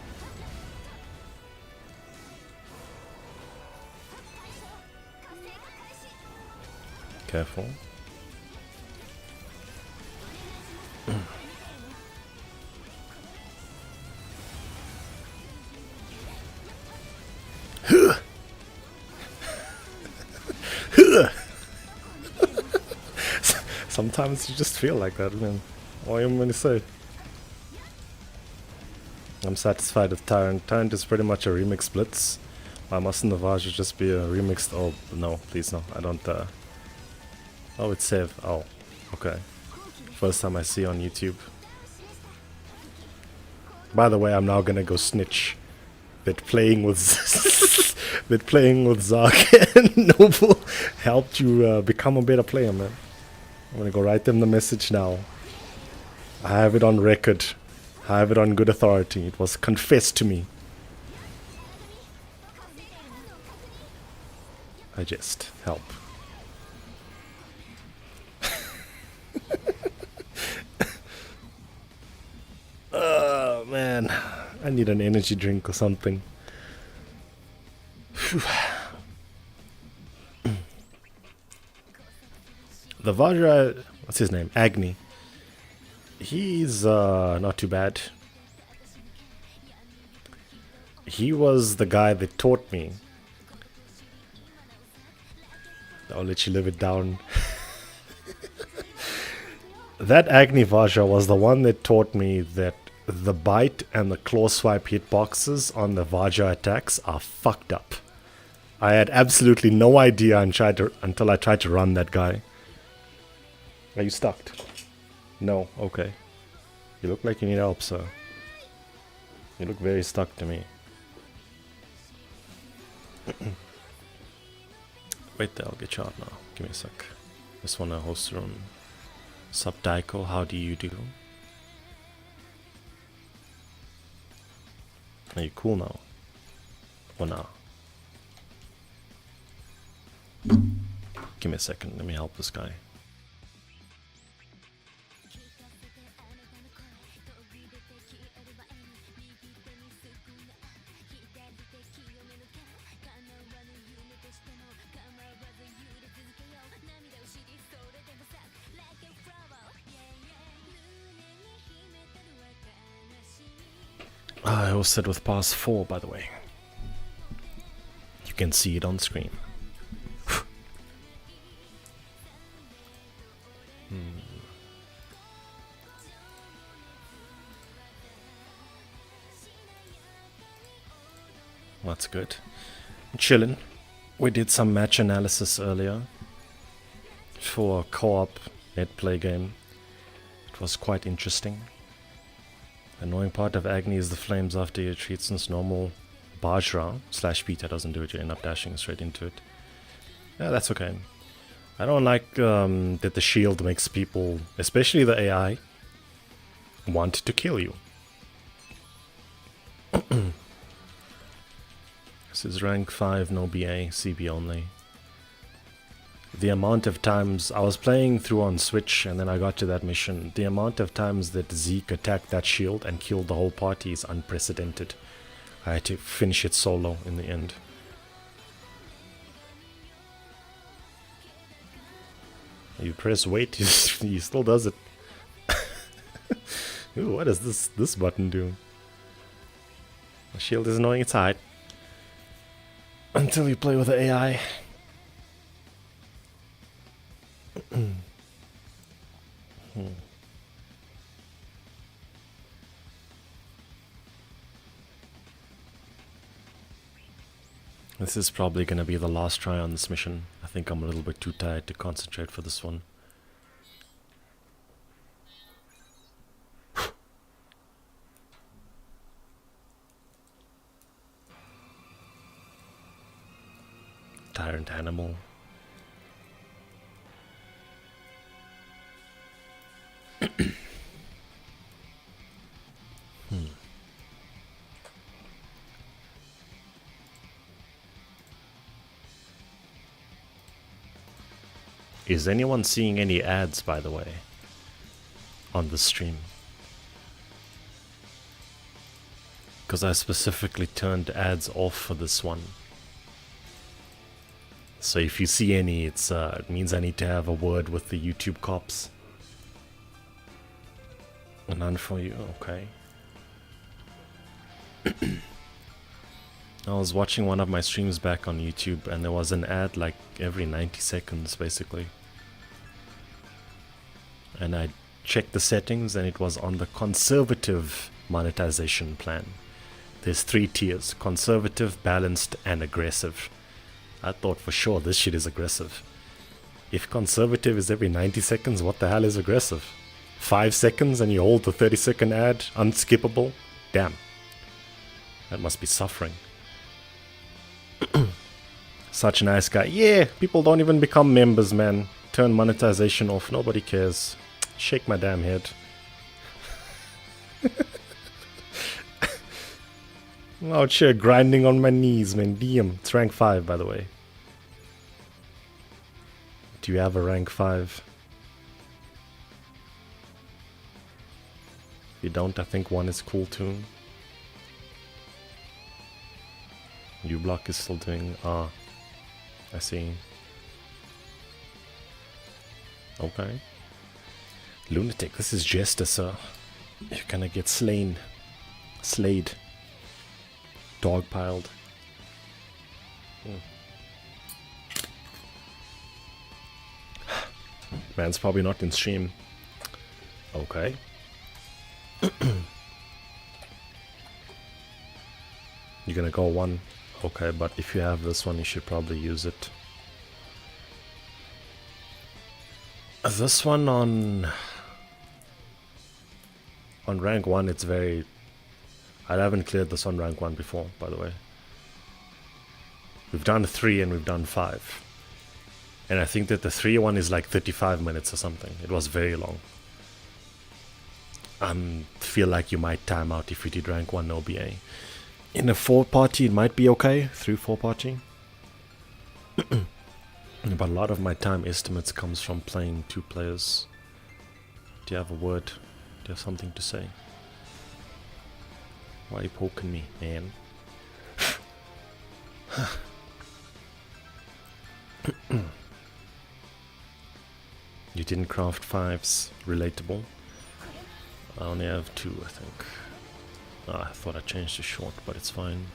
Careful. Sometimes you just feel like that, man. What am I going to say? I'm satisfied with Tyrant. Tyrant is pretty much a remix blitz. Why mustn't the Vaja just be a remixed... Oh, no, please no. I don't... Oh, it's saved. Oh, okay. First time I see on YouTube. By the way, I'm now gonna go snitch that playing with that playing with Zark and Noble helped you become a better player, man. I'm gonna go write them the message now. I have it on record. I have it on good authority. It was confessed to me. I just help. Oh man, I need an energy drink or something. The Vajra, what's his name? Agni. He's not too bad. He was the guy that taught me. I'll let you live it down. That Agni Vajra was the one that taught me that the bite and the claw swipe hitboxes on the Vajra attacks are fucked up. I had absolutely no idea until I tried to run that guy. Are you stuck? No, okay. You look like you need help, sir. You look very stuck to me. Wait there, I'll get you out now. Give me a sec. Just wanna host room. Sup Daiko, how do you do? Are you cool now? Or nah? Give me a second, let me help this guy. I hosted with pass 4, by the way. You can see it on screen. That's good. Chillin'. We did some match analysis earlier for a co-op net play game. It was quite interesting. Annoying part of Agni is the flames after you retreat, since normal Bajra / Beta doesn't do it, you end up dashing straight into it. Yeah, that's okay. I don't like that the shield makes people, especially the AI, want to kill you. This is rank 5, no BA, CB only. The amount of times I was playing through on Switch and then I got to that mission, the amount of times that Zeke attacked that shield and killed the whole party is unprecedented. I had to finish it solo in the end. You press wait, he still does it. Ooh, what does this button do? The shield is knowing its height. Until you play with the AI. This is probably gonna be the last try on this mission. I think I'm a little bit too tired to concentrate for this one. Tyrant animal. Is anyone seeing any ads, by the way, on the stream? Because I specifically turned ads off for this one. So if you see any, it means I need to have a word with the YouTube cops. None for you, okay. I was watching one of my streams back on YouTube and there was an ad like every 90 seconds basically. And I checked the settings and it was on the conservative monetization plan. There's 3 tiers: conservative, balanced, and aggressive. I thought for sure this shit is aggressive. If conservative is every 90 seconds, what the hell is aggressive? 5 seconds and you hold the 30-second ad unskippable? Damn. That must be suffering. Such a nice guy. Yeah, people don't even become members, man. Turn monetization off, nobody cares. Shake my damn head. I'm out here grinding on my knees, man. DM. It's rank 5, by the way. Do you have a rank 5? If you don't, I think 1 is cool too. uBlock is still doing... Ah, I see. Okay. Lunatic, this is Jester, sir. You're gonna get slain. Slayed. Dogpiled. Man's probably not in stream. Okay. You're gonna go 1. Okay, but if you have this one, you should probably use it. This one on rank 1, it's very... I haven't cleared this on rank 1 before, by the way. We've done 3 and we've done 5. And I think that the 3 one is like 35 minutes or something. It was very long. Feel like you might time out if you did rank 1 OBA. In a 4 party, it might be okay. 3-4 party. But a lot of my time estimates comes from playing 2 players. Do you have a word? Do you have something to say? Why are you poking me, man? You didn't craft 5s. Relatable. I only have 2, I think. I thought I changed to short, but it's fine.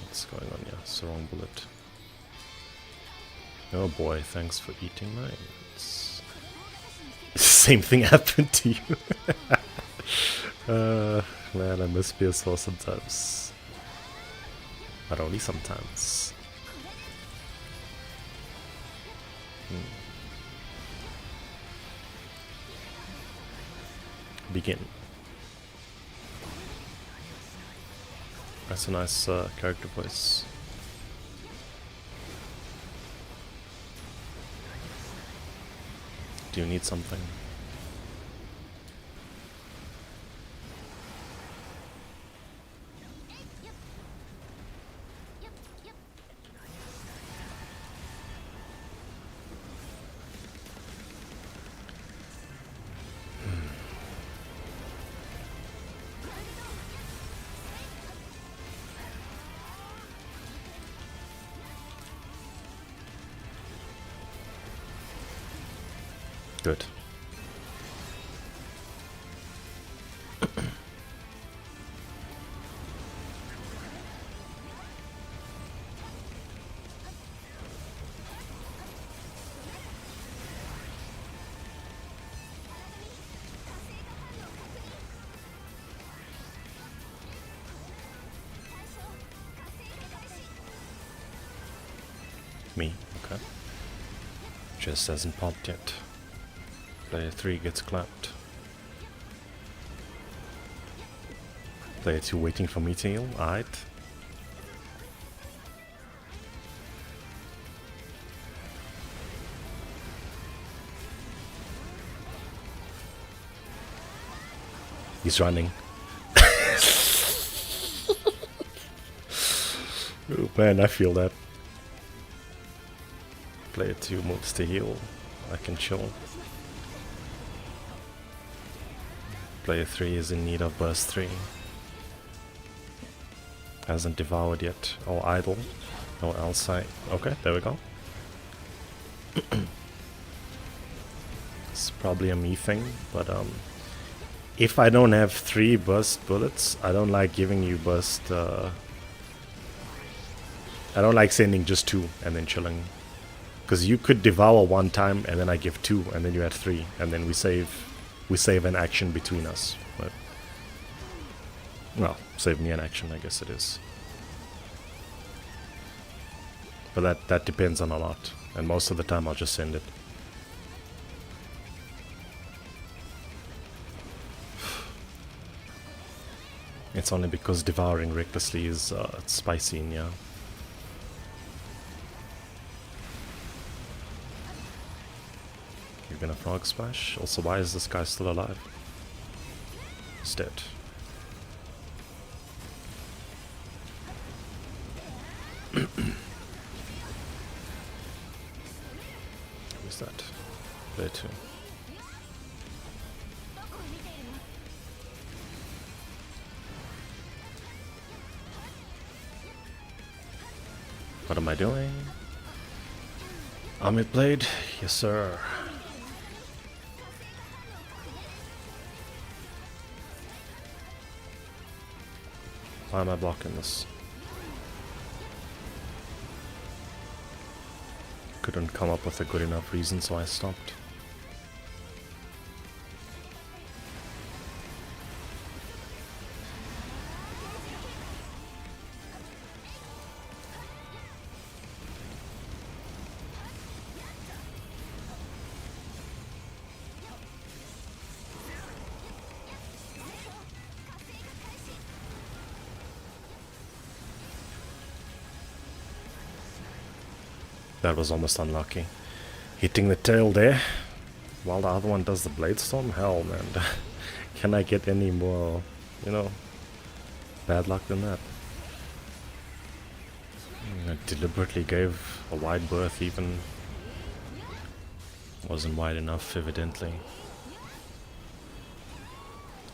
What's going on here? It's the wrong bullet. Oh boy, thanks for eating mine. Same thing happened to you. Man, I miss PS4 sometimes. But only sometimes. Begin. That's a nice character voice. Do you need something? Good. Me, okay. Just hasn't popped yet. Player 3 gets clapped. Player 2 waiting for me to heal, alright. He's running. Oh man, I feel that. Player 2 moves to heal. I can chill. Player 3 is in need of burst 3. Hasn't devoured yet. Oh, idle. No outside. Okay, there we go. It's probably a me thing, but if I don't have 3 burst bullets, I don't like giving you burst. I don't like sending just 2 and then chilling. Because you could devour 1 time and then I give 2 and then you had 3 and then we save an action between us. But well, save me an action, I guess it is. But that depends on a lot, and most of the time I'll just send it. It's only because devouring recklessly is spicy in here. You're gonna frog splash? Also, why is this guy still alive? He's dead. Who's that? There too. What am I doing? Armid Blade? Yes, sir. Why am I blocking this? Couldn't come up with a good enough reason, so I stopped. That was almost unlucky. Hitting the tail there, while the other one does the blade storm? Hell, man. Can I get any more, you know, bad luck than that? I deliberately gave a wide berth even. Wasn't wide enough, evidently.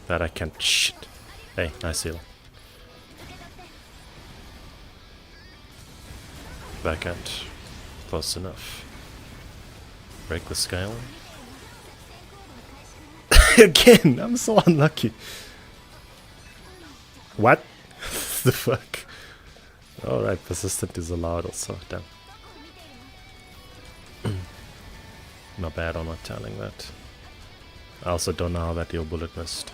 That I can't. Shit. Hey, nice heal. Backhand. Close enough. Break the scale. Again! I'm so unlucky. What? The fuck? Alright, persistent is allowed also. Damn. Not bad on not telling that. I also don't know how that your bullet missed.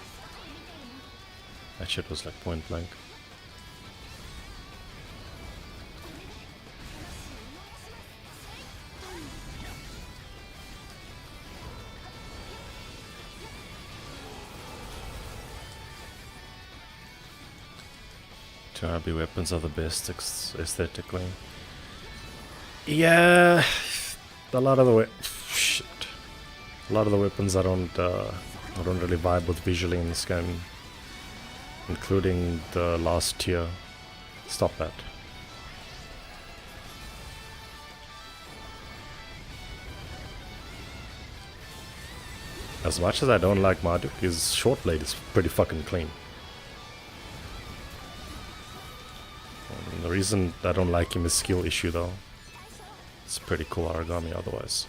That shit was like point blank. Shibari weapons are the best aesthetically. Yeah, a lot of the shit. A lot of the weapons I don't really vibe with visually in this game, including the last tier. Stop that. As much as I don't like Marduk, his short blade is pretty fucking clean. The reason I don't like him is skill issue though. It's pretty cool origami otherwise.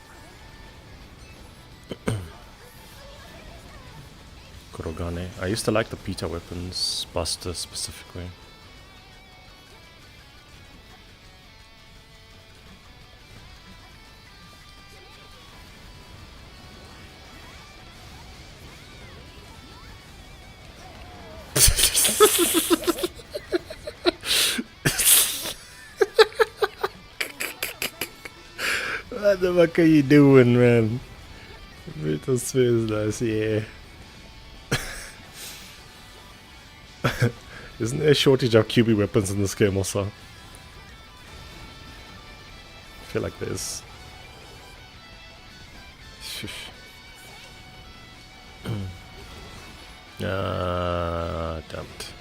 Kurogane. I used to like the Pita weapons, Buster specifically. What the fuck are you doing, man? Little Swizzlers, yeah. Isn't there a shortage of QB weapons in this game also? I feel like there's. Damn it.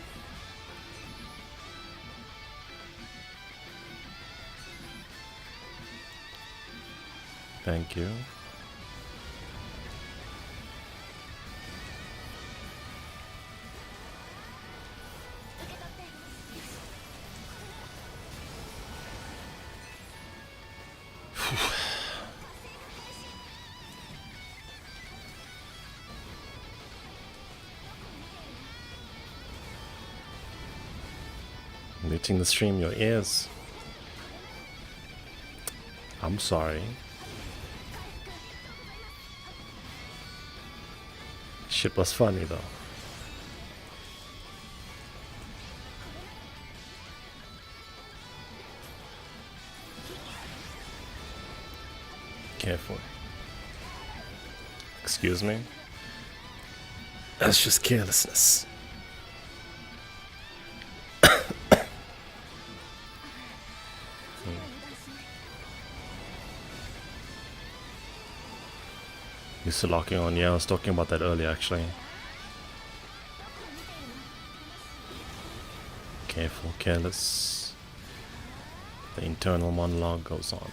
Thank you. Muting the stream, your ears. I'm sorry. Shit was funny though. Careful. Excuse me? That's just carelessness. Used to locking on, yeah, I was talking about that earlier actually. Careful, careless. The internal monologue goes on.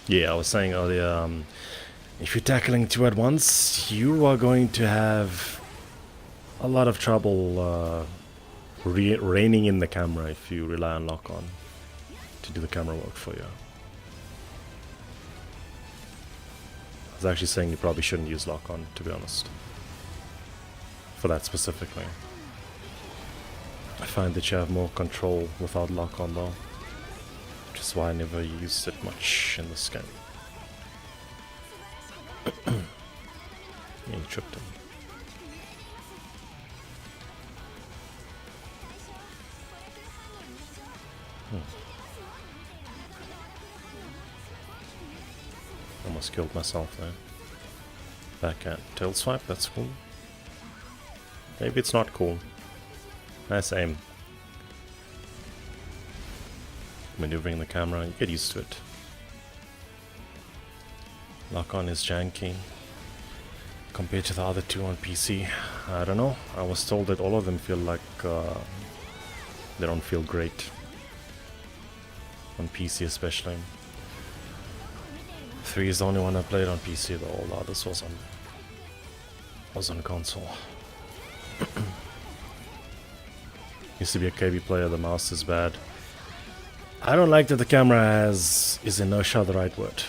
Yeah, I was saying earlier, if you're tackling two at once, you are going to have a lot of trouble reining in the camera if you rely on lock-on to do the camera work for you. I was actually saying you probably shouldn't use lock-on, to be honest. For that specifically. I find that you have more control without lock-on though. Which is why I never used it much in this game. Yeah, you tripped him. Almost killed myself there. Backhand tail swipe, that's cool. Maybe it's not cool. Nice aim. Maneuvering the camera, you get used to it. Lock on is janky. compared to the other two on PC. I don't know. I was told that all of them feel like they don't feel great on PC, especially. 3 is the only one I played on PC, though all the others was on console. Used to be a KB player, the mouse is bad. I don't like that the camera is inertia the right word.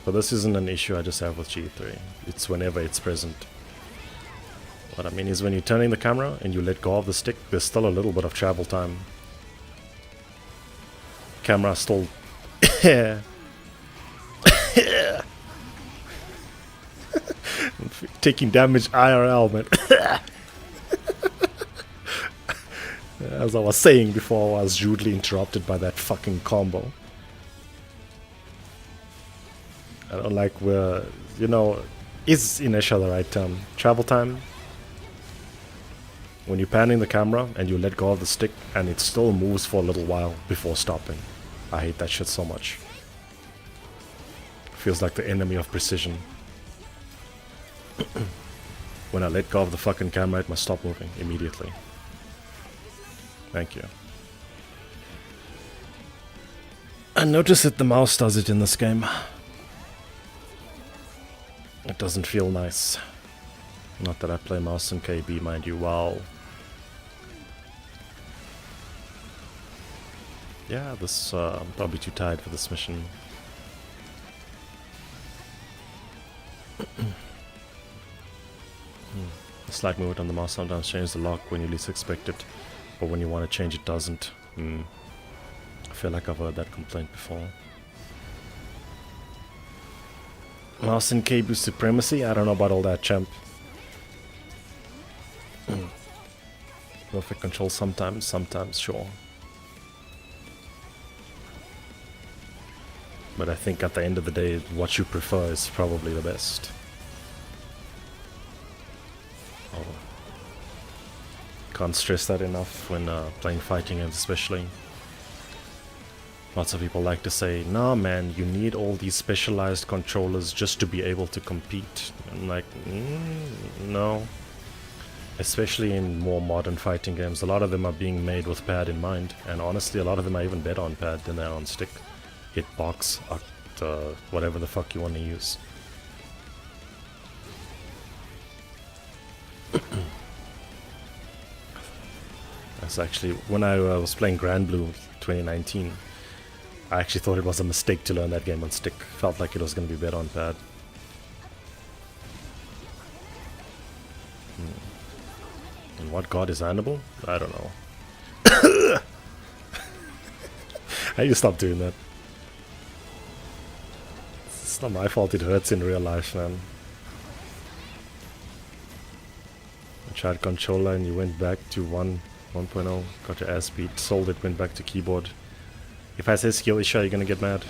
But this isn't an issue I just have with GE3. It's whenever it's present. What I mean is when you're turning the camera and you let go of the stick, there's still a little bit of travel time. Camera still taking damage IRL, man. As I was saying before, I was rudely interrupted by that fucking combo. I don't like where, you know, is inertia the right term? Travel time? When you're panning the camera and you let go of the stick and it still moves for a little while before stopping. I hate that shit so much. Feels like the enemy of precision. When I let go of the fucking camera, it must stop moving immediately. Thank you. I noticed that the mouse does it in this game. It doesn't feel nice. Not that I play mouse and KB, mind you. Wow. Yeah, this I'm probably too tired for this mission. The slight movement on the mouse sometimes changes the lock when you least expect it, but when you want to change it doesn't. I feel like I've heard that complaint before. Mouse and KB supremacy? I don't know about all that, champ. Perfect control sometimes, sure. But I think at the end of the day, what you prefer is probably the best. Oh. Can't stress that enough when playing fighting games, especially. Lots of people like to say, nah man, you need all these specialized controllers just to be able to compete. I'm like, no. Especially in more modern fighting games, a lot of them are being made with pad in mind. And honestly, a lot of them are even better on pad than they are on stick. Hitbox, whatever the fuck you want to use. That's actually, when I was playing Grand Blue 2019, I actually thought it was a mistake to learn that game on stick. Felt like it was going to be better on pad. And what god is Hannibal? I don't know. How you stop doing that? It's not my fault it hurts in real life, man. You tried controller and you went back to 1.0, got your ass beat, sold it, went back to keyboard. If I say skill issue, you're gonna get mad.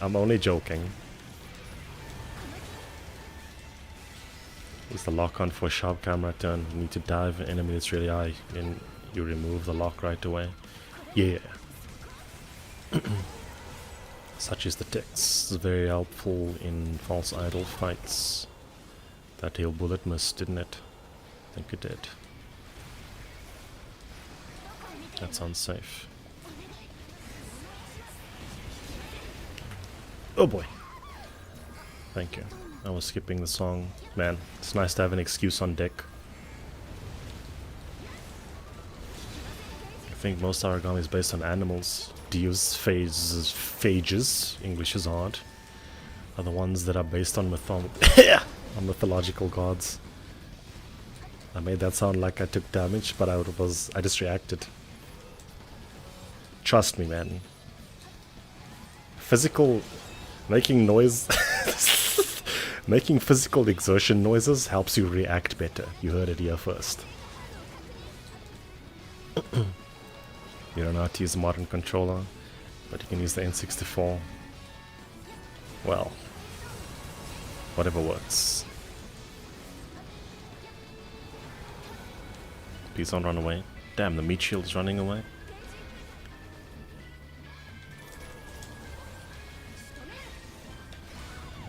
I'm only joking. Use the lock on for a sharp camera turn. You need to dive an enemy that's really high, and you remove the lock right away. Yeah. Such is the text. It's very helpful in false idol fights. That tail bullet missed, didn't it? I think it did. That's unsafe. Oh boy. Thank you. I was skipping the song. Man, it's nice to have an excuse on deck. I think most origami is based on animals. Deus, phages, English is hard, are the ones that are based on on mythological gods. I made that sound like I took damage, but I just reacted. Trust me, man. Making noise, making physical exertion noises helps you react better. You heard it here first. You don't know how to use a modern controller, but you can use the N64. Well, whatever works. Please don't run away. Damn, the meat shield is running away.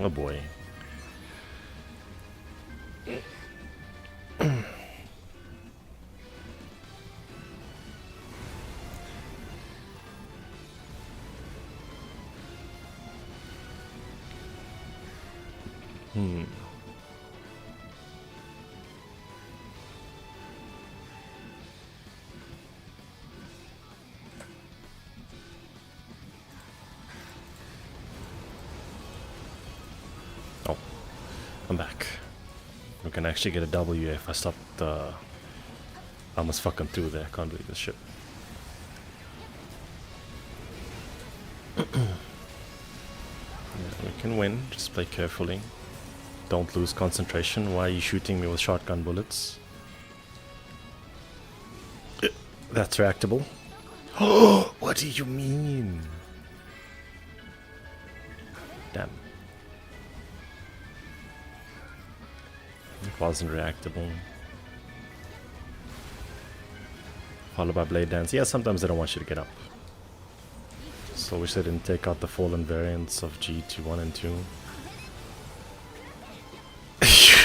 Oh boy. Oh, I'm back. We can actually get a W if I stop the... I almost fucking through there. Can't believe this shit. Yeah, we can win. Just play carefully. Don't lose concentration. Why are you shooting me with shotgun bullets? That's reactable. Oh, what do you mean? Damn. It wasn't reactable. Followed by blade dance. Yeah, sometimes they don't want you to get up. So wish they didn't take out the fallen variants of GE3 1 and 2.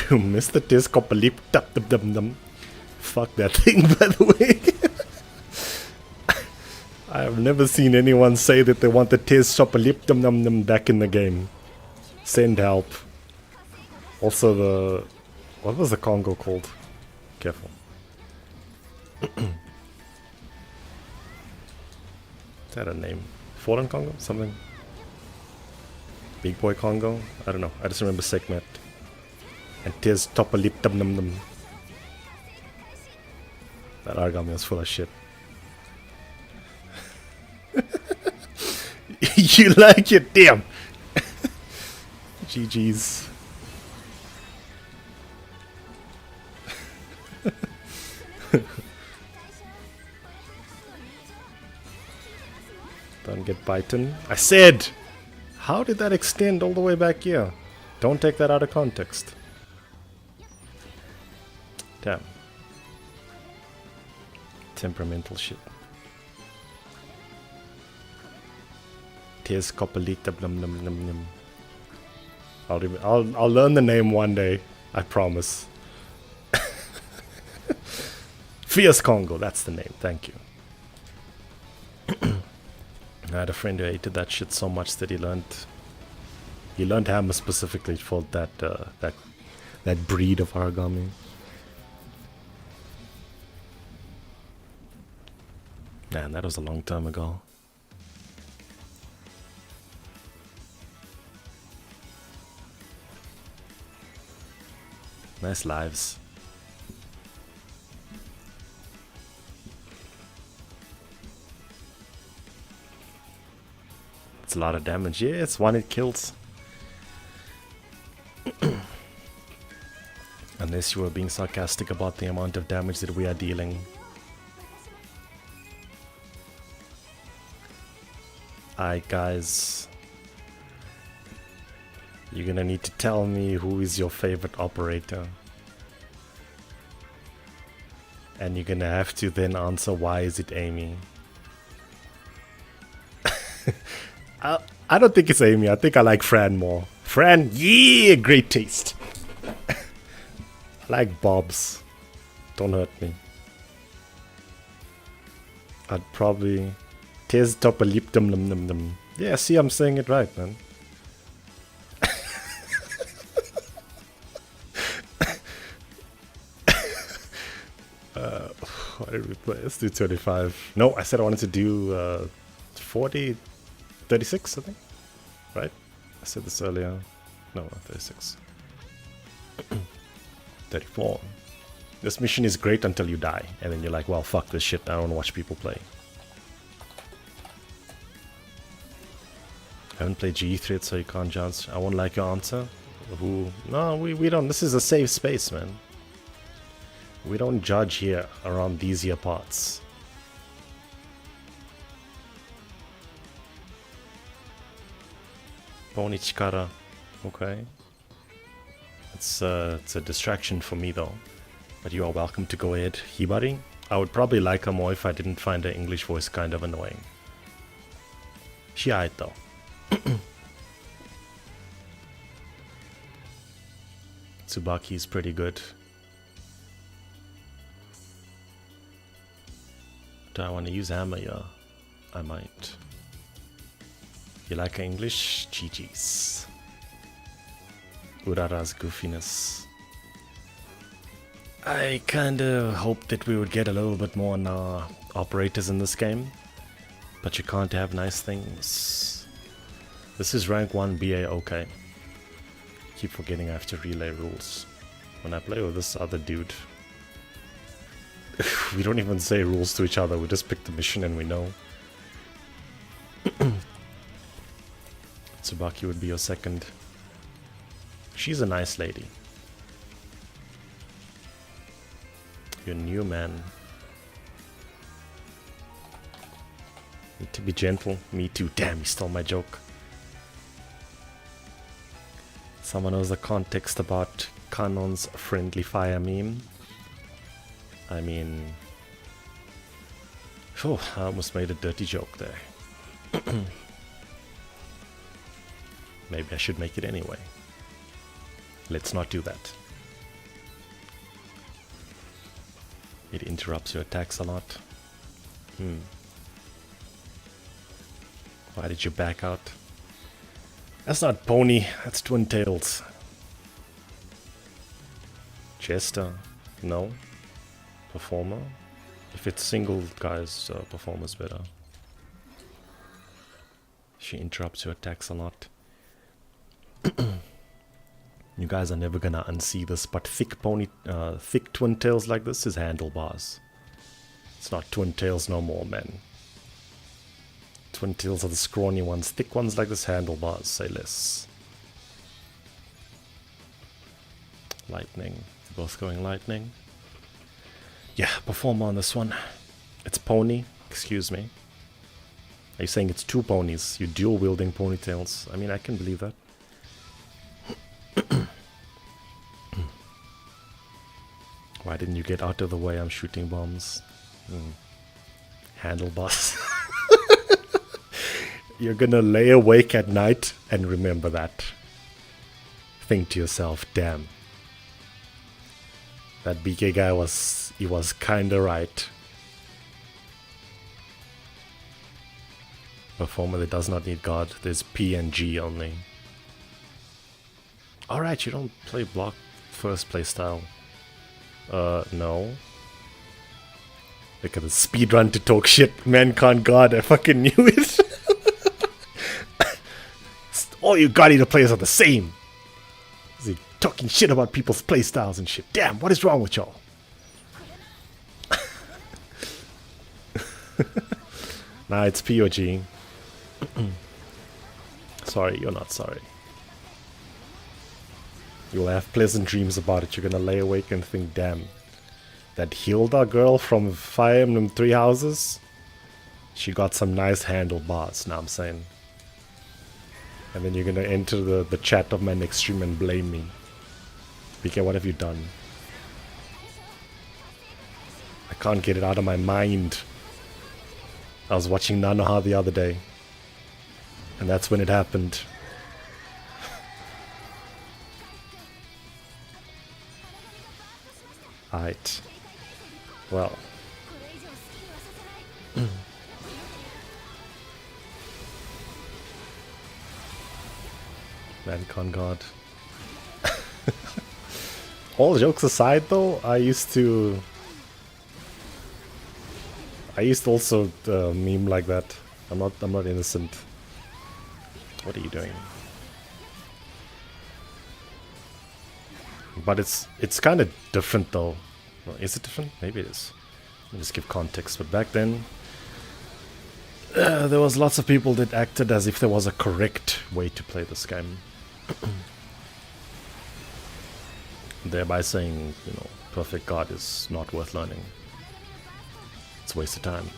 You missed the disc copalip dum dum dum dum. Fuck that thing, by the way. I have never seen anyone say that they want the Tiz Chopalip Dum Dum Dum back in the game. Send help. Also the... What was the Congo called? Careful. Is that a name? Fallen Congo? Something? Big Boy Congo? I don't know. I just remember Segmet. And Tiz Chopalip Dum Dum Dum. That Argami was full of shit. You like it, damn. GG's. Don't get bitten. I said! How did that extend all the way back here? Don't take that out of context. Damn. Temperamental shit. Tears Copperlita blum num num num. I'll learn the name one day, I promise. Fierce Congo, that's the name, thank you. I had a friend who hated that shit so much that he learned Hammer specifically for that that breed of Aragami. Man, that was a long time ago. Nice lives. It's a lot of damage. Yeah, it's one it kills. Unless you were being sarcastic about the amount of damage that we are dealing. Alright guys. You're gonna need to tell me who is your favorite operator. And you're gonna have to then answer why is it Amy. I don't think it's Amy, I think I like Fran more. Fran, yeah, great taste. I like Bob's. Don't hurt me. I'd probably... Tez Topalip Dum Dum Dum Dum. Yeah, see, I'm saying it right, man. Why did we play? Let's do 25. No, I said I wanted to do 40, 36, I think. Right? I said this earlier. No, 36. 34. This mission is great until you die. And then you're like, well, fuck this shit. I don't want to watch people play. I haven't played GE3, so you can't judge. I won't like your answer. Who? No, we don't. This is a safe space, man. We don't judge here around these here parts. Bonichikara. Okay. It's a distraction for me though. But you are welcome to go ahead. Shibari. I would probably like her more if I didn't find her English voice kind of annoying. She aight though. Tsubaki is pretty good. Do I want to use hammer? Yeah, I might. You like English? GG's. Urara's goofiness. I kinda hoped that we would get a little bit more on our operators in this game, but you can't have nice things. This is rank 1 BA, okay. Keep forgetting I have to relay rules when I play with this other dude. We don't even say rules to each other, we just pick the mission and we know. Tsubaki would be your second. She's a nice lady. You're new, man. Need to be gentle. Me too. Damn, you stole my joke. Someone knows the context about Kanon's friendly fire meme. I mean... Oh, I almost made a dirty joke there. Maybe I should make it anyway. Let's not do that. It interrupts your attacks a lot. Why did you back out? That's not Pony, that's Twin Tails. Jester, no. Performer. If it's single guys, Performer's better. She interrupts your attacks a lot. You guys are never gonna unsee this, but thick Twin Tails like this is handlebars. It's not Twin Tails no more, man. Twin Tails are the scrawny ones. Thick ones like this, handlebars, say less. Lightning. They're both going lightning. Yeah, Performer on this one. It's Pony, excuse me. Are you saying it's two ponies? You dual wielding ponytails. I mean, I can believe that. Why didn't you get out of the way? I'm shooting bombs. Handlebars. You're gonna lay awake at night and remember that. Think to yourself, damn. That BK guy was kinda right. Performer that does not need God. There's P and G only. Alright, you don't play block first playstyle. No. Look at the speedrun to talk shit. Man can't God, I fucking knew it. All you God Eater players are the same. Is he talking shit about people's playstyles and shit? Damn, what is wrong with y'all? Nah, it's POG. Sorry, you're not sorry. You'll have pleasant dreams about it. You're gonna lay awake and think, damn, that Hilda girl from Fire Emblem 3 Houses, she got some nice handlebars, know what I'm saying? And then you're gonna enter the chat of my next stream and blame me. BK, what have you done? I can't get it out of my mind. I was watching Nanoha the other day, and that's when it happened. Alright. Well. Mancon God. All jokes aside though, I used to also meme like that. I'm not innocent. What are you doing? But it's kind of different though. Well, is it different? Maybe it is. Let me just give context. But back then, there was lots of people that acted as if there was a correct way to play this game. Thereby saying, you know, Perfect God is not worth learning. It's a waste of time.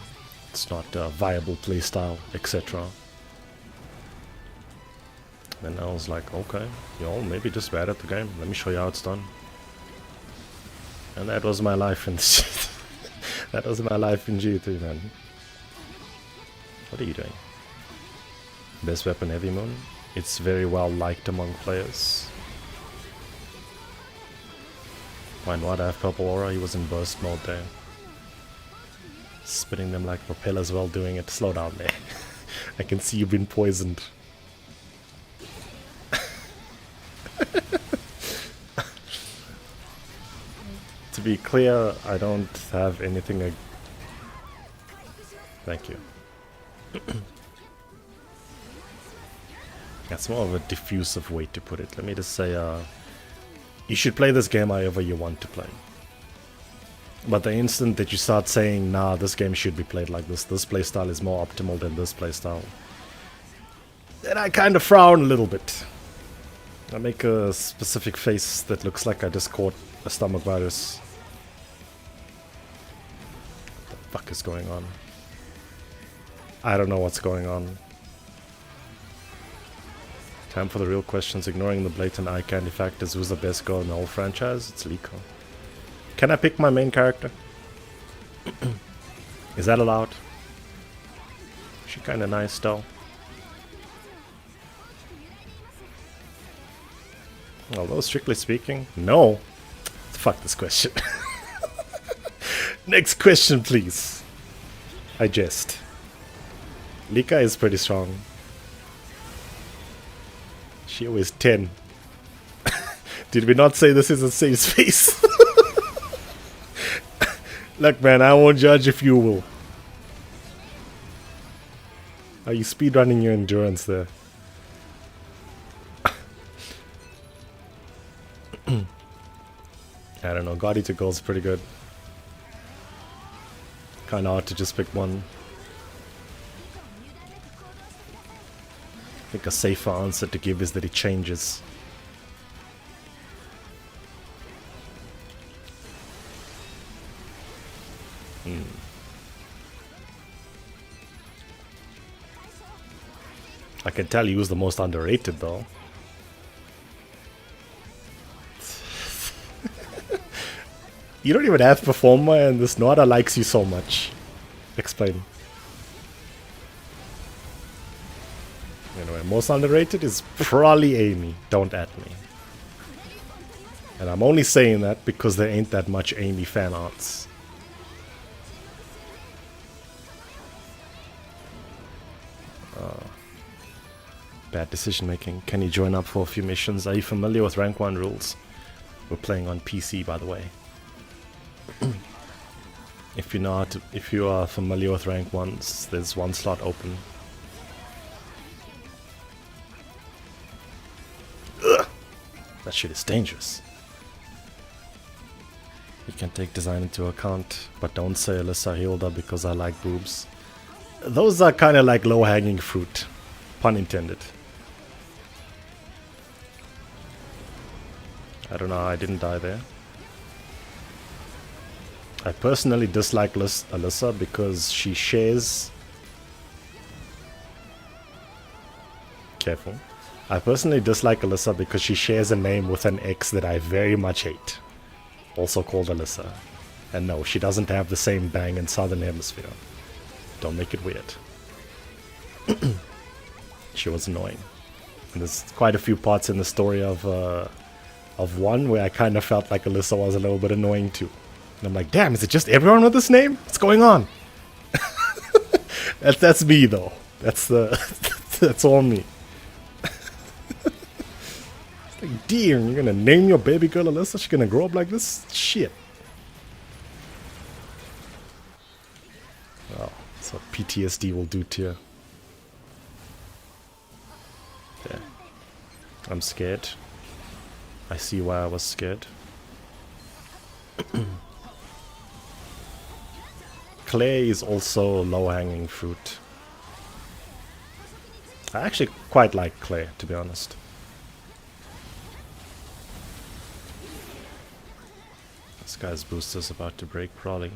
It's not a viable playstyle, etc. And I was like, okay, you're maybe just bad at the game. Let me show you how it's done. And that was my life in that was my life in GE3, man. What are you doing? Best weapon, Heavy Moon. It's very well liked among players. Why not? I have purple aura. He was in burst mode there. Spinning them like propellers while doing it. Slow down there. I can see you've been poisoned. To be clear, I don't have anything. Thank you. That's more of a diffusive way to put it. Let me just say, you should play this game however you want to play. But the instant that you start saying, nah, this game should be played like this playstyle is more optimal than this playstyle, then I kind of frown a little bit. I make a specific face that looks like I just caught a stomach virus. What the fuck is going on? I don't know what's going on. Time for the real questions. Ignoring the blatant eye candy factors. Who's the best girl in the whole franchise? It's Liko. Can I pick my main character? Is that allowed? She kinda nice though. Although strictly speaking, no. Fuck this question. Next question, please. I jest. Lika is pretty strong. She always 10. Did we not say this is a safe space? Look, man, I won't judge if you will. Are you speedrunning your endurance there? I don't know, Guardi to Gold's pretty good. Kinda hard to just pick one. I think a safer answer to give is that it changes. I can tell you who's the most underrated though. You don't even have performer and this Nora likes you so much. Explain. Anyway, most underrated is probably Amy. Don't at me. And I'm only saying that because there ain't that much Amy fan arts. Bad decision making. Can you join up for a few missions? Are you familiar with rank 1 rules? We're playing on PC, by the way. If you are familiar with rank 1s, there's one slot open. Ugh! That shit is dangerous. You can take design into account, but don't say Alyssa Hilda because I like boobs. Those are kind of like low-hanging fruit. Pun intended. I don't know how I didn't die there. I personally dislike Alyssa because she shares... Careful. I personally dislike Alyssa because she shares a name with an ex that I very much hate. Also called Alyssa. And no, she doesn't have the same bang in Southern Hemisphere. Don't make it weird. She was annoying. And there's quite a few parts in the story of 1 where I kind of felt like Alyssa was a little bit annoying too. And I'm like, damn, is it just everyone with this name? What's going on? That's me though. That's all me. It's like, damn, you're gonna name your baby girl Alyssa? She's gonna grow up like this? Shit. Oh, that's what PTSD will do to you. There. I'm scared. I see why I was scared. Claire is also low-hanging fruit. I actually quite like Claire, to be honest. This guy's booster's about to break, probably.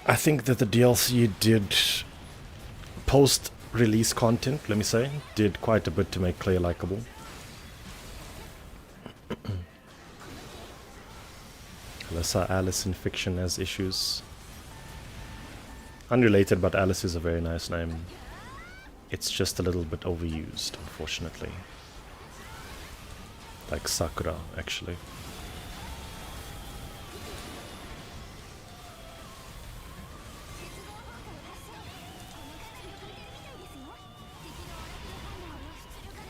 I think that the DLC did post-release content, let me say, did quite a bit to make Claire likable. Alyssa, Alice in fiction has issues. Unrelated, but Alice is a very nice name. It's just a little bit overused, unfortunately. Like Sakura, actually.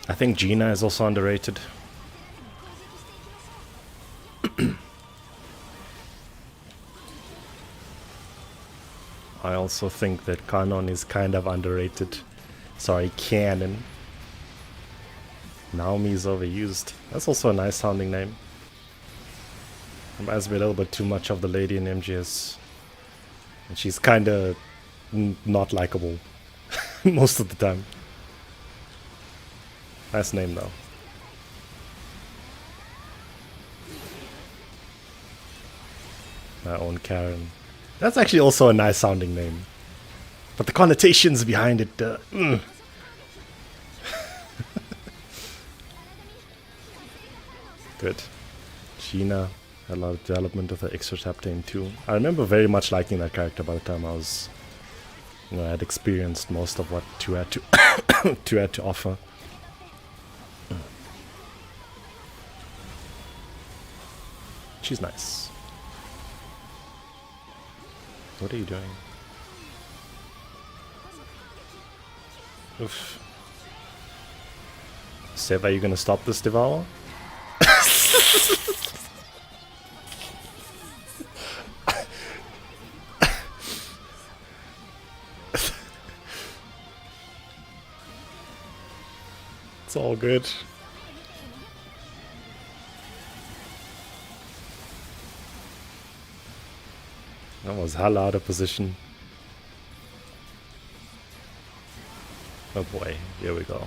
I think Gina is also underrated. I also think that Kanon is kind of underrated. Sorry, Canon. Naomi is overused. That's also a nice sounding name. Reminds me a little bit too much of the lady in MGS. And she's kind of not likable most of the time. Nice name though. My own Karen. That's actually also a nice sounding name. But the connotations behind it, Good. Gina had a lot of development of the extra Taptane too. I remember very much liking that character by the time I was, I had experienced most of what 2 had to 2 had to offer. She's nice. What are you doing? Oof. Sev, are you gonna stop this devour? It's all good. That was hell out of position. Oh boy, here we go.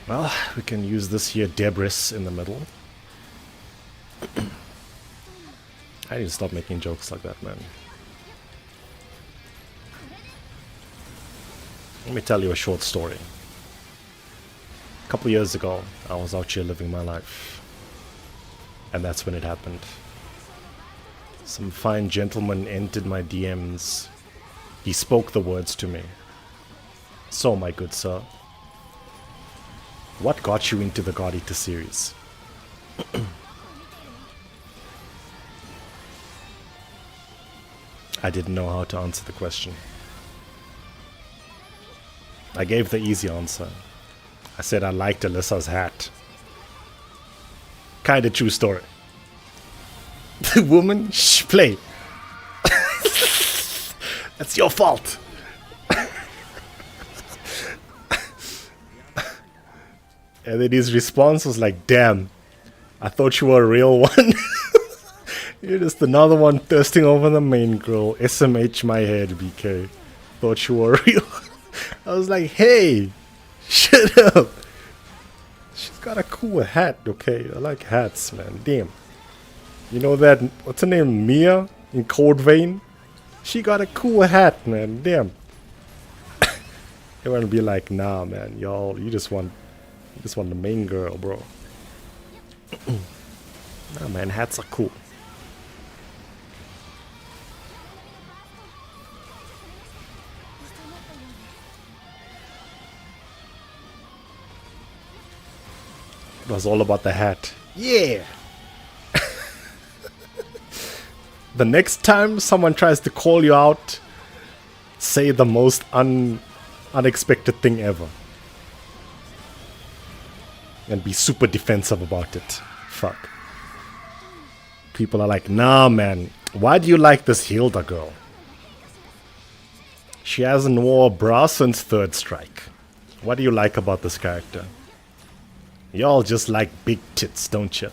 Well, we can use this here Debris in the middle. I need to stop making jokes like that, man. Let me tell you a short story. A couple years ago, I was out here living my life. And that's when it happened. Some fine gentleman entered my DMs. He spoke the words to me. So, my good sir, what got you into the God Eater series? I didn't know how to answer the question. I gave the easy answer. I said I liked Alyssa's hat. Kinda true story. The woman? Shh, play. That's your fault. And then his response was like, damn, I thought you were a real one. You're just another one thirsting over the main girl. SMH my head, BK. Thought you were real. I was like, hey, shut up. She's got a cool hat, okay? I like hats, man. Damn. You know that, what's her name, Mia in Code Vein? She got a cool hat, man. Damn. Everyone be like, nah, man, y'all, you just want the main girl, bro. Nah, man, hats are cool. It was all about the hat. Yeah! The next time someone tries to call you out, say the most unexpected thing ever. And be super defensive about it. Fuck. People are like, nah, man. Why do you like this Hilda girl? She hasn't wore a bra since Third Strike. What do you like about this character? Y'all just like big tits, don't you?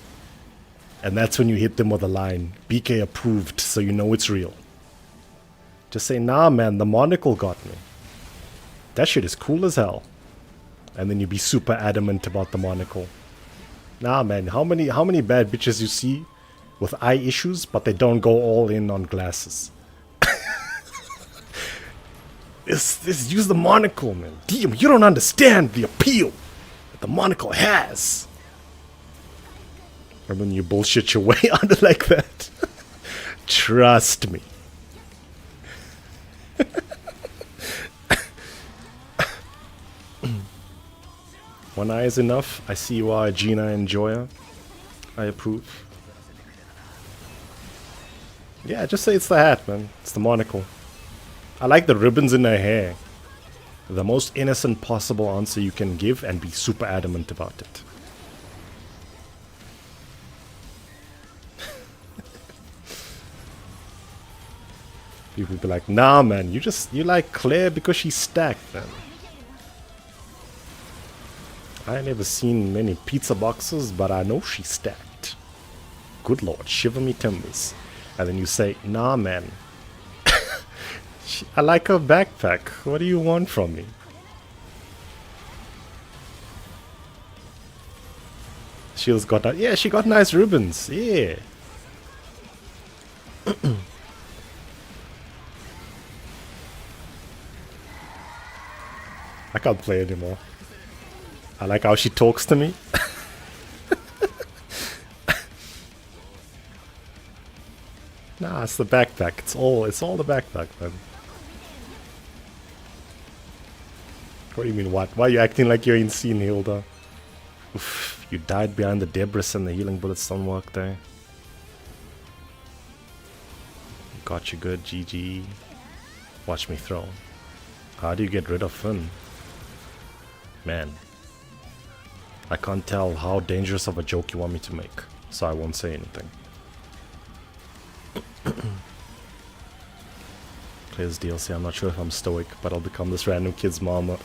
And that's when you hit them with a line. BK approved, so you know it's real. Just say, nah, man, the monocle got me. That shit is cool as hell. And then you be super adamant about the monocle. Nah, man, how many bad bitches you see with eye issues, but they don't go all in on glasses? This use the monocle, man. Damn, you don't understand the appeal that the monocle has. Or when you bullshit your way out of like that. Trust me. One eye is enough. I see you are a Gina enjoyer. I approve. Yeah, just say it's the hat, man. It's the monocle. I like the ribbons in her hair. The most innocent possible answer you can give and be super adamant about it. People be like, nah man, you like Claire because she's stacked, man. I ain't never seen many pizza boxes, but I know she's stacked. Good lord, shiver me timbers. And then you say, nah man, I like her backpack. What do you want from me? She's got that. Yeah, she got nice ribbons. Yeah. I can't play anymore. I like how she talks to me. Nah, it's the backpack. It's all the backpack, man. What do you mean, what? Why are you acting like you're insane, Hilda? Oof, you died behind the debris and the healing bullets don't work there. Got you good, GG. Watch me throw. How do you get rid of Finn? Man. I can't tell how dangerous of a joke you want me to make, so I won't say anything. Claire's DLC, I'm not sure if I'm stoic, but I'll become this random kid's mama.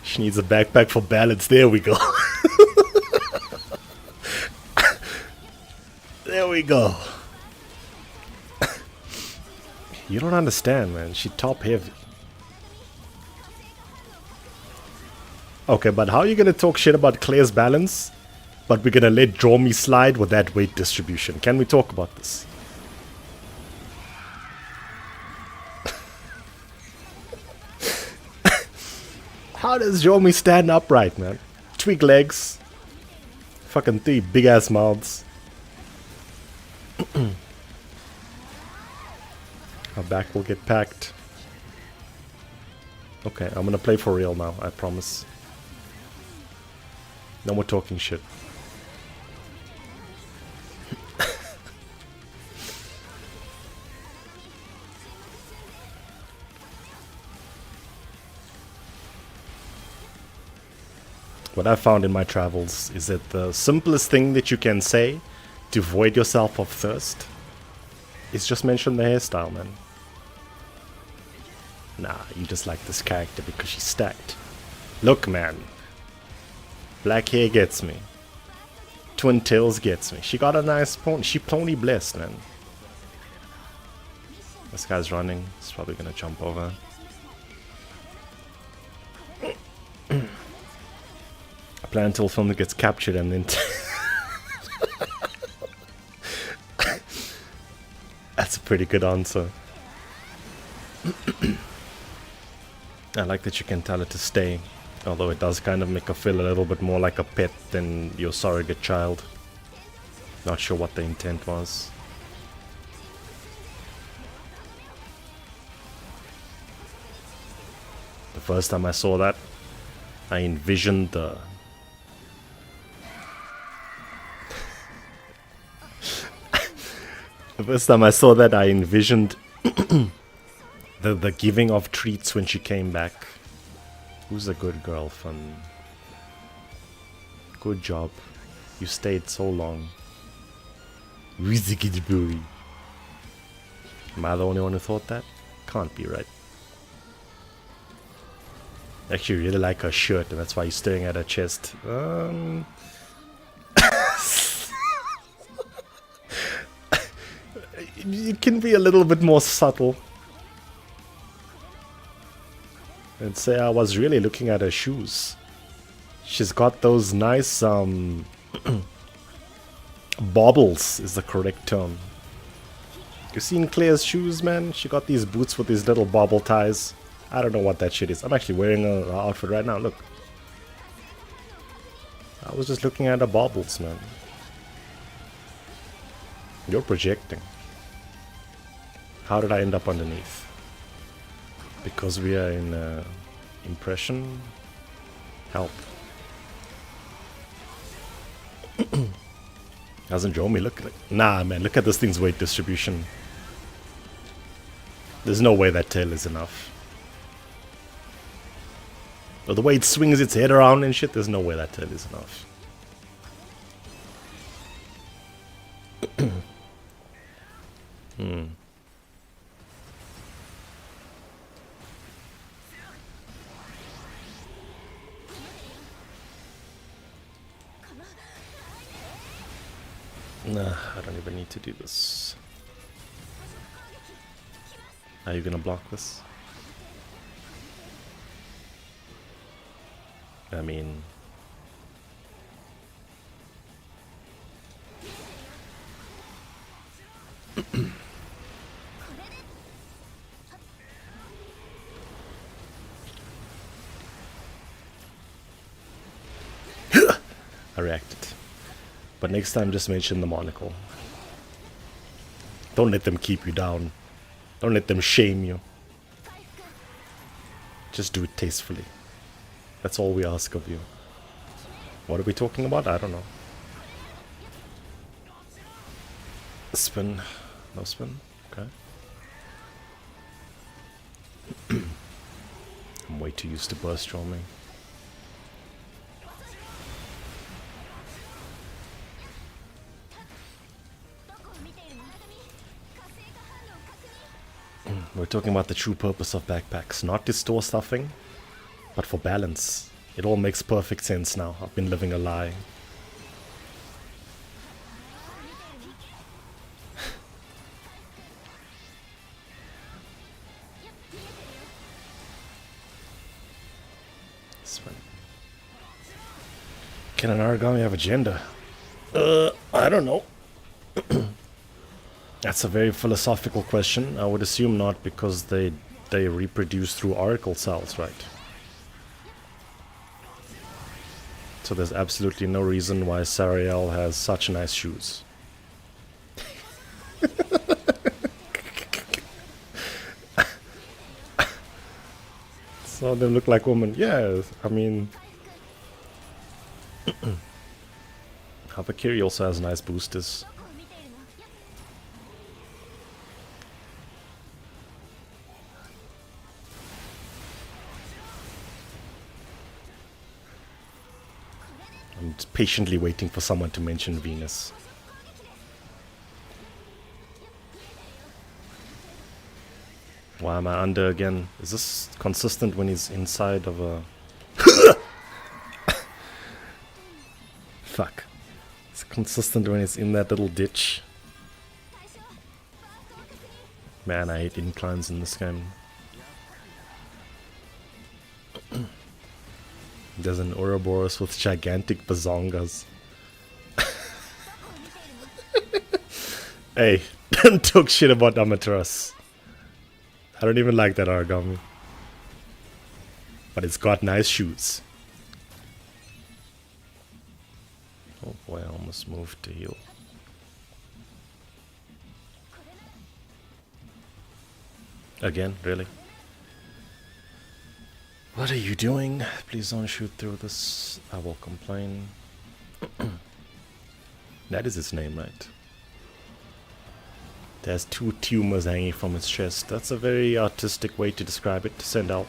She needs a backpack for balance. There we go. There we go. You don't understand, man. She top heavy. Okay, but how are you gonna talk shit about Claire's balance, but we're gonna let Draw Me slide with that weight distribution? Can we talk about this? How does Draw Me stand upright, man? Tweak legs. Fucking 3 big ass mouths. Our back will get packed. Okay, I'm gonna play for real now, I promise. No more talking shit. What I found in my travels is that the simplest thing that you can say to void yourself of thirst is just mention the hairstyle, man. Nah, you just like this character because she's stacked. Look, man. Black hair gets me. Twin tails gets me. She got a nice pony. She pony blessed, man. This guy's running. He's probably gonna jump over. I plan until film gets captured and then... That's a pretty good answer. I like that you can tell it to stay. Although it does kind of make her feel a little bit more like a pet than your surrogate child. Not sure what the intent was. The first time I saw that, I envisioned the... The first time I saw that, I envisioned the giving of treats when she came back. Who's a good girl, Fun? Good job. You stayed so long. Am I the only one who thought that? Can't be right. Actually, really like her shirt, and that's why you're staring at her chest. You can be a little bit more subtle. And say I was really looking at her shoes. She's got those nice baubles is the correct term. You seen Claire's shoes, man? She got these boots with these little bauble ties. I don't know what that shit is. I'm actually wearing her outfit right now, look. I was just looking at her baubles, man. You're projecting. How did I end up underneath? Because we are in impression. Help. Doesn't draw me. Look. Nah, man. Look at this thing's weight distribution. There's no way that tail is enough. But the way it swings its head around and shit, there's no way that tail is enough. Nah, I don't even need to do this. Are you gonna block this? I mean... I reacted. But next time just mention the monocle. Don't let them keep you down. Don't let them shame you. Just do it tastefully. That's all we ask of you. What are we talking about? I don't know. Spin. No spin? Okay. I'm way too used to burst storming. We're talking about the true purpose of backpacks. Not to store stuffing, but for balance. It all makes perfect sense now. I've been living a lie. Can an origami have a gender? I don't know. That's a very philosophical question. I would assume not, because they reproduce through auricle cells, right? So there's absolutely no reason why Sariel has such nice shoes. Some of them look like women. Yeah, I mean... Habakiri also has nice boosters. I'm just patiently waiting for someone to mention Venus. Why am I under again? Is this consistent when he's inside of a... Fuck. It's consistent when it's in that little ditch. Man, I hate inclines in this game. There's an Ouroboros with gigantic bazongas. Hey, don't talk shit about Amaterasu. I don't even like that origami. But it's got nice shoes. Oh boy, I almost moved to heal. Again, really? What are you doing? Please don't shoot through this. I will complain. That is its name, right? It has 2 tumors hanging from its chest. That's a very artistic way to describe it. Send out.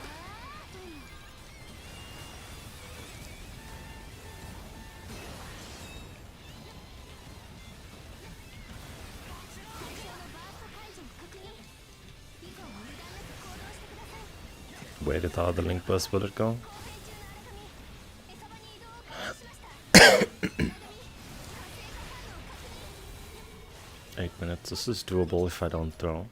Where did the other link burst bullet go? Eight minutes. This is doable if I don't throw.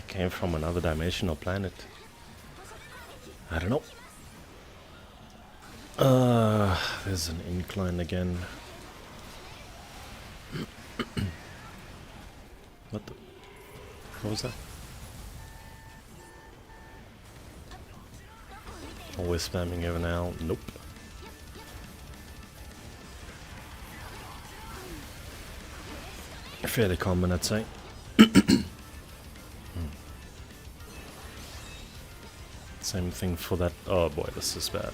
Came from another dimensional planet. I don't know. There's an incline again. What the? What was that? Always spamming here now. Nope. Fairly common, I'd say. Same thing for that. Oh boy, this is bad.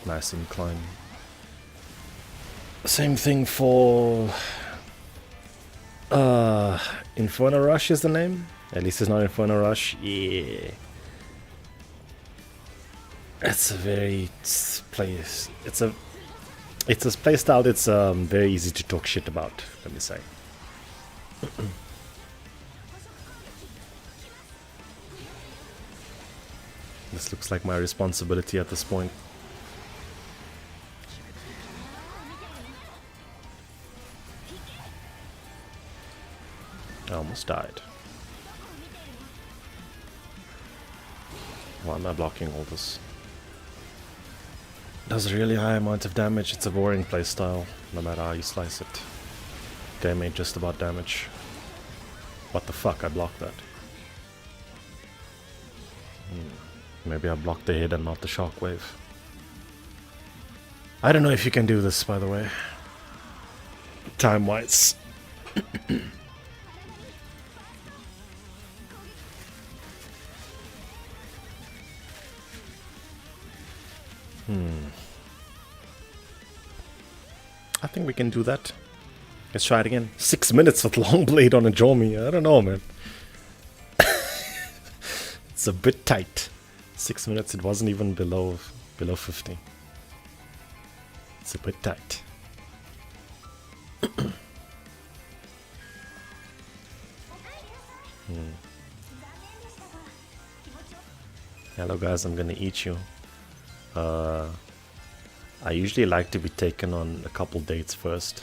Nice incline. Same thing for Inferno Rush is the name. At least it's not Inferno Rush. Yeah. It's a very place. It's a playstyle that's very easy to talk shit about, let me say. This looks like my responsibility at this point. I almost died. Why am I blocking all this? Does a really high amount of damage. It's a boring playstyle, no matter how you slice it. Game ain't just about damage. What the fuck, I blocked that. Maybe I blocked the head and not the shockwave. I don't know if you can do this, by the way. Time-wise. I think we can do that. Let's try it again. 6 minutes with long blade on a Jomi. I don't know, man. It's a bit tight. 6 minutes. It wasn't even below 50. It's a bit tight. Hello guys, I'm gonna eat you. I usually like to be taken on a couple dates first.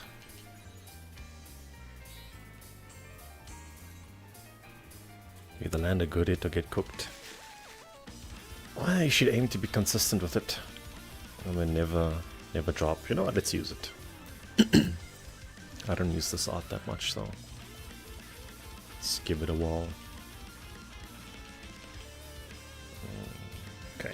Either land a good hit or get cooked. Well, you should aim to be consistent with it. And then never drop. You know what, let's use it. I don't use this art that much, so let's give it a whirl. Okay.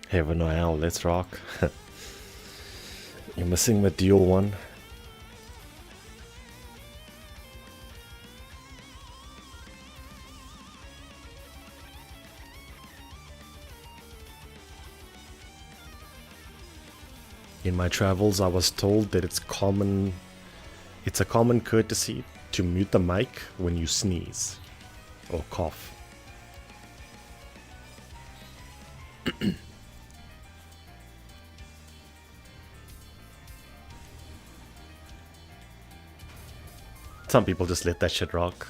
Heaven or hell, let's rock. You're missing the dual one. In my travels, I was told that it's a common courtesy to mute the mic when you sneeze or cough. Some people just let that shit rock.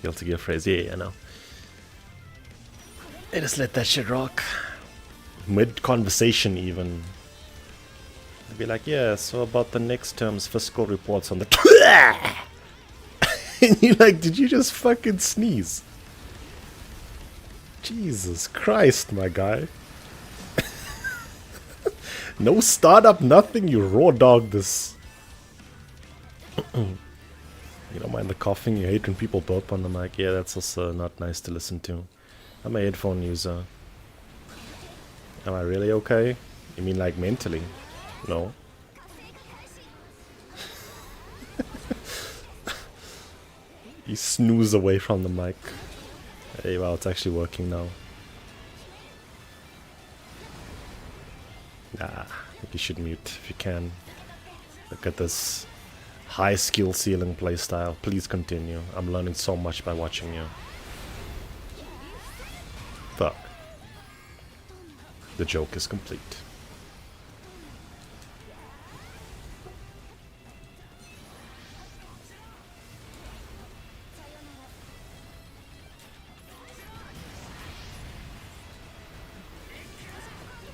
Guilty gear phrase, yeah, I know. They just let that shit rock. Mid-conversation even. They'd be like, yeah, so about the next term's fiscal reports on the... And you're like, did you just fucking sneeze? Jesus Christ, my guy. No startup, nothing, you raw dog this. You don't mind the coughing, you hate when people burp on the mic. Yeah, that's also not nice to listen to. I'm a headphone user. Am I really okay? You mean like mentally? No. You snooze away from the mic. Hey, wow, it's actually working now. Nah, I think you should mute if you can. Look at this high skill ceiling playstyle. Please continue. I'm learning so much by watching you. Fuck. The joke is complete.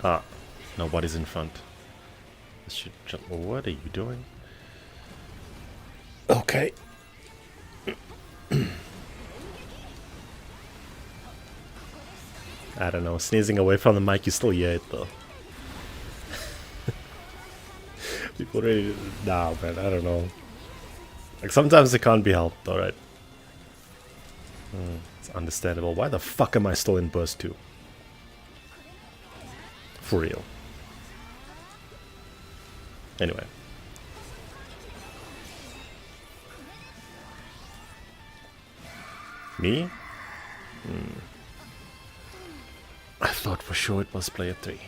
Ah. Nobody's in front. This should jump. What are you doing? Okay. I don't know. Sneezing away from the mic, you still hear it though. People really. Nah, man. I don't know. Like sometimes it can't be helped. All right. It's understandable. Why the fuck am I still in burst 2? For real. Anyway. Me? I thought for sure it was player 3.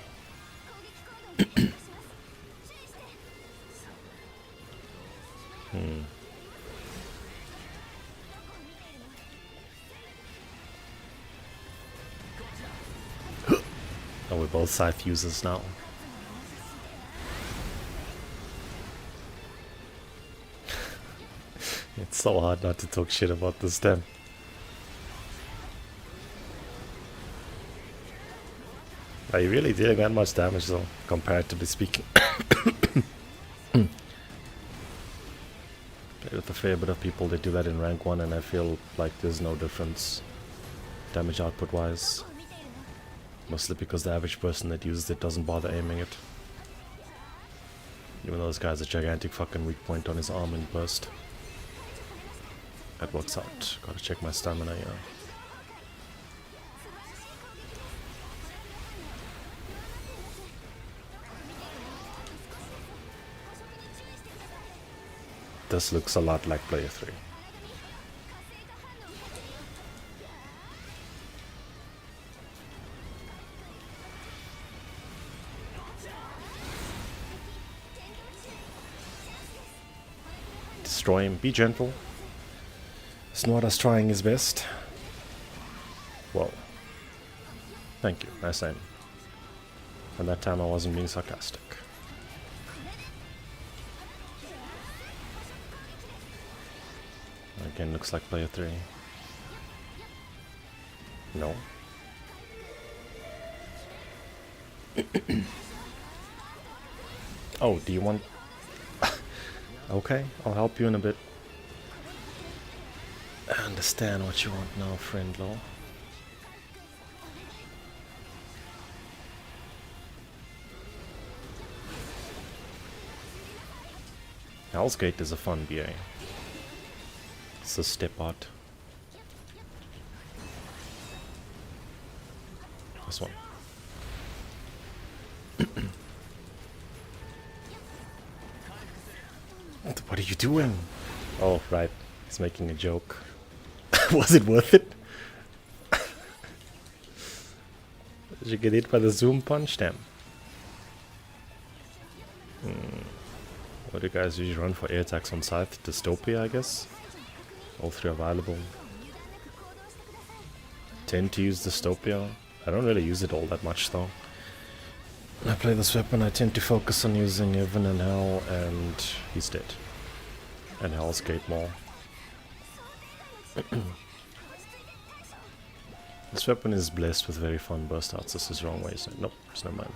Oh, we're both scythe users now. It's so hard not to talk shit about this damn. Are you really dealing that much damage though, comparatively speaking? Played with a fair bit of people that do that in rank 1 and I feel like there's no difference damage output wise. Mostly because the average person that uses it doesn't bother aiming it. Even though this guy has a gigantic fucking weak point on his arm and burst. That works out. Gotta check my stamina, yeah. This looks a lot like player 3. Destroy him. Be gentle. Snorda's trying his best. Whoa. Thank you. Nice aim. And that time I wasn't being sarcastic. Again, looks like player 3. No. Oh, do you want... Okay, I'll help you in a bit. I understand what you want now, friend law. Hell's Gate is a fun BA. It's a step out. This one. What are you doing? Oh, right. He's making a joke. Was it worth it? Did you get hit by the zoom punch? Damn. What do you guys usually run for air attacks on Scythe? Dystopia, I guess? All 3 available. Tend to use Dystopia. I don't really use it all that much though. When I play this weapon I tend to focus on using Evan and Hell, and he's dead. And Hell's Gate more. This weapon is blessed with very fun burst outs. This is wrong way, isn't it? Nope, there's no mine.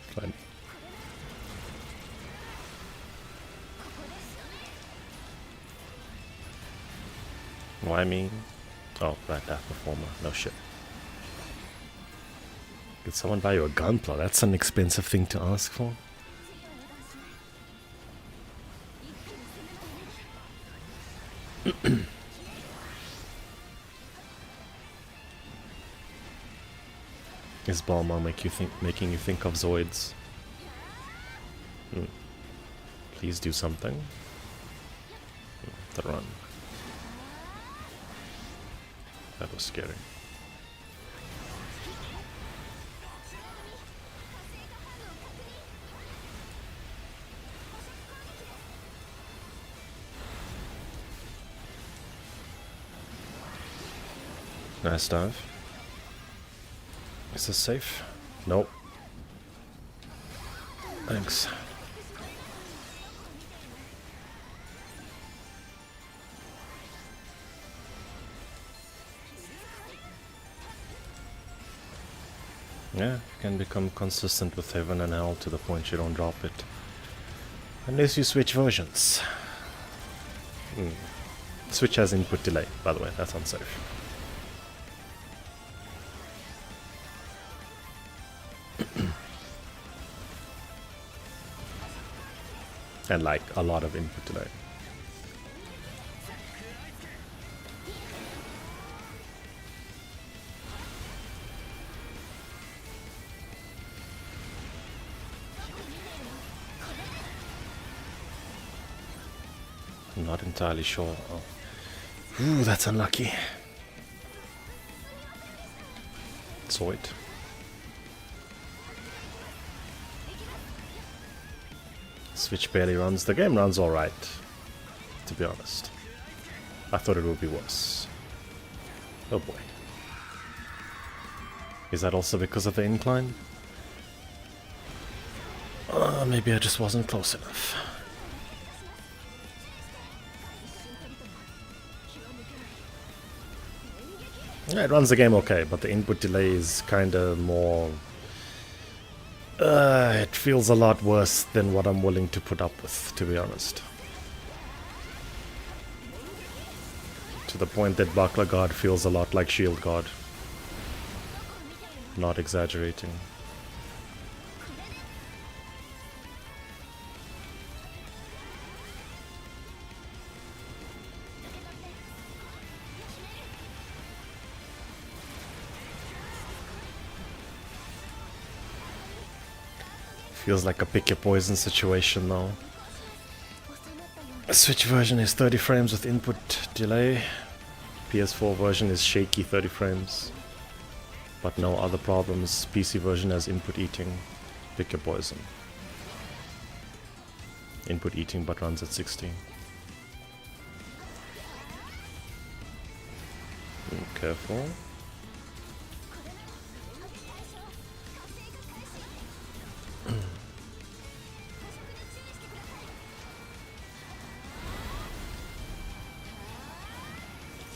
Fine. Why me? Oh, right, that performer. No shit. Could someone buy you a gunpla? That's an expensive thing to ask for. Is Balmar making you think of Zoids? Please do something. The run. That was scary. Nice dive. Is this safe? Nope. Thanks. Yeah, you can become consistent with heaven and hell to the point you don't drop it. Unless you switch versions. Switch has input delay, by the way, that's unsafe. And like a lot of input delay. I'm not entirely sure. Oh. Ooh, that's unlucky. Saw it. Switch barely runs. The game runs alright, to be honest. I thought it would be worse. Oh boy. Is that also because of the incline? Maybe I just wasn't close enough. Yeah, it runs the game okay, but the input delay is kinda more... it feels a lot worse than what I'm willing to put up with, to be honest. To the point that Buckler Guard feels a lot like Shield Guard. Not exaggerating. Feels like a pick your poison situation though. Switch version is 30 frames with input delay. PS4 version is shaky 30 frames. But no other problems. PC version has input eating. Pick your poison. Input eating but runs at 60. Careful.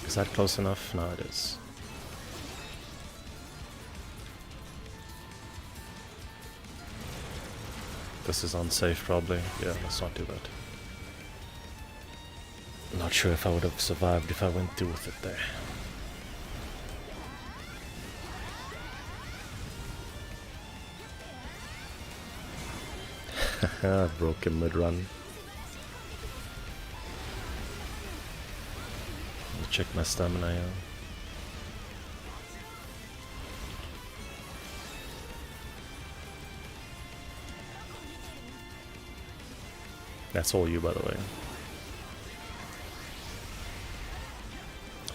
Is that close enough? No, it is. This is unsafe probably. Yeah, let's not do that. Not sure if I would have survived if I went through with it there. I broke him mid-run. Check my stamina here. That's all you, by the way.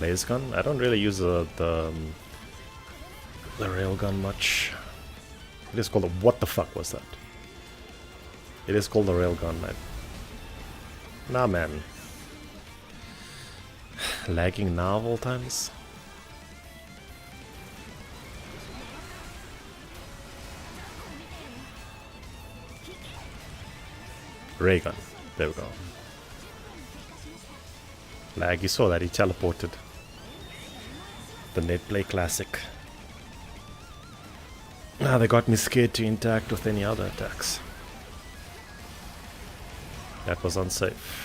Laser gun? I don't really use the railgun much. It is called a... What the fuck was that? It is called a railgun, man. Nah, man. Lagging now of all times? Ray gun. There we go. Lag, you saw that, he teleported. The Netplay classic. Ah, they got me scared to interact with any other attacks. That was unsafe.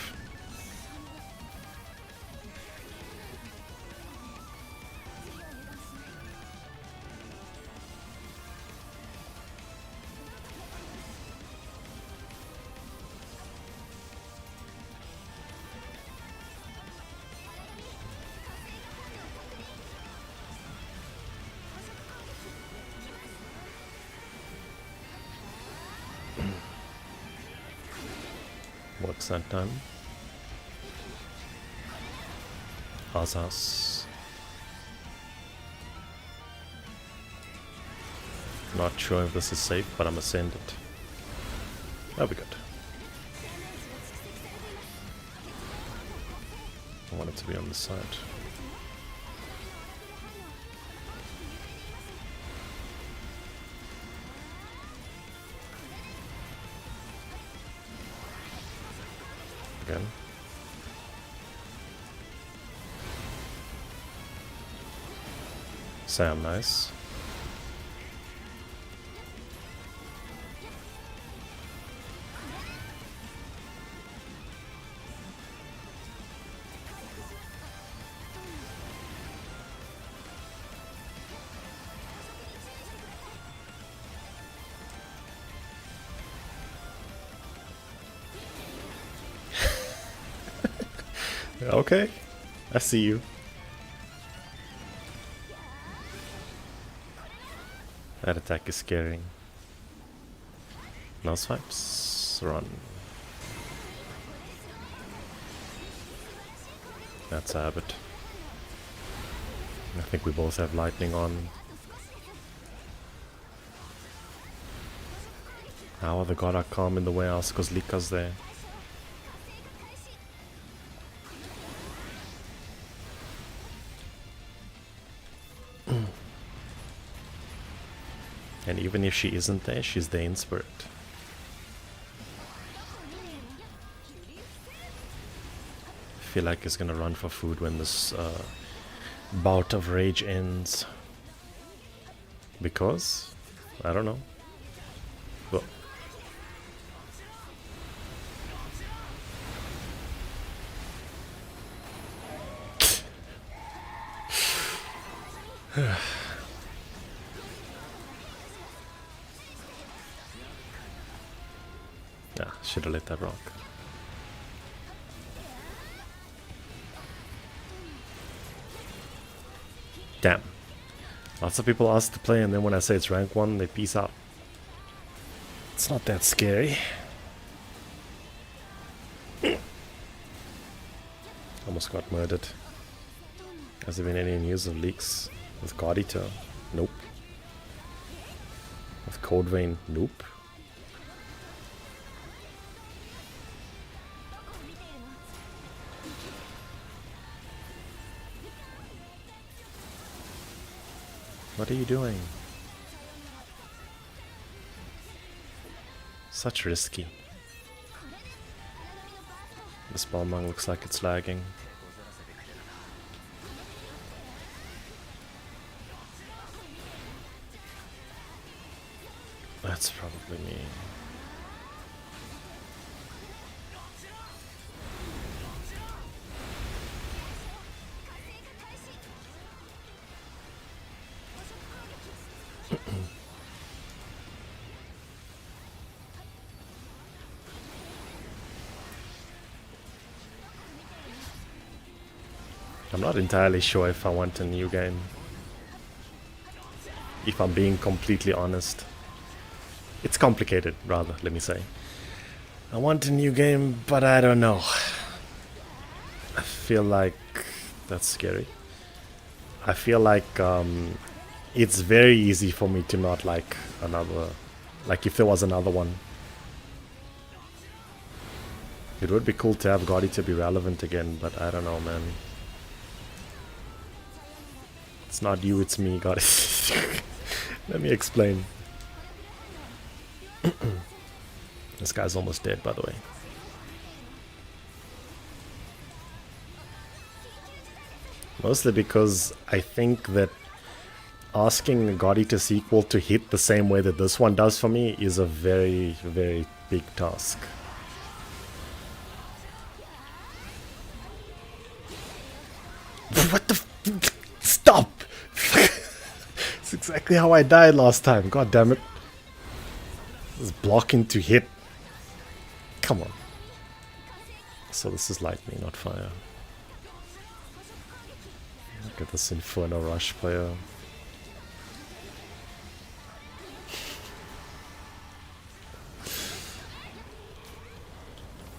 What's that done? Azaz. Not sure if this is safe, but I'm gonna send it. That'll be good. I want it to be on the side. Again. Sam, nice. Okay, I see you. That attack is scary. No swipes. Run. That's a habit. I think we both have lightning on. How are the god calm in the warehouse? Because Lika's there. And even if she isn't there, she's there in spirit. I feel like he's gonna run for food when this bout of rage ends. Because? I don't know. Well. Ah, should have let that rock. Damn. Lots of people ask to play, and then when I say it's rank 1, they peace out. It's not that scary. Almost got murdered. Has there been any news of leaks with God Eater? Nope. With Code Vein? Nope. What are you doing? Such risky. This bomb looks like it's lagging. That's probably me. I'm not entirely sure if I want a new game. If I'm being completely honest. It's complicated, rather, let me say. I want a new game, but I don't know. I feel like... That's scary. I feel like it's very easy for me to not like another... Like if there was another one. It would be cool to have God Eater be relevant again, but I don't know, man. It's not you, it's me, God Eater. Let me explain. This guy's almost dead, by the way. Mostly because I think that asking a God Eater sequel to hit the same way that this one does for me is a very, very big task. What the stop! It's exactly how I died last time, god damn it. This blocking to hit. Come on. So this is lightning, not fire. Look at this Inferno Rush player.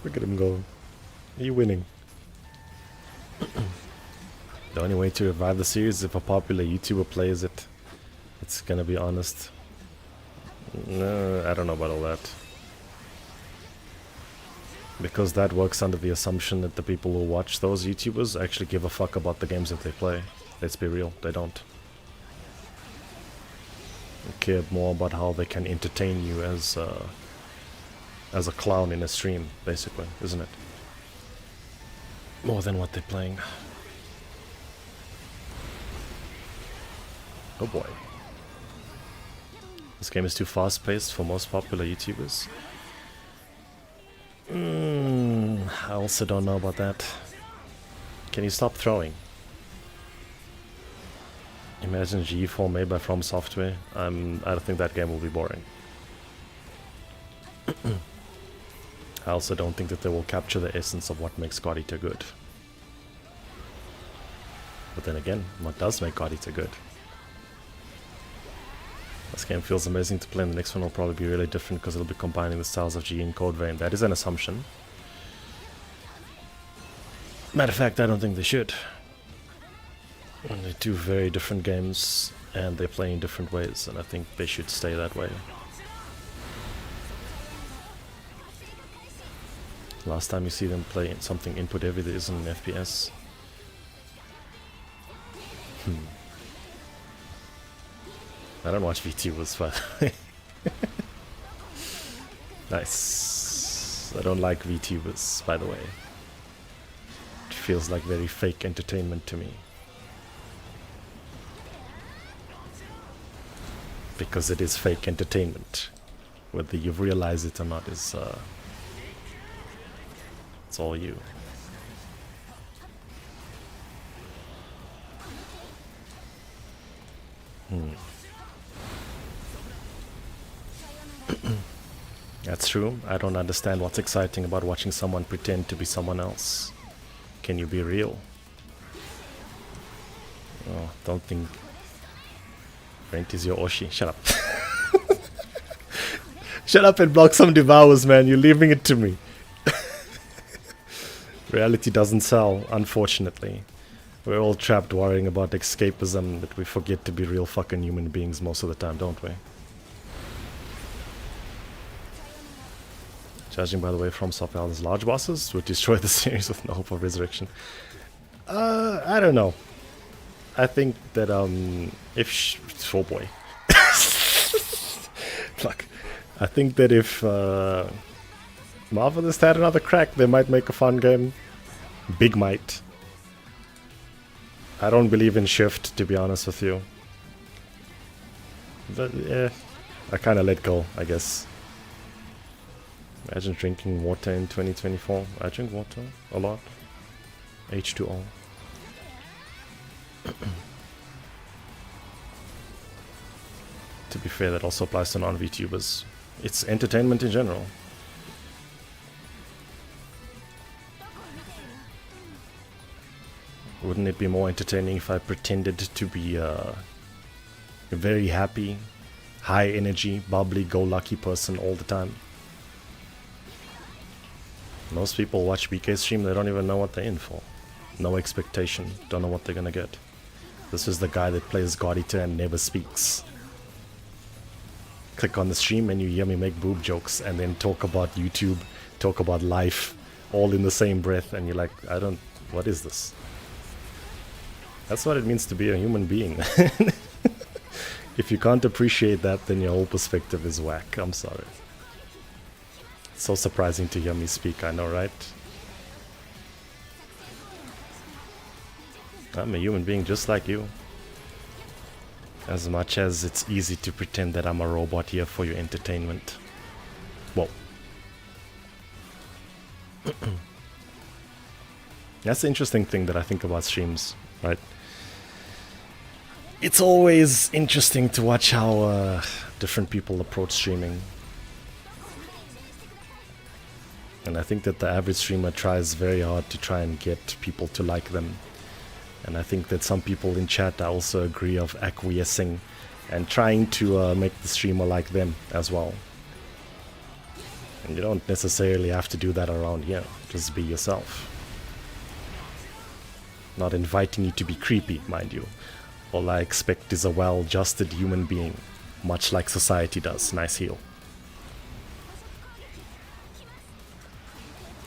Look at him go. Are you winning? The only way to revive the series is if a popular YouTuber plays it. It's gonna be honest. No, I don't know about all that. Because that works under the assumption that the people who watch those YouTubers actually give a fuck about the games that they play. Let's be real, they don't. They care more about how they can entertain you as a clown in a stream, basically, isn't it? More than what they're playing. Oh boy. This game is too fast-paced for most popular YouTubers. I also don't know about that. Can you stop throwing? Imagine GE4 made by From Software. I don't think that game will be boring. I also don't think that they will capture the essence of what makes God Eater good. But then again, what does make GE3 good? This game feels amazing to play, and the next one will probably be really different because it'll be combining the styles of GE and Code Vein. That is an assumption. Matter of fact, I don't think they should. They're two very different games, and they play in different ways, and I think they should stay that way. Last time you see them play something input heavy that isn't an FPS. I don't watch VTubers, by the way. Nice. I don't like VTubers, by the way. It feels like very fake entertainment to me. Because it is fake entertainment. Whether you realize it or not is it's all you. That's true. I don't understand what's exciting about watching someone pretend to be someone else. Can you be real? Oh, don't think Brent is your Oshi. Shut up. Shut up and block some devours, man. You're leaving it to me. Reality doesn't sell, unfortunately. We're all trapped worrying about escapism, but we forget to be real fucking human beings most of the time, don't we? Judging by the way from Softwell's large bosses would destroy the series with no hope of resurrection. I don't know. I think that oh boy. Look, I think that if Marvelous had another crack, they might make a fun game. Big might. I don't believe in Shift, to be honest with you. But yeah, I kind of let go, I guess. Imagine drinking water in 2024. I drink water a lot. H2O. To be fair, that also applies to non-VTubers. It's entertainment in general. Wouldn't it be more entertaining if I pretended to be a very happy, high energy, bubbly, go lucky person all the time? Most people watch BK stream, they don't even know what they're in for. No expectation, don't know what they're gonna get. This is the guy that plays GE3 and never speaks. Click on the stream and you hear me make boob jokes and then talk about YouTube, talk about life, all in the same breath, and you're like, what is this? That's what it means to be a human being. If you can't appreciate that, then your whole perspective is whack. I'm sorry. It's so surprising to hear me speak, I know, right? I'm a human being just like you. As much as it's easy to pretend that I'm a robot here for your entertainment. Whoa. That's the interesting thing that I think about streams, right? It's always interesting to watch how different people approach streaming. And I think that the average streamer tries very hard to try and get people to like them. And I think that some people in chat also agree of acquiescing and trying to make the streamer like them as well. And you don't necessarily have to do that around here. Just be yourself. Not inviting you to be creepy, mind you. All I expect is a well-adjusted human being, much like society does. Nice heel.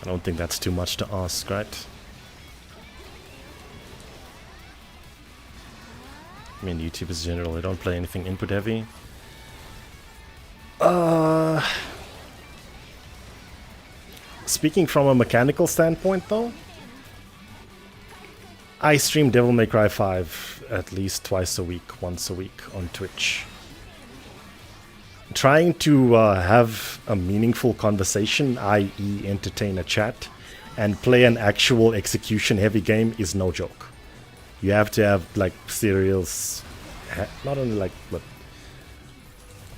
I don't think that's too much to ask, right? I mean, YouTubers in general, they don't play anything input heavy. Speaking from a mechanical standpoint though, I stream Devil May Cry 5 at least twice a week, once a week on Twitch. Trying to have a meaningful conversation, i.e. entertain a chat, and play an actual execution heavy game is no joke. You have to have like serious, not only like but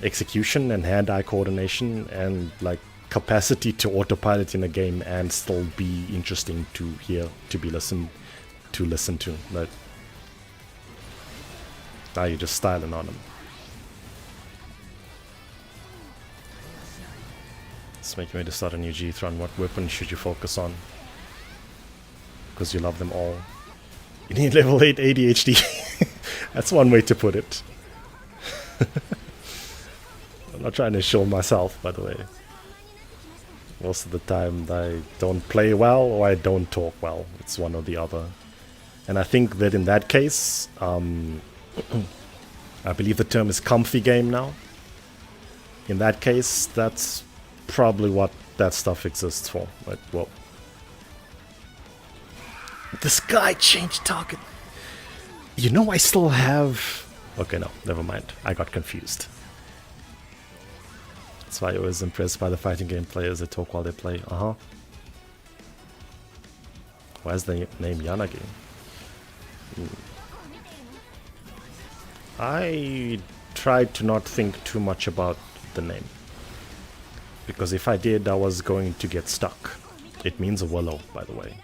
execution and hand-eye coordination and like capacity to autopilot in a game and still be interesting to hear, to be listen to. But Now you're just styling on him. Let's make you ready to start a new GE3 run. What weapon should you focus on? Because you love them all. You need level 8 ADHD. That's one way to put it. I'm not trying to show myself, by the way. Most of the time I don't play well or I don't talk well. It's one or the other. And I think that in that case, I believe the term is comfy game now. In that case, that's probably what that stuff exists for. But, well. This guy changed target. You know I still have... Okay, no, never mind. I got confused. That's why I was impressed by the fighting game players that talk while they play. Why is the name Yanagi? I tried to not think too much about the name. Because if I did, I was going to get stuck. It means a willow, by the way.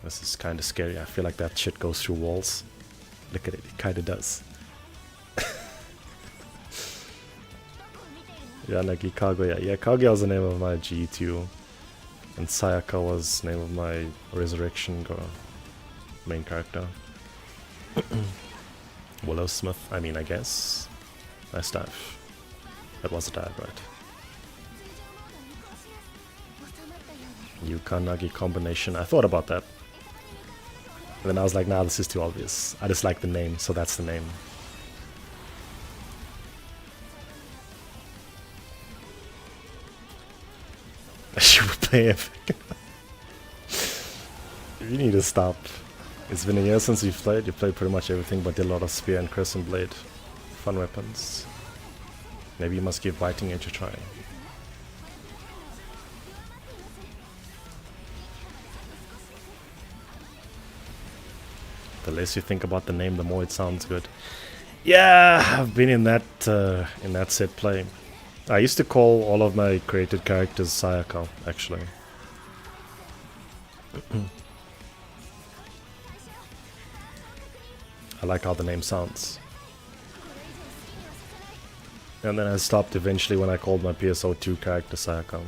This is kind of scary. I feel like that shit goes through walls. Look at it, it kind of does. Yanagi Kaguya. Yeah, Kaguya was the name of my GE2. And Sayaka was the name of my Resurrection girl, main character. Willowsmith, I mean, I guess. Nice dive. That was a dive, right? Yuka-Nagi combination. I thought about that. And then I was like, nah, this is too obvious. I just like the name, so that's the name. I should play Epic. You need to stop. It's been a year since you've played. You played pretty much everything but did a lot of Spear and Crescent Blade. Fun weapons. Maybe you must give Biting Edge a try. The less you think about the name, the more it sounds good. Yeah, I've been in that set play. I used to call all of my created characters Sayaka, actually. I like how the name sounds. And then I stopped eventually when I called my PSO2 character Sayaka.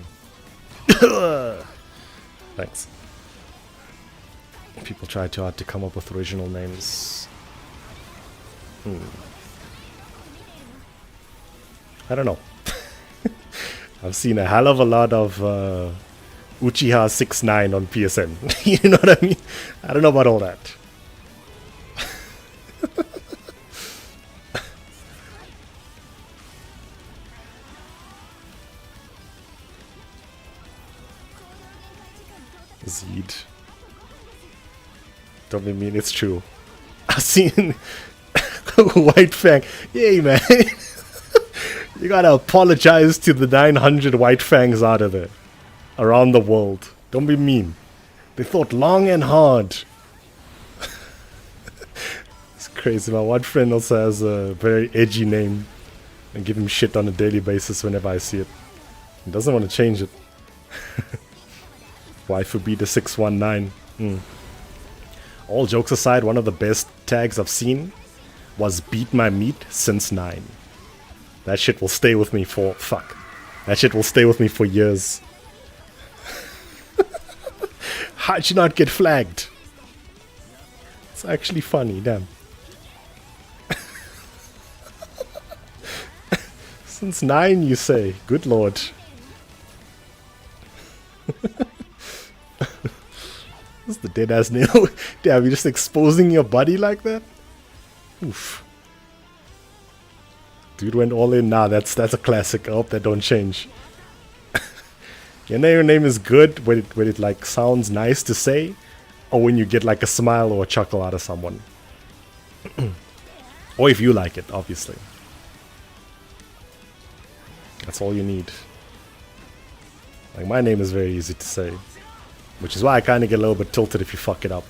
Thanks. People try too hard to come up with original names. I don't know. I've seen a hell of a lot of Uchiha 6-9 on PSN. You know what I mean? I don't know about all that. Zed. Don't be mean, it's true. I've seen White Fang. Yay, man. You gotta apologize to the 900 White Fangs out of there. Around the world. Don't be mean. They thought long and hard. It's crazy. My one friend also has a very edgy name. I give him shit on a daily basis whenever I see it. He doesn't want to change it. Waifu Beta 619. All jokes aside, one of the best tags I've seen was Beat My Meat since 9. That shit will stay with me for... Fuck. That shit will stay with me for years. How'd you not get flagged? It's actually funny, damn. Since 9, you say? Good lord. This is the dead ass nail. Damn, you're just exposing your body like that? Oof. Dude went all in. Nah, that's a classic. I hope that don't change. Your name is good when it like sounds nice to say, or when you get like a smile or a chuckle out of someone. Or if you like it, obviously. That's all you need. Like, my name is very easy to say. Which is why I kind of get a little bit tilted if you fuck it up.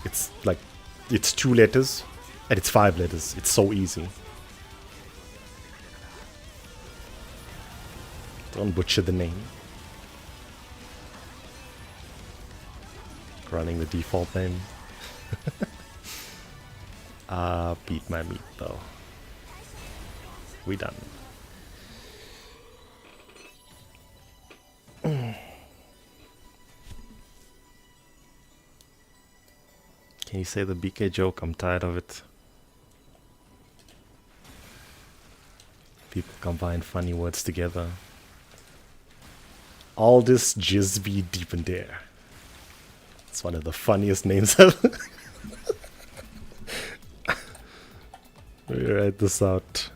It's like, it's 2 letters, and it's 5 letters. It's so easy. Don't butcher the name. Running the default name. Beat my meat though. We done. Can you say the BK joke? I'm tired of it. People combine funny words together. Aldous Jizby Deep in There. It's one of the funniest names ever. Let me write this out.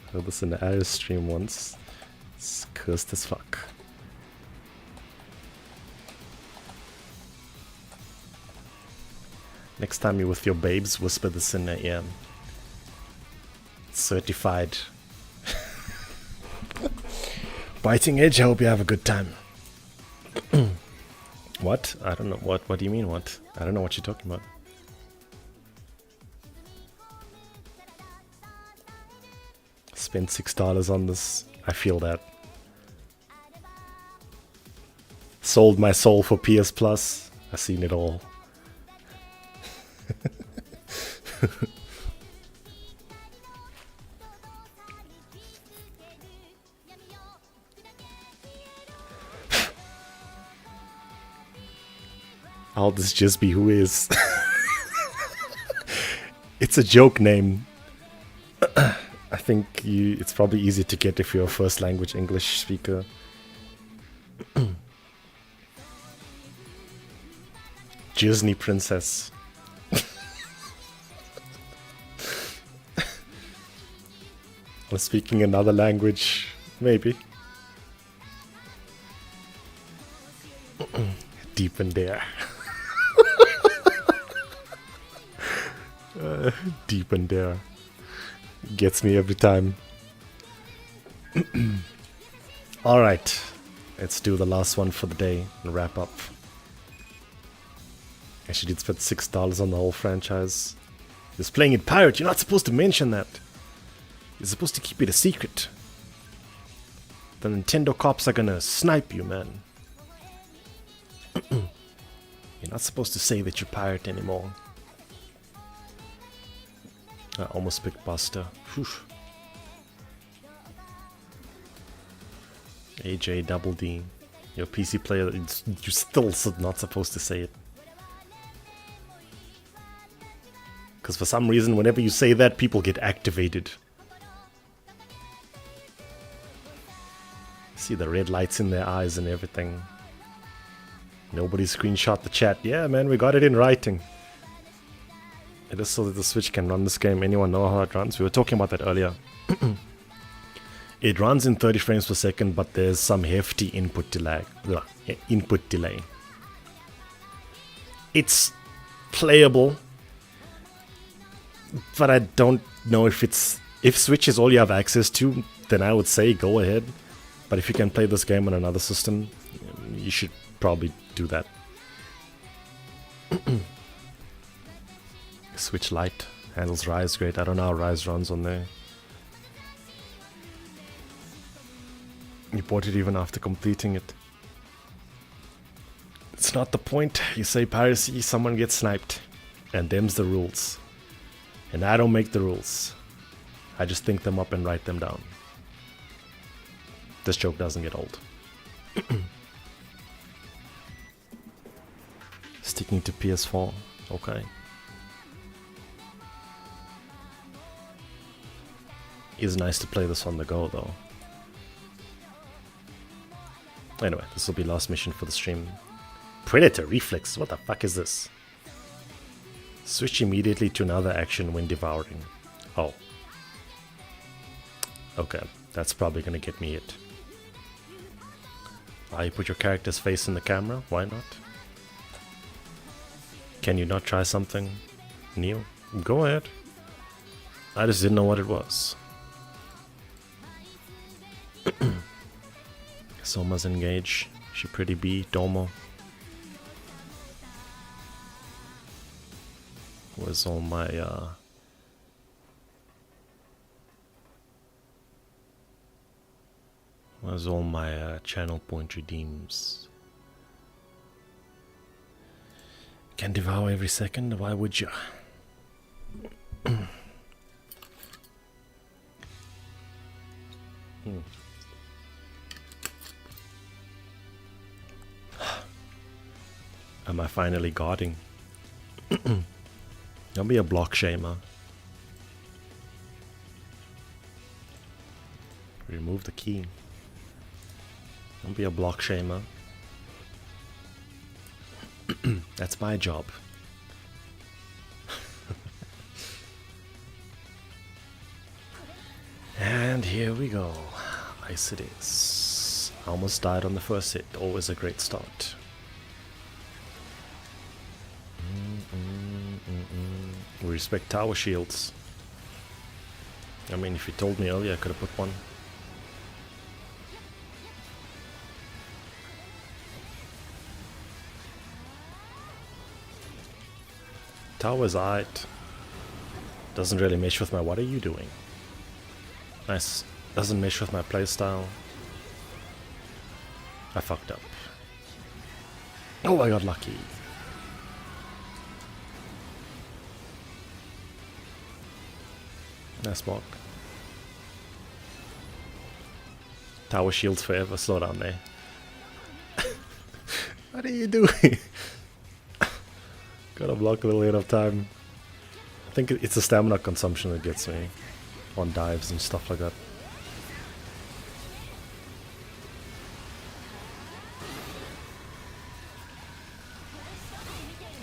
I heard this in the Aris stream once. It's cursed as fuck. Next time you're with your babes, whisper this in their ear. Certified. Biting Edge, I hope you have a good time. What? I don't know. What do you mean what? I don't know what you're talking about. Spent $6 on this. I feel that. Sold my soul for PS Plus. I've seen it all. I'll just be who is. It's a joke name. I think it's probably easy to get if you're a first language English speaker. Disney princess. Or speaking another language, maybe. Deep in there. Deep in there. Gets me every time. Alright. Let's do the last one for the day and wrap up. Actually did spend $6 on the whole franchise. Just playing it pirate, you're not supposed to mention that. You're supposed to keep it a secret. The Nintendo cops are gonna snipe you, man. You're not supposed to say that you're pirate anymore. I almost picked Buster. Whew. AJ Double D. You're a PC player, you're still not supposed to say it. Because for some reason, whenever you say that, people get activated. See the red lights in their eyes and everything. Nobody screenshot the chat. Yeah, man, we got it in writing. It is so that the Switch can run this game. Anyone know how it runs? We were talking about that earlier. It runs in 30 frames per second, but there's some hefty input delay. It's playable, but I don't know if it's... If Switch is all you have access to, then I would say go ahead. But if you can play this game on another system, you should probably do that. Switch Lite handles Rise great. I don't know how Rise runs on there. You bought it even after completing it. It's not the point. You say piracy, someone gets sniped. And them's the rules. And I don't make the rules. I just think them up and write them down. This joke doesn't get old. Sticking to PS4. Okay. It's nice to play this on the go though. Anyway, this will be last mission for the stream. Predator Reflex, what the fuck is this? Switch immediately to another action when devouring. Oh. Okay, that's probably gonna get me hit. You put your character's face in the camera, why not? Can you not try something new? Go ahead. I just didn't know what it was. Soma's engaged. She pretty B. Domo. Where's all my channel point redeems? Can devour every second, why would you? Am I finally guarding? Don't be a block shamer. Remove the key. Don't be a block shamer. That's my job. And here we go. Ice it is. I almost died on the first hit. Always a great start. We respect tower shields. I mean, if you told me earlier, I could have put one. Tower's alright. Doesn't really mesh with my... What are you doing? Nice. Doesn't mesh with my playstyle. I fucked up. Oh, I got lucky. Nice block. Tower shields forever. Slow down there. What are you doing? Gotta block a little ahead of time. I think it's the stamina consumption that gets me on dives and stuff like that.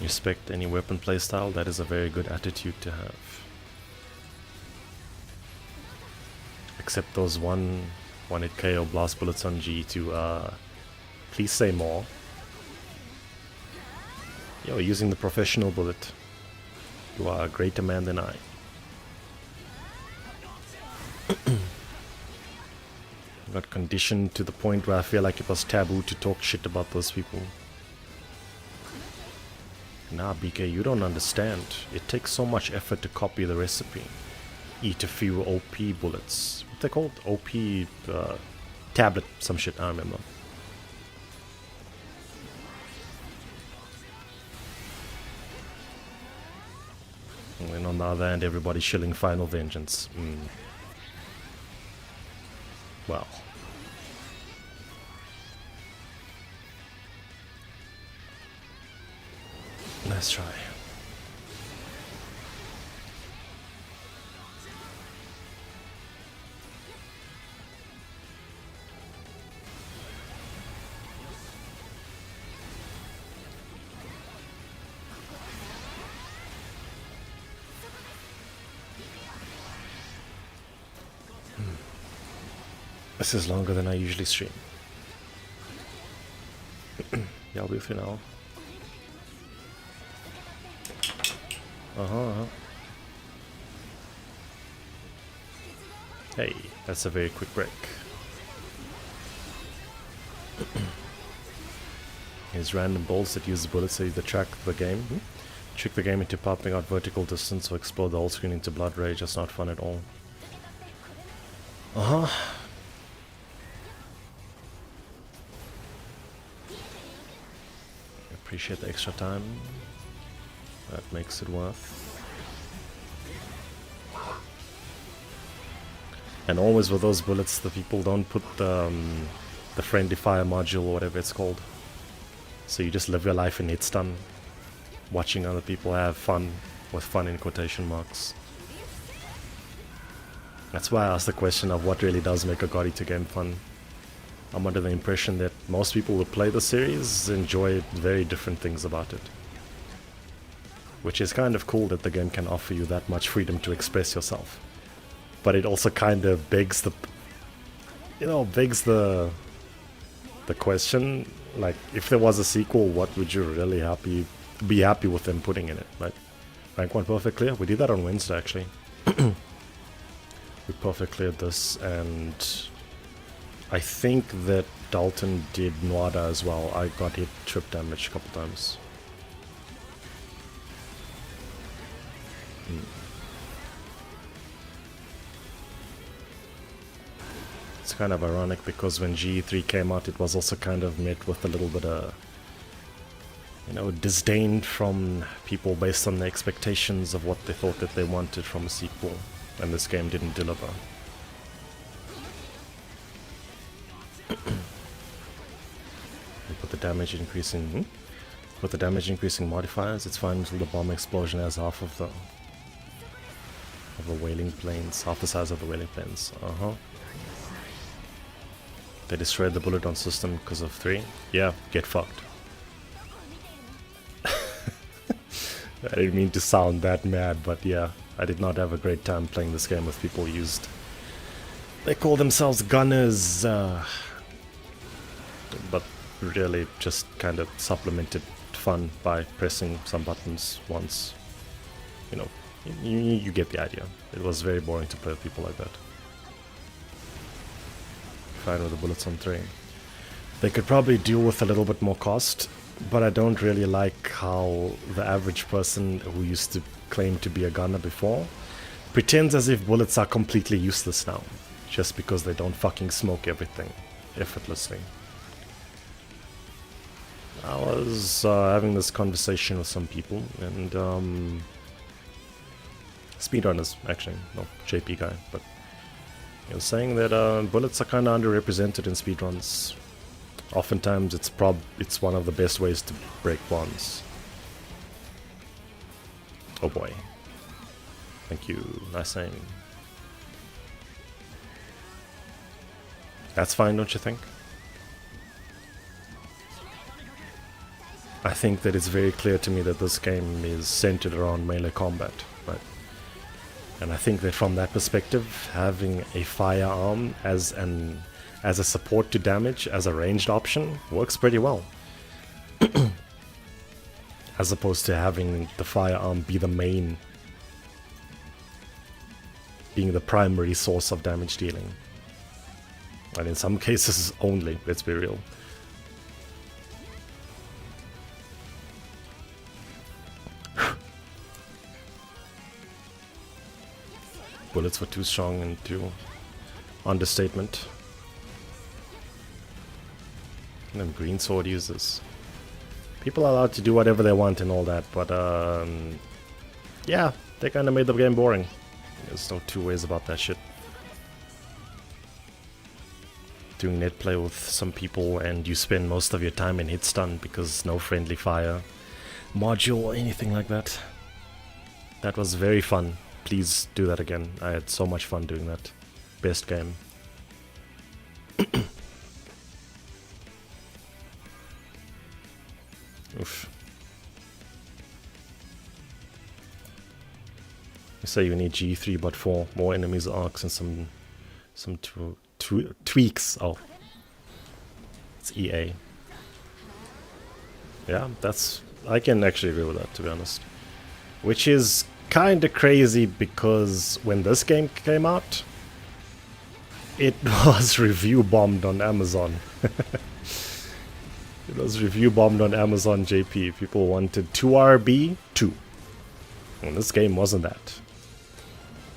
Respect any weapon playstyle. That is a very good attitude to have. Except those one hit KO blast bullets on GE2. Please say more. You're using the professional bullet. You are a greater man than I. Got conditioned to the point where I feel like it was taboo to talk shit about those people. Nah, BK, you don't understand. It takes so much effort to copy the recipe. Eat a few OP bullets. What they called? OP tablet, some shit, I remember. And on the other hand, everybody shilling Final Vengeance. Well. Nice try. This is longer than I usually stream. Yeah, I'll be with you now. Hey, that's a very quick break. Here's random balls that use bullets to either track the game, trick the game into popping out vertical distance or explode the whole screen into blood rage. That's not fun at all. Appreciate the extra time. That makes it worth. And always with those bullets, the people don't put the friendly fire module or whatever it's called. So you just live your life in hit stun, watching other people have fun, with fun in quotation marks. That's why I asked the question of what really does make a God Eater game fun. I'm under the impression that most people who play the series enjoy very different things about it. Which is kind of cool that the game can offer you that much freedom to express yourself. But it also kind of begs the question, like, if there was a sequel, what would you really be happy with them putting in it, right? Rank 1 perfect clear. We did that on Wednesday, actually. We perfect cleared this, and I think that Dalton did Nwada as well. I got hit trip damage a couple times. It's kind of ironic because when GE3 came out, it was also kind of met with a little bit of you know, disdained from people based on the expectations of what they thought that they wanted from a sequel, and this game didn't deliver. With the damage increasing, with the damage increasing modifiers, it's fine until the bomb explosion has half of the whaling planes, half the size of the whaling planes. They destroyed the bullet on system because of 3. Yeah, get fucked. I didn't mean to sound that mad, but yeah, I did not have a great time playing this game with people used. They call themselves gunners, but really just kind of supplemented fun by pressing some buttons once. You know, you get the idea. It was very boring to play with people like that. Fine with the bullets on 3. They could probably deal with a little bit more cost, but I don't really like how the average person who used to claim to be a gunner before pretends as if bullets are completely useless now, just because they don't fucking smoke everything effortlessly. I was having this conversation with some people, and speedrunners, actually, no JP guy, but he was saying that bullets are kind of underrepresented in speedruns. Oftentimes it's one of the best ways to break bonds. Oh boy. Thank you, nice aim. That's fine, don't you think? I think that it's very clear to me that this game is centered around melee combat, right? And I think that from that perspective, having a firearm as a support to damage, as a ranged option, works pretty well. As opposed to having the firearm be the main, being the primary source of damage dealing. And in some cases only, let's be real. Bullets were too strong and too understatement. And then green sword users. People are allowed to do whatever they want and all that, but yeah, they kind of made the game boring. There's no two ways about that shit. Doing net play with some people and you spend most of your time in hit stun because no friendly fire module or anything like that. That was very fun. Please do that again. I had so much fun doing that. Best game. Oof. You say you need GE3 but 4 more enemies, arcs, and some tweaks. Oh, it's EA. Yeah, I can actually agree with that, to be honest. Which is kinda crazy because when this game came out, it was review bombed on Amazon. It was review bombed on Amazon JP. People wanted 2RB 2. And this game wasn't that.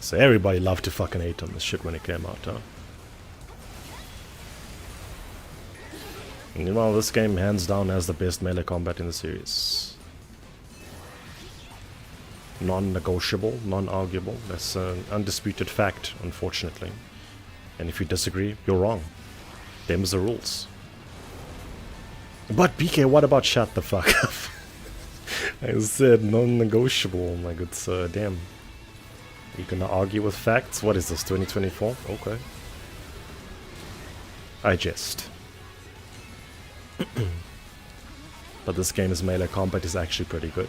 So everybody loved to fucking hate on this shit when it came out, huh? And meanwhile, this game hands down has the best melee combat in the series. Non-negotiable, non-arguable. That's an undisputed fact, unfortunately. And if you disagree, you're wrong. Them's the rules. But BK, what about shut the fuck up? I said non-negotiable. Like, it's damn. You gonna argue with facts? What is this, 2024? Okay. I jest. But this game's melee combat is actually pretty good.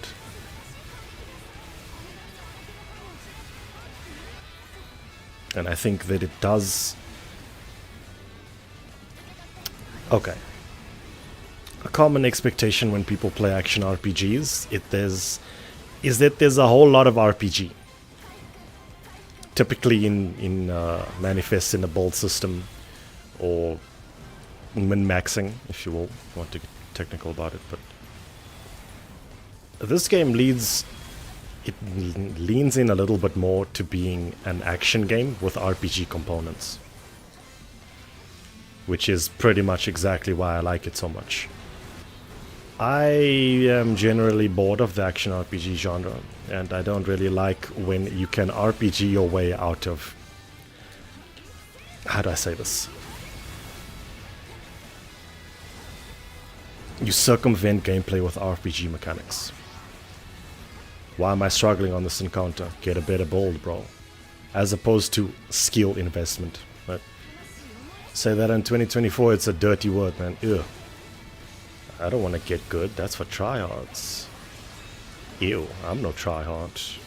And I think that it does... Okay. A common expectation when people play action RPGs is that there's a whole lot of RPG. Typically in manifests in a build system or min-maxing, if you will, want to get technical about it. But this game leans in a little bit more to being an action game with RPG components, which is pretty much exactly why I like it so much. I am generally bored of the action RPG genre, and I don't really like when you can RPG your way out of... How do I say this? You circumvent gameplay with RPG mechanics. Why am I struggling on this encounter? Get a better build, bro. As opposed to skill investment. But say that in 2024, it's a dirty word, man. Ugh. I don't want to get good. That's for tryhards. Ew, I'm no tryhard.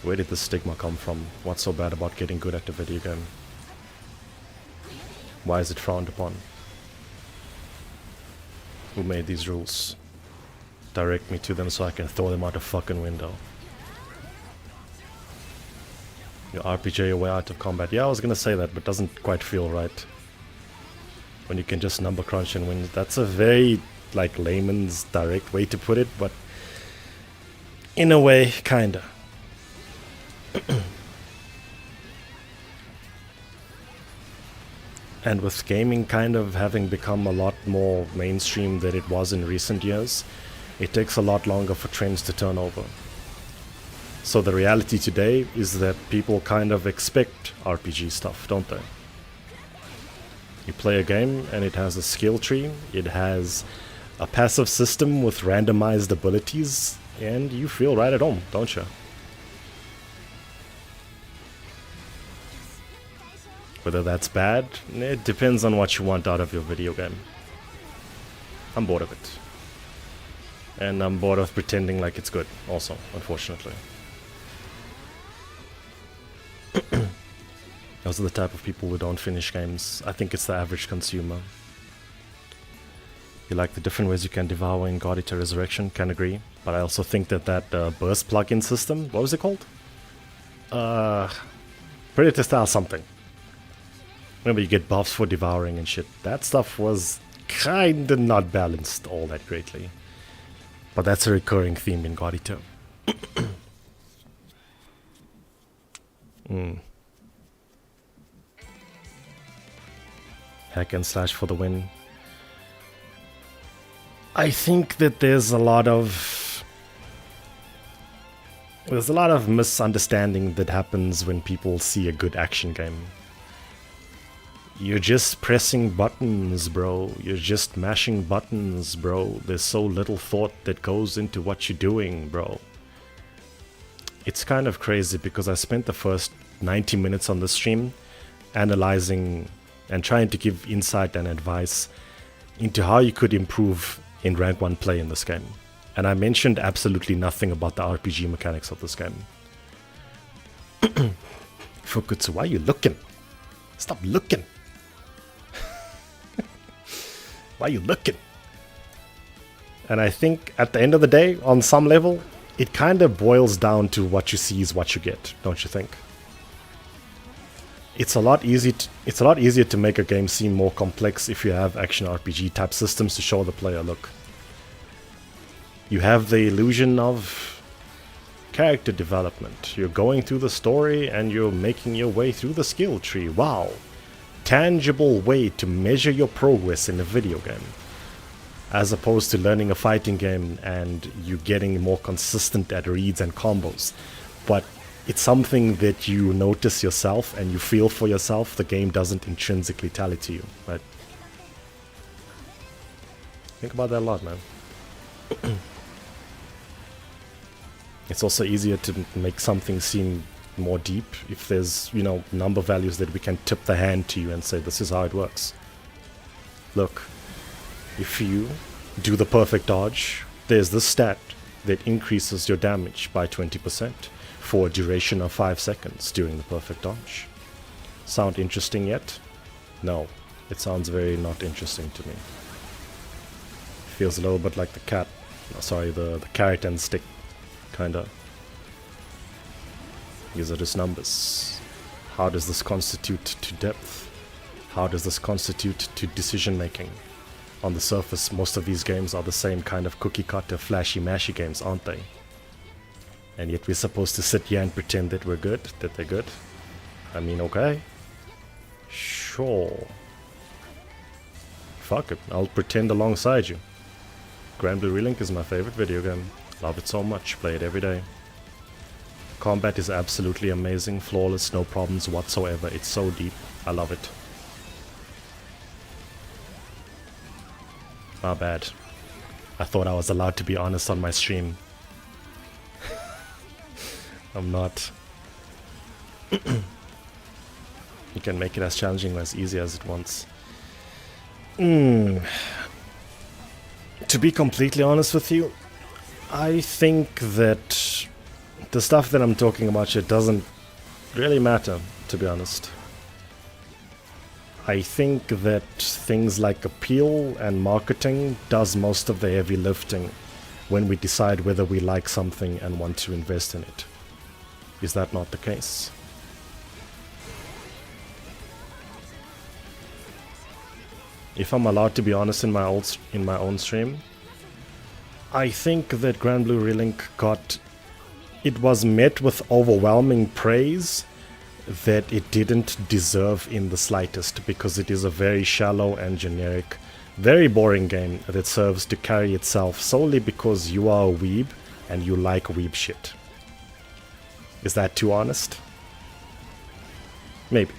Where did this stigma come from? What's so bad about getting good at the video game? Why is it frowned upon? Who made these rules? Direct me to them so I can throw them out a fucking window. You RPG your way out of combat. Yeah, I was gonna say that, but doesn't quite feel right. When you can just number crunch and win. That's a very, like, layman's direct way to put it, but in a way, kinda. And with gaming kind of having become a lot more mainstream than it was in recent years, it takes a lot longer for trends to turn over. So the reality today is that people kind of expect RPG stuff, don't they? You play a game and it has a skill tree, it has a passive system with randomized abilities, and you feel right at home, don't you? Whether that's bad, it depends on what you want out of your video game. I'm bored of it. And I'm bored of pretending like it's good, also, unfortunately. Those are the type of people who don't finish games. I think it's the average consumer. You like the different ways you can devour in God Eater Resurrection, can agree. But I also think that burst plugin system, what was it called? Predator style something. Remember, you get buffs for devouring and shit. That stuff was kinda not balanced all that greatly. But that's a recurring theme in God Eater. Hack and slash for the win. I think that there's a lot of misunderstanding that happens when people see a good action game. You're just pressing buttons, bro. You're just mashing buttons, bro. There's so little thought that goes into what you're doing, bro. It's kind of crazy because I spent the first 90 minutes on the stream analyzing and trying to give insight and advice into how you could improve in rank 1 play in this game. And I mentioned absolutely nothing about the RPG mechanics of this game. Fukutsu, why are you looking? Stop looking! Why are you looking? And I think at the end of the day, on some level, it kind of boils down to what you see is what you get, don't you think? It's a lot easier to make a game seem more complex if you have action RPG type systems to show the player, look. You have the illusion of character development. You're going through the story and you're making your way through the skill tree. Wow. Tangible way to measure your progress in a video game. As opposed to learning a fighting game and you getting more consistent at reads and combos. But it's something that you notice yourself and you feel for yourself. The game doesn't intrinsically tell it to you, right? Think about that a lot, man. It's also easier to make something seem more deep if there's, you know, number values that we can tip the hand to you and say, this is how it works. Look, if you do the perfect dodge, there's this stat that increases your damage by 20% for a duration of 5 seconds during the perfect dodge. Sound interesting yet? No, it sounds very not interesting to me. Feels a little bit like the cat, sorry, the carrot and stick, kinda. These are just numbers. How does this constitute to depth? How does this constitute to decision making? On the surface, most of these games are the same kind of cookie cutter, flashy, mashy games, aren't they? And yet we're supposed to sit here and pretend that we're good, that they're good. I mean, okay. Sure. Fuck it, I'll pretend alongside you. Grand Blue Relink is my favorite video game. Love it so much, play it every day. Combat is absolutely amazing, flawless, no problems whatsoever. It's so deep, I love it. My bad. I thought I was allowed to be honest on my stream. I'm not. You can make it as challenging or as easy as it wants. To be completely honest with you, I think that the stuff that I'm talking about here doesn't really matter, to be honest. I think that things like appeal and marketing does most of the heavy lifting when we decide whether we like something and want to invest in it. Is that not the case? If I'm allowed to be honest in my own stream, I think that Grand Blue Relink it was met with overwhelming praise that it didn't deserve in the slightest, because it is a very shallow and generic, very boring game that serves to carry itself solely because you are a weeb and you like weeb shit. Is that too honest? Maybe.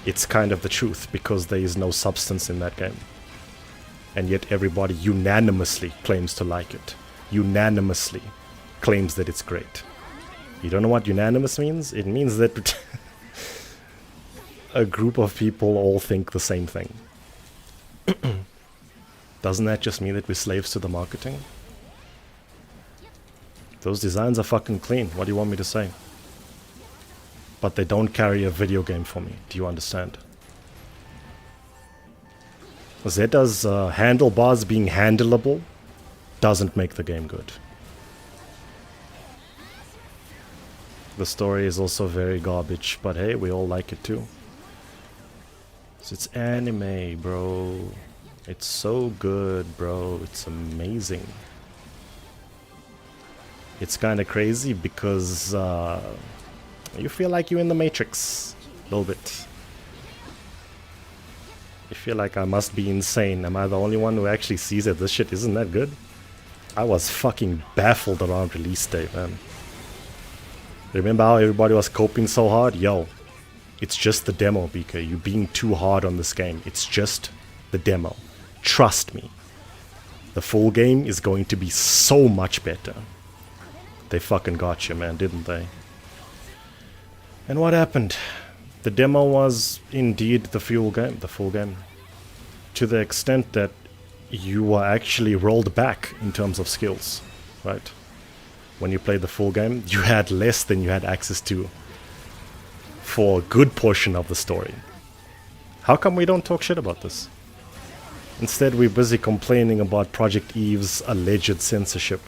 It's kind of the truth, because there is no substance in that game. And yet everybody unanimously claims to like it. Unanimously claims that it's great. You don't know what unanimous means? It means that a group of people all think the same thing. Doesn't that just mean that we're slaves to the marketing? Those designs are fucking clean. What do you want me to say? But they don't carry a video game for me. Do you understand? Zeta's handlebars being handleable doesn't make the game good. The story is also very garbage, but hey, we all like it too. So it's anime, bro. It's so good, bro. It's amazing. It's kind of crazy because you feel like you're in the Matrix a little bit. You feel like I must be insane. Am I the only one who actually sees that this shit isn't that good? I was fucking baffled around release day, man. Remember how everybody was coping so hard? Yo, it's just the demo, BK. You're being too hard on this game. It's just the demo. Trust me. The full game is going to be so much better. They fucking got you, man, didn't they? And what happened? The demo was indeed the full game. To the extent that you were actually rolled back in terms of skills, right? When you played the full game, you had less than you had access to for a good portion of the story. How come we don't talk shit about this? Instead, we're busy complaining about Project Eve's alleged censorship.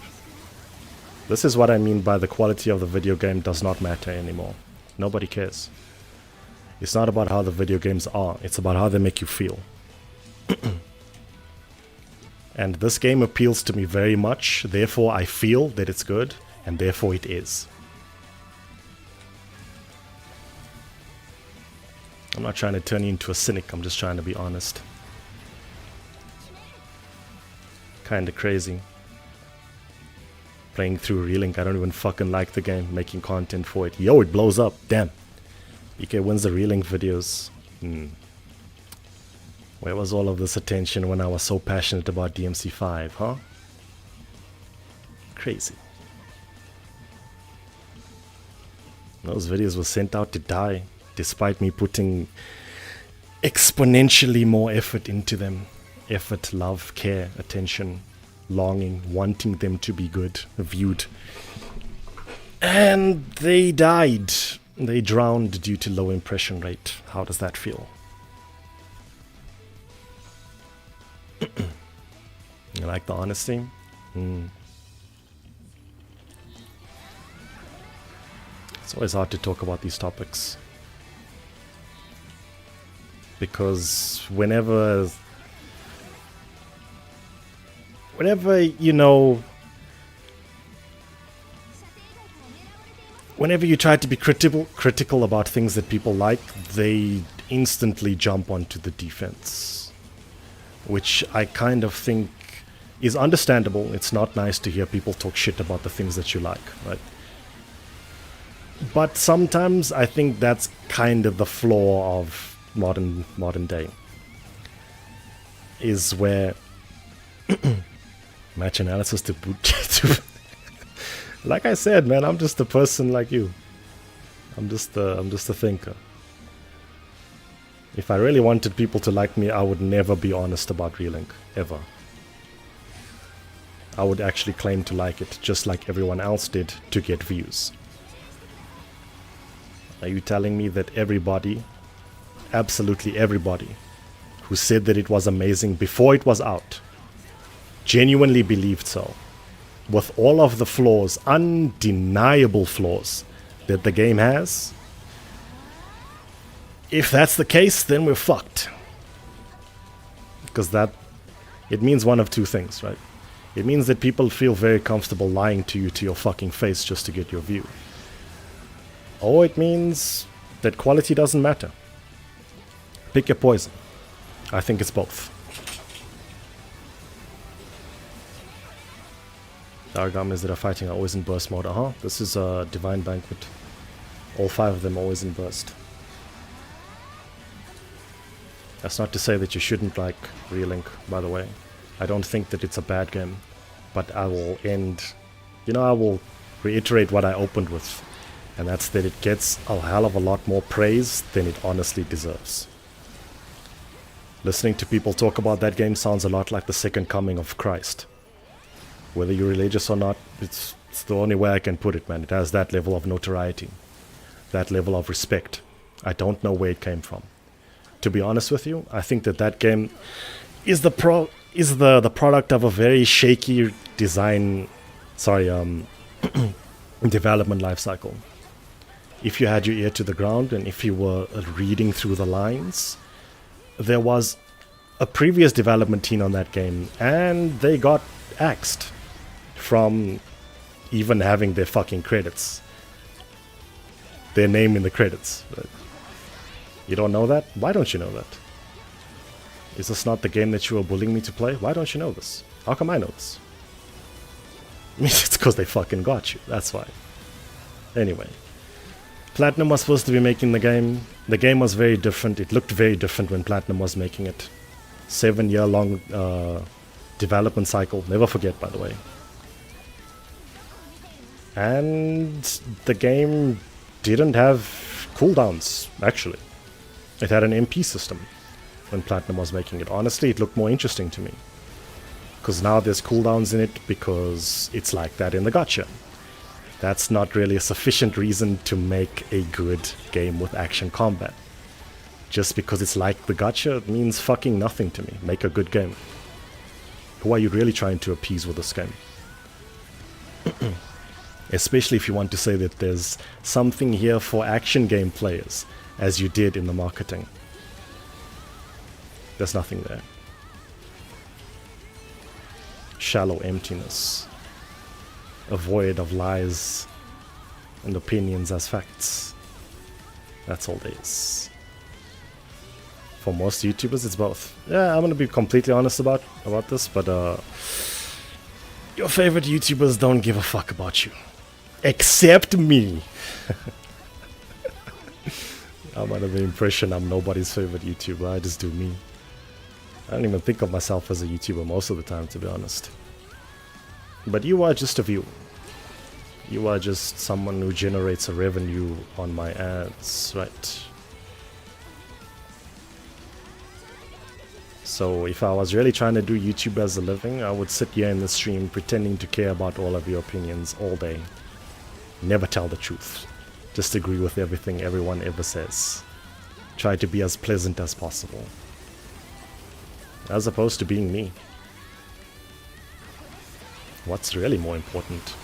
This is what I mean by the quality of the video game does not matter anymore. Nobody cares. It's not about how the video games are, it's about how they make you feel. And this game appeals to me very much, therefore I feel that it's good, and therefore it is. I'm not trying to turn you into a cynic, I'm just trying to be honest. Kinda crazy. Playing through Relink, I don't even fucking like the game, making content for it. Yo, it blows up, damn. EK wins the Relink videos. Where was all of this attention when I was so passionate about DMC5, huh? Crazy. Those videos were sent out to die, despite me putting exponentially more effort into them. Effort, love, care, attention, longing, wanting them to be good, viewed. And they died. They drowned due to low impression rate. How does that feel? You like the honesty? It's always hard to talk about these topics. Because whenever you know, whenever you try to be critical about things that people like, they instantly jump onto the defense. Which I kind of think is understandable. It's not nice to hear people talk shit about the things that you like, right? But sometimes I think that's kind of the flaw of modern day, is where match analysis to boot to like I said, man, I'm just a person like you. I'm just a thinker. If I really wanted people to like me, I would never be honest about Relink, ever. I would actually claim to like it, just like everyone else did, to get views. Are you telling me that everybody, absolutely everybody, who said that it was amazing before it was out, genuinely believed so, with all of the flaws, undeniable flaws, that the game has? If that's the case, then we're fucked. Because it means one of two things, right? It means that people feel very comfortable lying to you to your fucking face just to get your view. Or it means that quality doesn't matter. Pick your poison. I think it's both. The Argamas that are fighting are always in burst mode. This is a Divine Banquet. All 5 of them always in burst. That's not to say that you shouldn't like Relink, by the way. I don't think that it's a bad game. But I will I will reiterate what I opened with. And that's that it gets a hell of a lot more praise than it honestly deserves. Listening to people talk about that game sounds a lot like the second coming of Christ. Whether you're religious or not, it's the only way I can put it, man. It has that level of notoriety. That level of respect. I don't know where it came from. To be honest with you, I think that game is the product of a very shaky development life cycle. If you had your ear to the ground and if you were reading through the lines, there was a previous development team on that game and they got axed from even having their fucking credits. Their name in the credits. You don't know that? Why don't you know that? Is this not the game that you were bullying me to play? Why don't you know this? How come I know this? It's because they fucking got you. That's why. Anyway. Platinum was supposed to be making the game. The game was very different. It looked very different when Platinum was making it. 7-year-long development cycle. Never forget, by the way. And the game didn't have cooldowns, actually. It had an MP system when Platinum was making it. Honestly, it looked more interesting to me. Because now there's cooldowns in it because it's like that in the gacha. That's not really a sufficient reason to make a good game with action combat. Just because it's like the gacha means fucking nothing to me. Make a good game. Who are you really trying to appease with this game? Especially if you want to say that there's something here for action game players, as you did in the marketing. There's nothing there. Shallow emptiness. A void of lies and opinions as facts. That's all it is. For most YouTubers, it's both. Yeah, I'm gonna be completely honest about this, but your favorite YouTubers don't give a fuck about you. Except me. I'm under the impression I'm nobody's favorite YouTuber. I just do me. I don't even think of myself as a YouTuber most of the time, to be honest. But you are just a viewer. You are just someone who generates a revenue on my ads, right? So if I was really trying to do YouTube as a living, I would sit here in the stream pretending to care about all of your opinions all day. Never tell the truth. Just agree with everything everyone ever says. Try to be as pleasant as possible. As opposed to being me. What's really more important?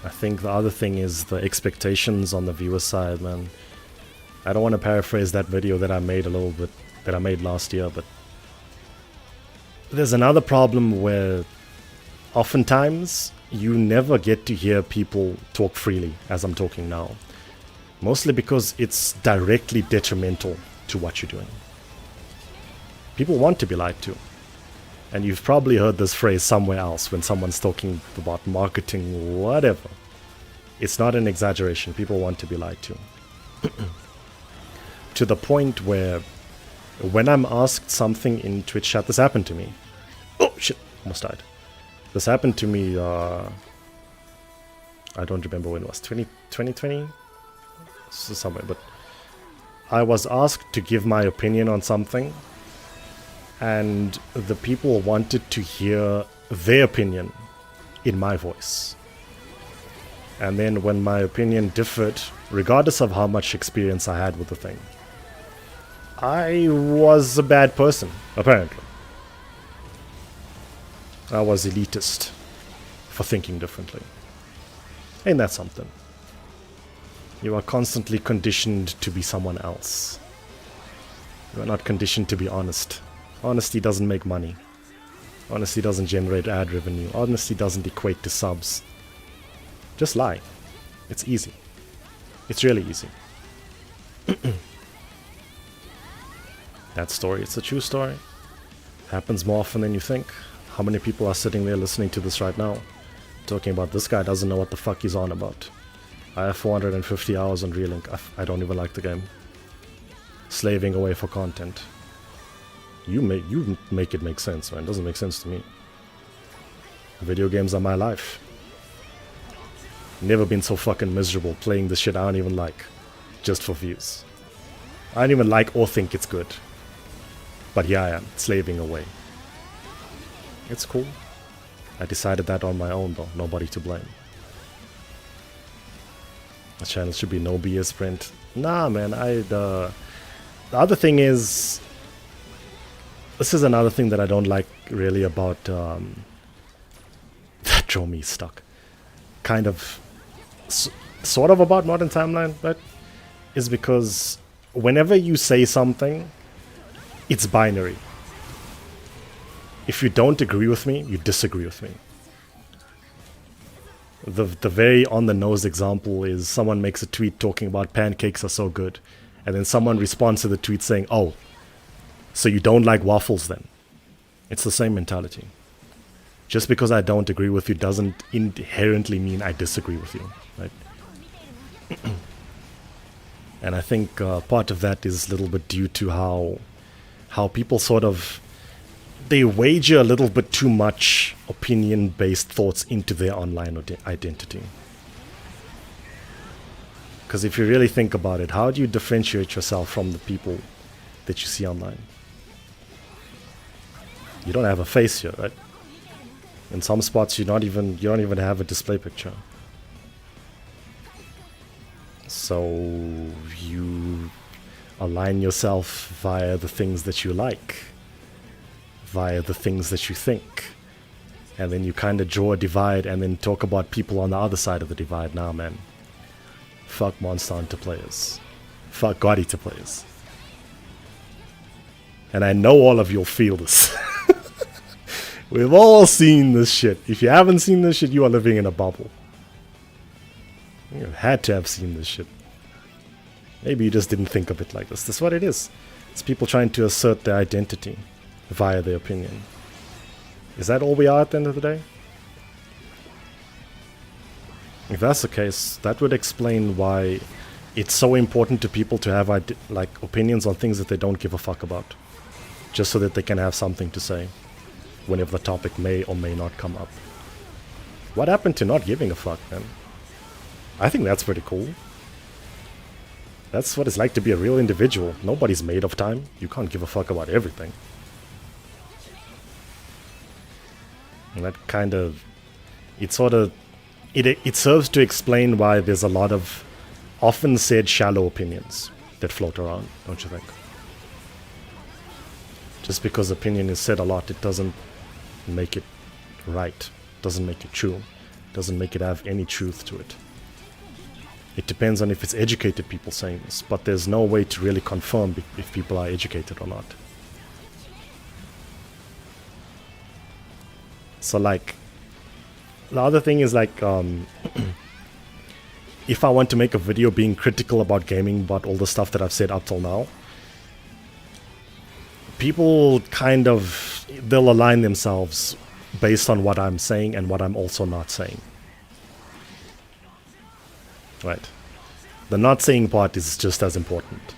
I think the other thing is the expectations on the viewer side, man. I don't want to paraphrase that video that I made last year, but there's another problem where oftentimes you never get to hear people talk freely as I'm talking now. Mostly because it's directly detrimental to what you're doing. People want to be lied to. And you've probably heard this phrase somewhere else when someone's talking about marketing, whatever. It's not an exaggeration. People want to be lied to. To the point where when I'm asked something in Twitch chat, this happened to me. Oh, shit. Almost died. This happened to me, I don't remember when it was. 2020? So somewhere, but I was asked to give my opinion on something, and the people wanted to hear their opinion in my voice. And then when my opinion differed, regardless of how much experience I had with the thing, I was a bad person, apparently. I was elitist for thinking differently. Ain't that something? You are constantly conditioned to be someone else. You are not conditioned to be honest. Honesty doesn't make money. Honesty doesn't generate ad revenue. Honesty doesn't equate to subs. Just lie. It's easy. It's really easy. That story, it's a true story. Happens more often than you think. How many people are sitting there listening to this right now, talking about this guy doesn't know what the fuck he's on about. I have 450 hours on Relink. I don't even like the game. Slaving away for content. You make it make sense, man. It doesn't make sense to me. Video games are my life. Never been so fucking miserable playing the shit I don't even like, just for views. I don't even like or think it's good. But here I am, slaving away. It's cool. I decided that on my own though, nobody to blame. The channel should be no BS Brent. Nah man, the other thing is, this is another thing that I don't like really about, that drove me stuck. Kind of, sort of about Modern Timeline, but is because whenever you say something, it's binary. If you don't agree with me, you disagree with me. The very on-the-nose example is someone makes a tweet talking about pancakes are so good, and then someone responds to the tweet saying, oh, so you don't like waffles then? It's the same mentality. Just because I don't agree with you doesn't inherently mean I disagree with you, right? And I think part of that is a little bit due to how people sort of, they wager a little bit too much opinion-based thoughts into their online identity. Because if you really think about it, how do you differentiate yourself from the people that you see online? You don't have a face here, right? In some spots, you don't even have a display picture. So you align yourself via the things that you like, via the things that you think, and then you kind of draw a divide and then talk about people on the other side of the divide. Nah, man. Fuck Monster Hunter players. Fuck God Eater players. And I know all of you'll feel this. We've all seen this shit. If you haven't seen this shit, you are living in a bubble. You had to have seen this shit. Maybe you just didn't think of it like this. That's what it is. It's people trying to assert their identity via their opinion. Is that all we are at the end of the day? If that's the case, that would explain why it's so important to people to have like opinions on things that they don't give a fuck about, just so that they can have something to say whenever the topic may or may not come up. What happened to not giving a fuck, man? I think that's pretty cool. That's what it's like to be a real individual. Nobody's made of time. You can't give a fuck about everything. And that kind of, it serves to explain why there's a lot of often said shallow opinions that float around, don't you think? Just because opinion is said a lot, it doesn't make it right, doesn't make it true, doesn't make it have any truth to it. It depends on if it's educated people saying this, but there's no way to really confirm if people are educated or not. So like, the other thing is like, if I want to make a video being critical about gaming, about all the stuff that I've said up till now, people kind of, they'll align themselves based on what I'm saying and what I'm also not saying. Right. The not saying part is just as important,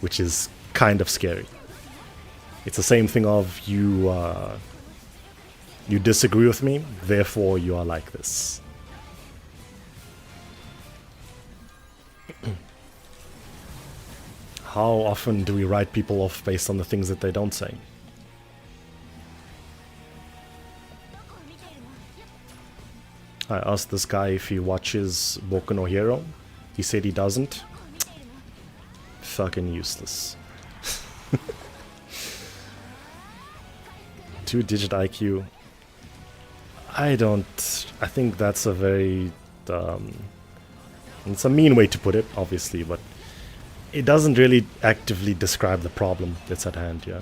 which is kind of scary. It's the same thing of you disagree with me, therefore you are like this. How often do we write people off based on the things that they don't say? I asked this guy if he watches Boku no Hero. He said he doesn't. Fucking useless. 2-digit IQ. I think that's a very... it's a mean way to put it, obviously, but it doesn't really actively describe the problem that's at hand, yeah.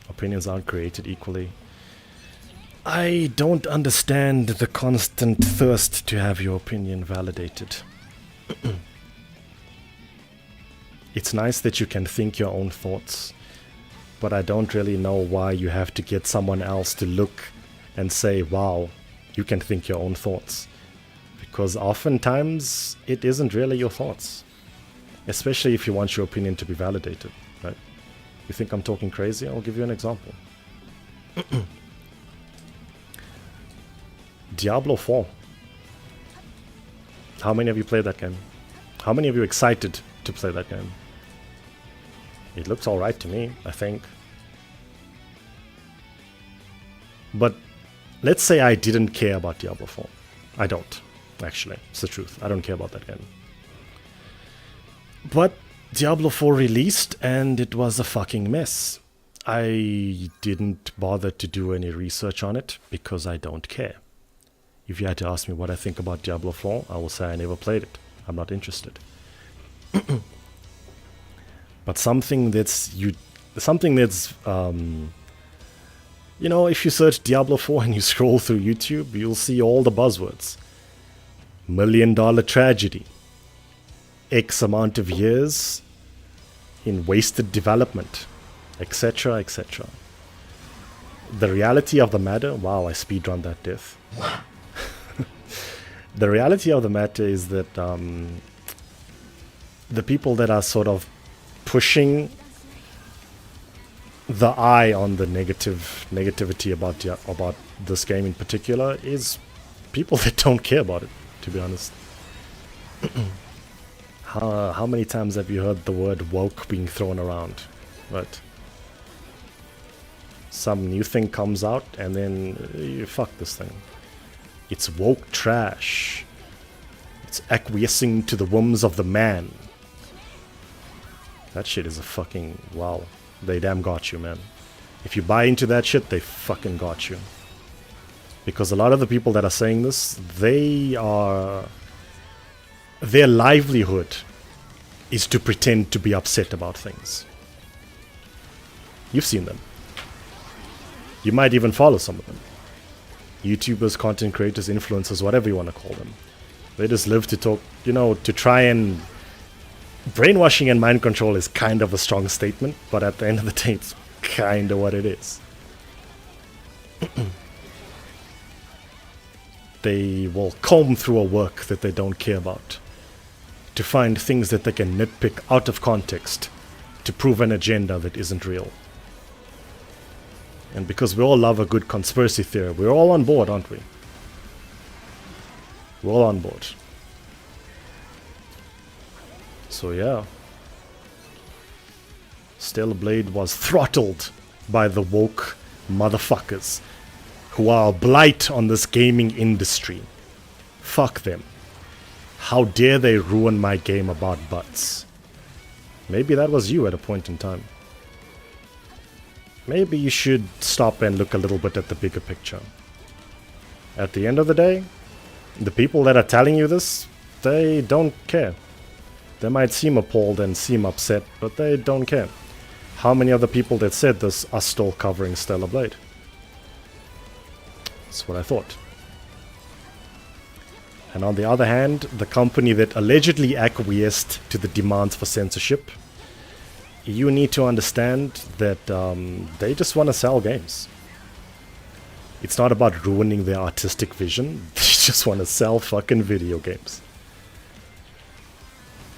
Opinions aren't created equally. I don't understand the constant thirst to have your opinion validated. It's nice that you can think your own thoughts, but I don't really know why you have to get someone else to look and say, wow, you can think your own thoughts. Because oftentimes, it isn't really your thoughts. Especially if you want your opinion to be validated, right? You think I'm talking crazy? I'll give you an example. Diablo 4. How many of you played that game? How many of you excited to play that game? It looks alright to me, I think. But let's say I didn't care about Diablo 4. I don't, actually. It's the truth. I don't care about that game. But Diablo 4 released and it was a fucking mess. I didn't bother to do any research on it because I don't care. If you had to ask me what I think about Diablo 4, I will say I never played it. I'm not interested. But something that's you know, if you search Diablo 4 and you scroll through YouTube, you'll see all the buzzwords. $1 million tragedy. X amount of years in wasted development, etc., etc. The reality of the matter... Wow, I speedrun that death. The reality of the matter is that the people that are sort of pushing the eye on the negativity about this game in particular is people that don't care about it, to be honest. How many times have you heard the word woke being thrown around? Right. Some new thing comes out and then you fuck this thing. It's woke trash. It's acquiescing to the whims of the man. That shit is a fucking... wow. They damn got you, man. If you buy into that shit, they fucking got you. Because a lot of the people that are saying this, their livelihood is to pretend to be upset about things. You've seen them. You might even follow some of them. YouTubers, content creators, influencers, whatever you want to call them. They just live to talk, you know, to try and... brainwashing and mind control is kind of a strong statement, but at the end of the day, it's kind of what it is. They will comb through a work that they don't care about to find things that they can nitpick out of context to prove an agenda that isn't real. And because we all love a good conspiracy theory, we're all on board, aren't we? We're all on board. So yeah. Stellar Blade was throttled by the woke motherfuckers who are a blight on this gaming industry. Fuck them. How dare they ruin my game about butts? Maybe that was you at a point in time. Maybe you should stop and look a little bit at the bigger picture. At the end of the day, the people that are telling you this, they don't care. They might seem appalled and seem upset, but they don't care. How many of the people that said this are still covering Stellar Blade? That's what I thought. And on the other hand, the company that allegedly acquiesced to the demands for censorship you need to understand that they just want to sell games. It's not about ruining their artistic vision. They just want to sell fucking video games.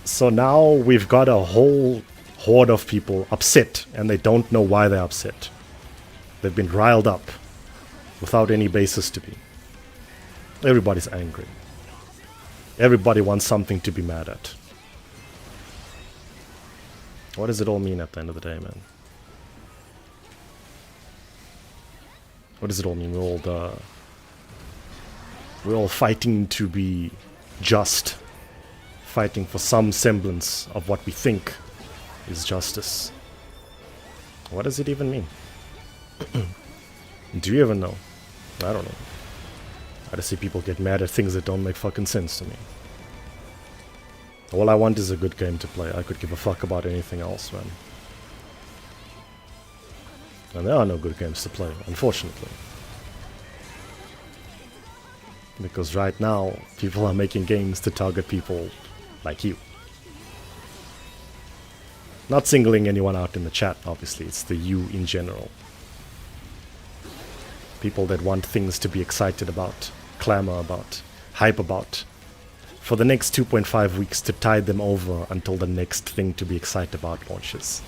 So now we've got a whole horde of people upset, and they don't know why they're upset. They've been riled up without any basis to be. Everybody's angry. Everybody wants something to be mad at. What does it all mean at the end of the day, man? What does it all mean? We're all fighting to be just, fighting for some semblance of what we think is justice. What does it even mean? Do you even know? I don't know. I just see people get mad at things that don't make fucking sense to me. All I want is a good game to play. I could give a fuck about anything else, man. And there are no good games to play, unfortunately. Because right now, people are making games to target people like you. Not singling anyone out in the chat, obviously. It's the you in general. People that want things to be excited about, clamor about, hype about. For the next 2.5 weeks to tide them over until the next thing to be excited about launches.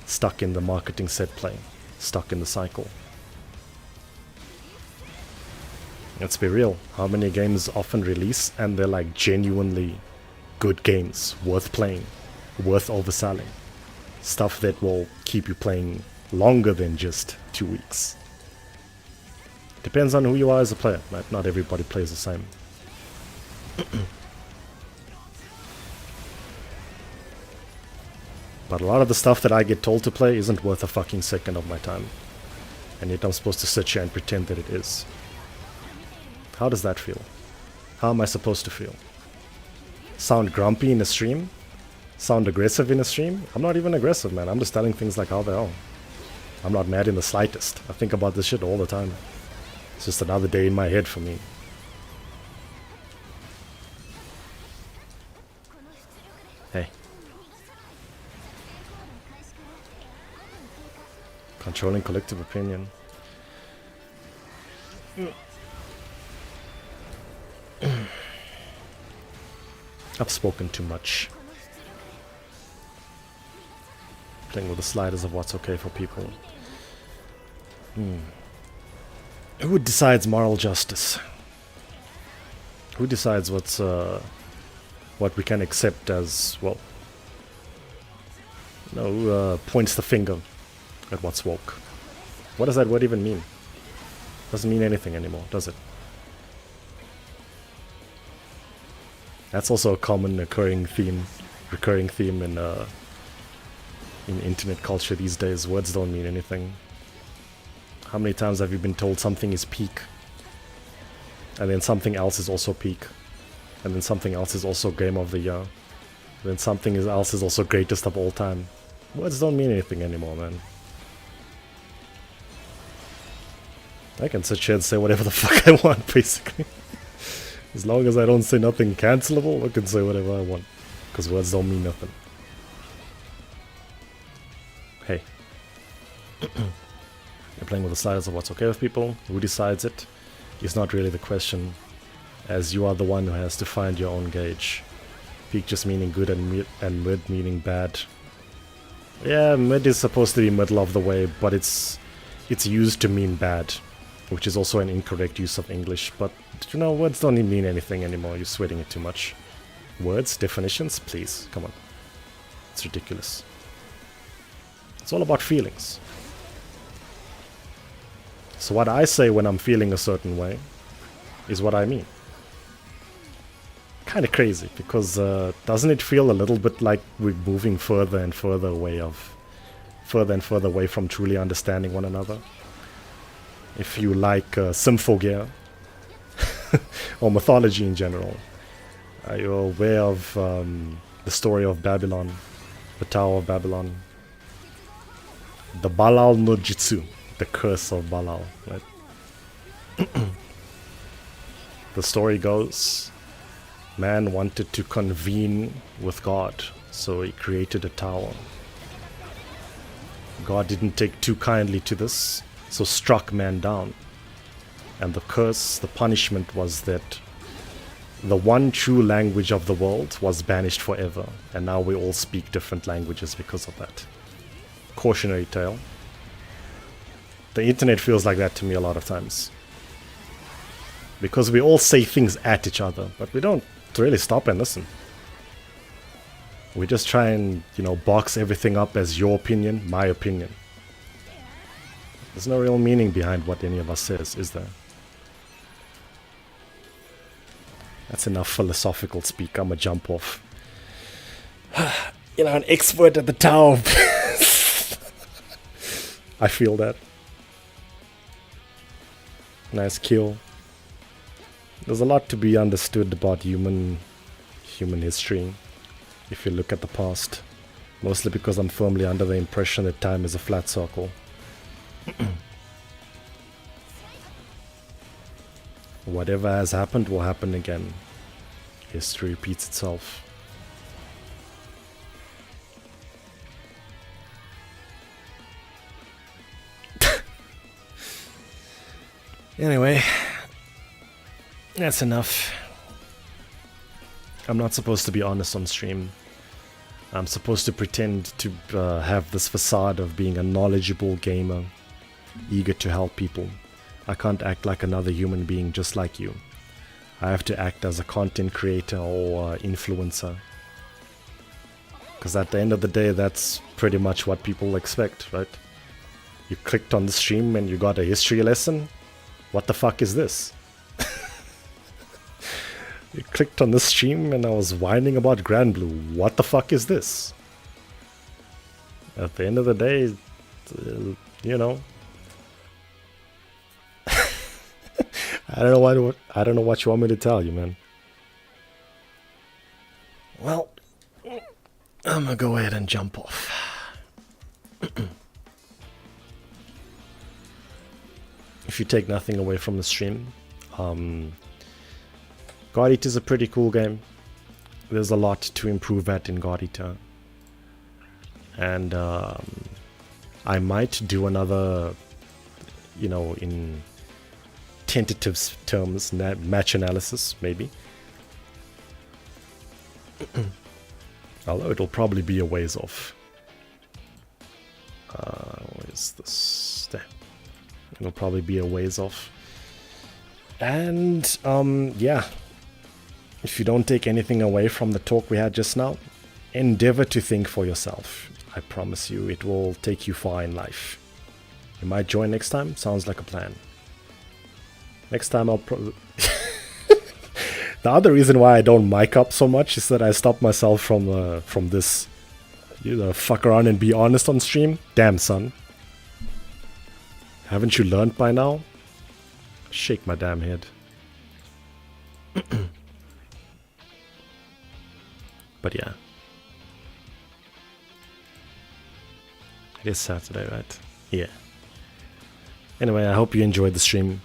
Stuck in the marketing set play. Stuck in the cycle. Let's be real. How many games often release and they're like genuinely good games, worth playing, worth overselling. Stuff that will keep you playing longer than just 2 weeks. Depends on who you are as a player, right? Not everybody plays the same. But a lot of the stuff that I get told to play isn't worth a fucking second of my time. And yet I'm supposed to sit here and pretend that it is. How does that feel? How am I supposed to feel? Sound grumpy in a stream? Sound aggressive in a stream? I'm not even aggressive, man. I'm just telling things like how they are. I'm not mad in the slightest. I think about this shit all the time. It's just another day in my head for me. Hey. Controlling collective opinion. I've spoken too much. Playing with the sliders of what's okay for people. Who decides moral justice? Who decides what we can accept as, well, who points the finger at what's woke? What does that word even mean? Doesn't mean anything anymore, does it? That's also a common recurring theme in internet culture these days. Words don't mean anything. How many times have you been told something is peak, and then something else is also peak, and then something else is also game of the year, and then something else is also greatest of all time? Words don't mean anything anymore, man. I can sit here and say whatever the fuck I want, basically. As long as I don't say nothing cancelable, I can say whatever I want. Because words don't mean nothing. Hey. You're playing with the sliders of what's okay with people. Who decides it is not really the question, as you are the one who has to find your own gauge. Peak just meaning good and mid meaning bad. Yeah, mid is supposed to be middle of the way, but it's used to mean bad, which is also an incorrect use of English. But you know, words don't even mean anything anymore. You're sweating it too much. Words, definitions, please, come on. It's ridiculous. It's all about feelings. So what I say when I'm feeling a certain way is what I mean. Kind of crazy, because doesn't it feel a little bit like we're moving further and further away from truly understanding one another? If you like symphogear or mythology in general, are you aware of the story of Babylon, the Tower of Babylon, the Balal no Jitsu, the curse of Balal, right? The story goes, man wanted to convene with God, so he created a tower. God didn't take too kindly to this, so struck man down. And the curse, the punishment was that the one true language of the world was banished forever, and now we all speak different languages because of that. Cautionary tale. The internet feels like that to me a lot of times. Because we all say things at each other, but we don't really stop and listen. We just try and, you know, box everything up as your opinion, my opinion. There's no real meaning behind what any of us says, is there? That's enough philosophical speak. I'ma jump off. You know, an expert at the tower. I feel that. Nice kill. There's a lot to be understood about human history, if you look at the past. Mostly because I'm firmly under the impression that time is a flat circle. Whatever has happened will happen again. History repeats itself. Anyway, that's enough. I'm not supposed to be honest on stream. I'm supposed to pretend to have this facade of being a knowledgeable gamer, eager to help people. I can't act like another human being just like you. I have to act as a content creator or influencer. Because at the end of the day, that's pretty much what people expect, right? You clicked on the stream and you got a history lesson. What the fuck is this? You clicked on the stream and I was whining about Grand Blue. What the fuck is this? At the end of the day, you know, I don't know what you want me to tell you, man. Well, I'm gonna go ahead and jump off. If you take nothing away from the stream, God Eater is a pretty cool game. There's a lot to improve at in God Eater. And I might do another, you know, in tentative terms, match analysis, maybe. Although it'll probably be a ways off. Where's this? There. It'll probably be a ways off. And, yeah. If you don't take anything away from the talk we had just now, endeavor to think for yourself. I promise you, it will take you far in life. You might join next time. Sounds like a plan. Next time I'll probably... The other reason why I don't mic up so much is that I stop myself from this, you know, fuck around and be honest on stream. Damn, son. Haven't you learned by now? Shake my damn head. But yeah. It is Saturday, right? Yeah. Anyway, I hope you enjoyed the stream.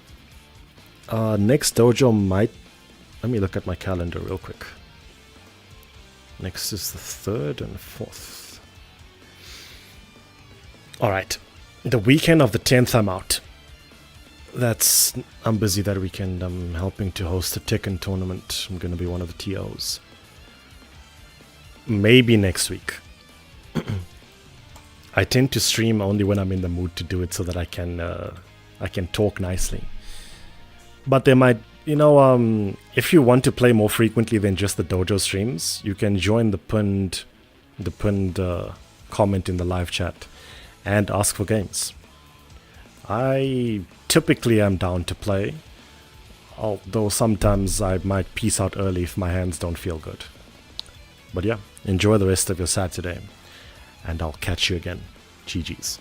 Next dojo might... Let me look at my calendar real quick. Next is the 3rd and 4th. Alright. The weekend of the 10th I'm out. I'm busy that weekend. I'm helping to host a Tekken tournament. I'm gonna be one of the TOs. Maybe next week. I tend to stream only when I'm in the mood to do it so that I can talk nicely. But there might, you know, if you want to play more frequently than just the dojo streams, you can join the pinned comment in the live chat and ask for games. I typically am down to play, although sometimes I might peace out early if my hands don't feel good. But yeah, enjoy the rest of your Saturday, and I'll catch you again. GG's.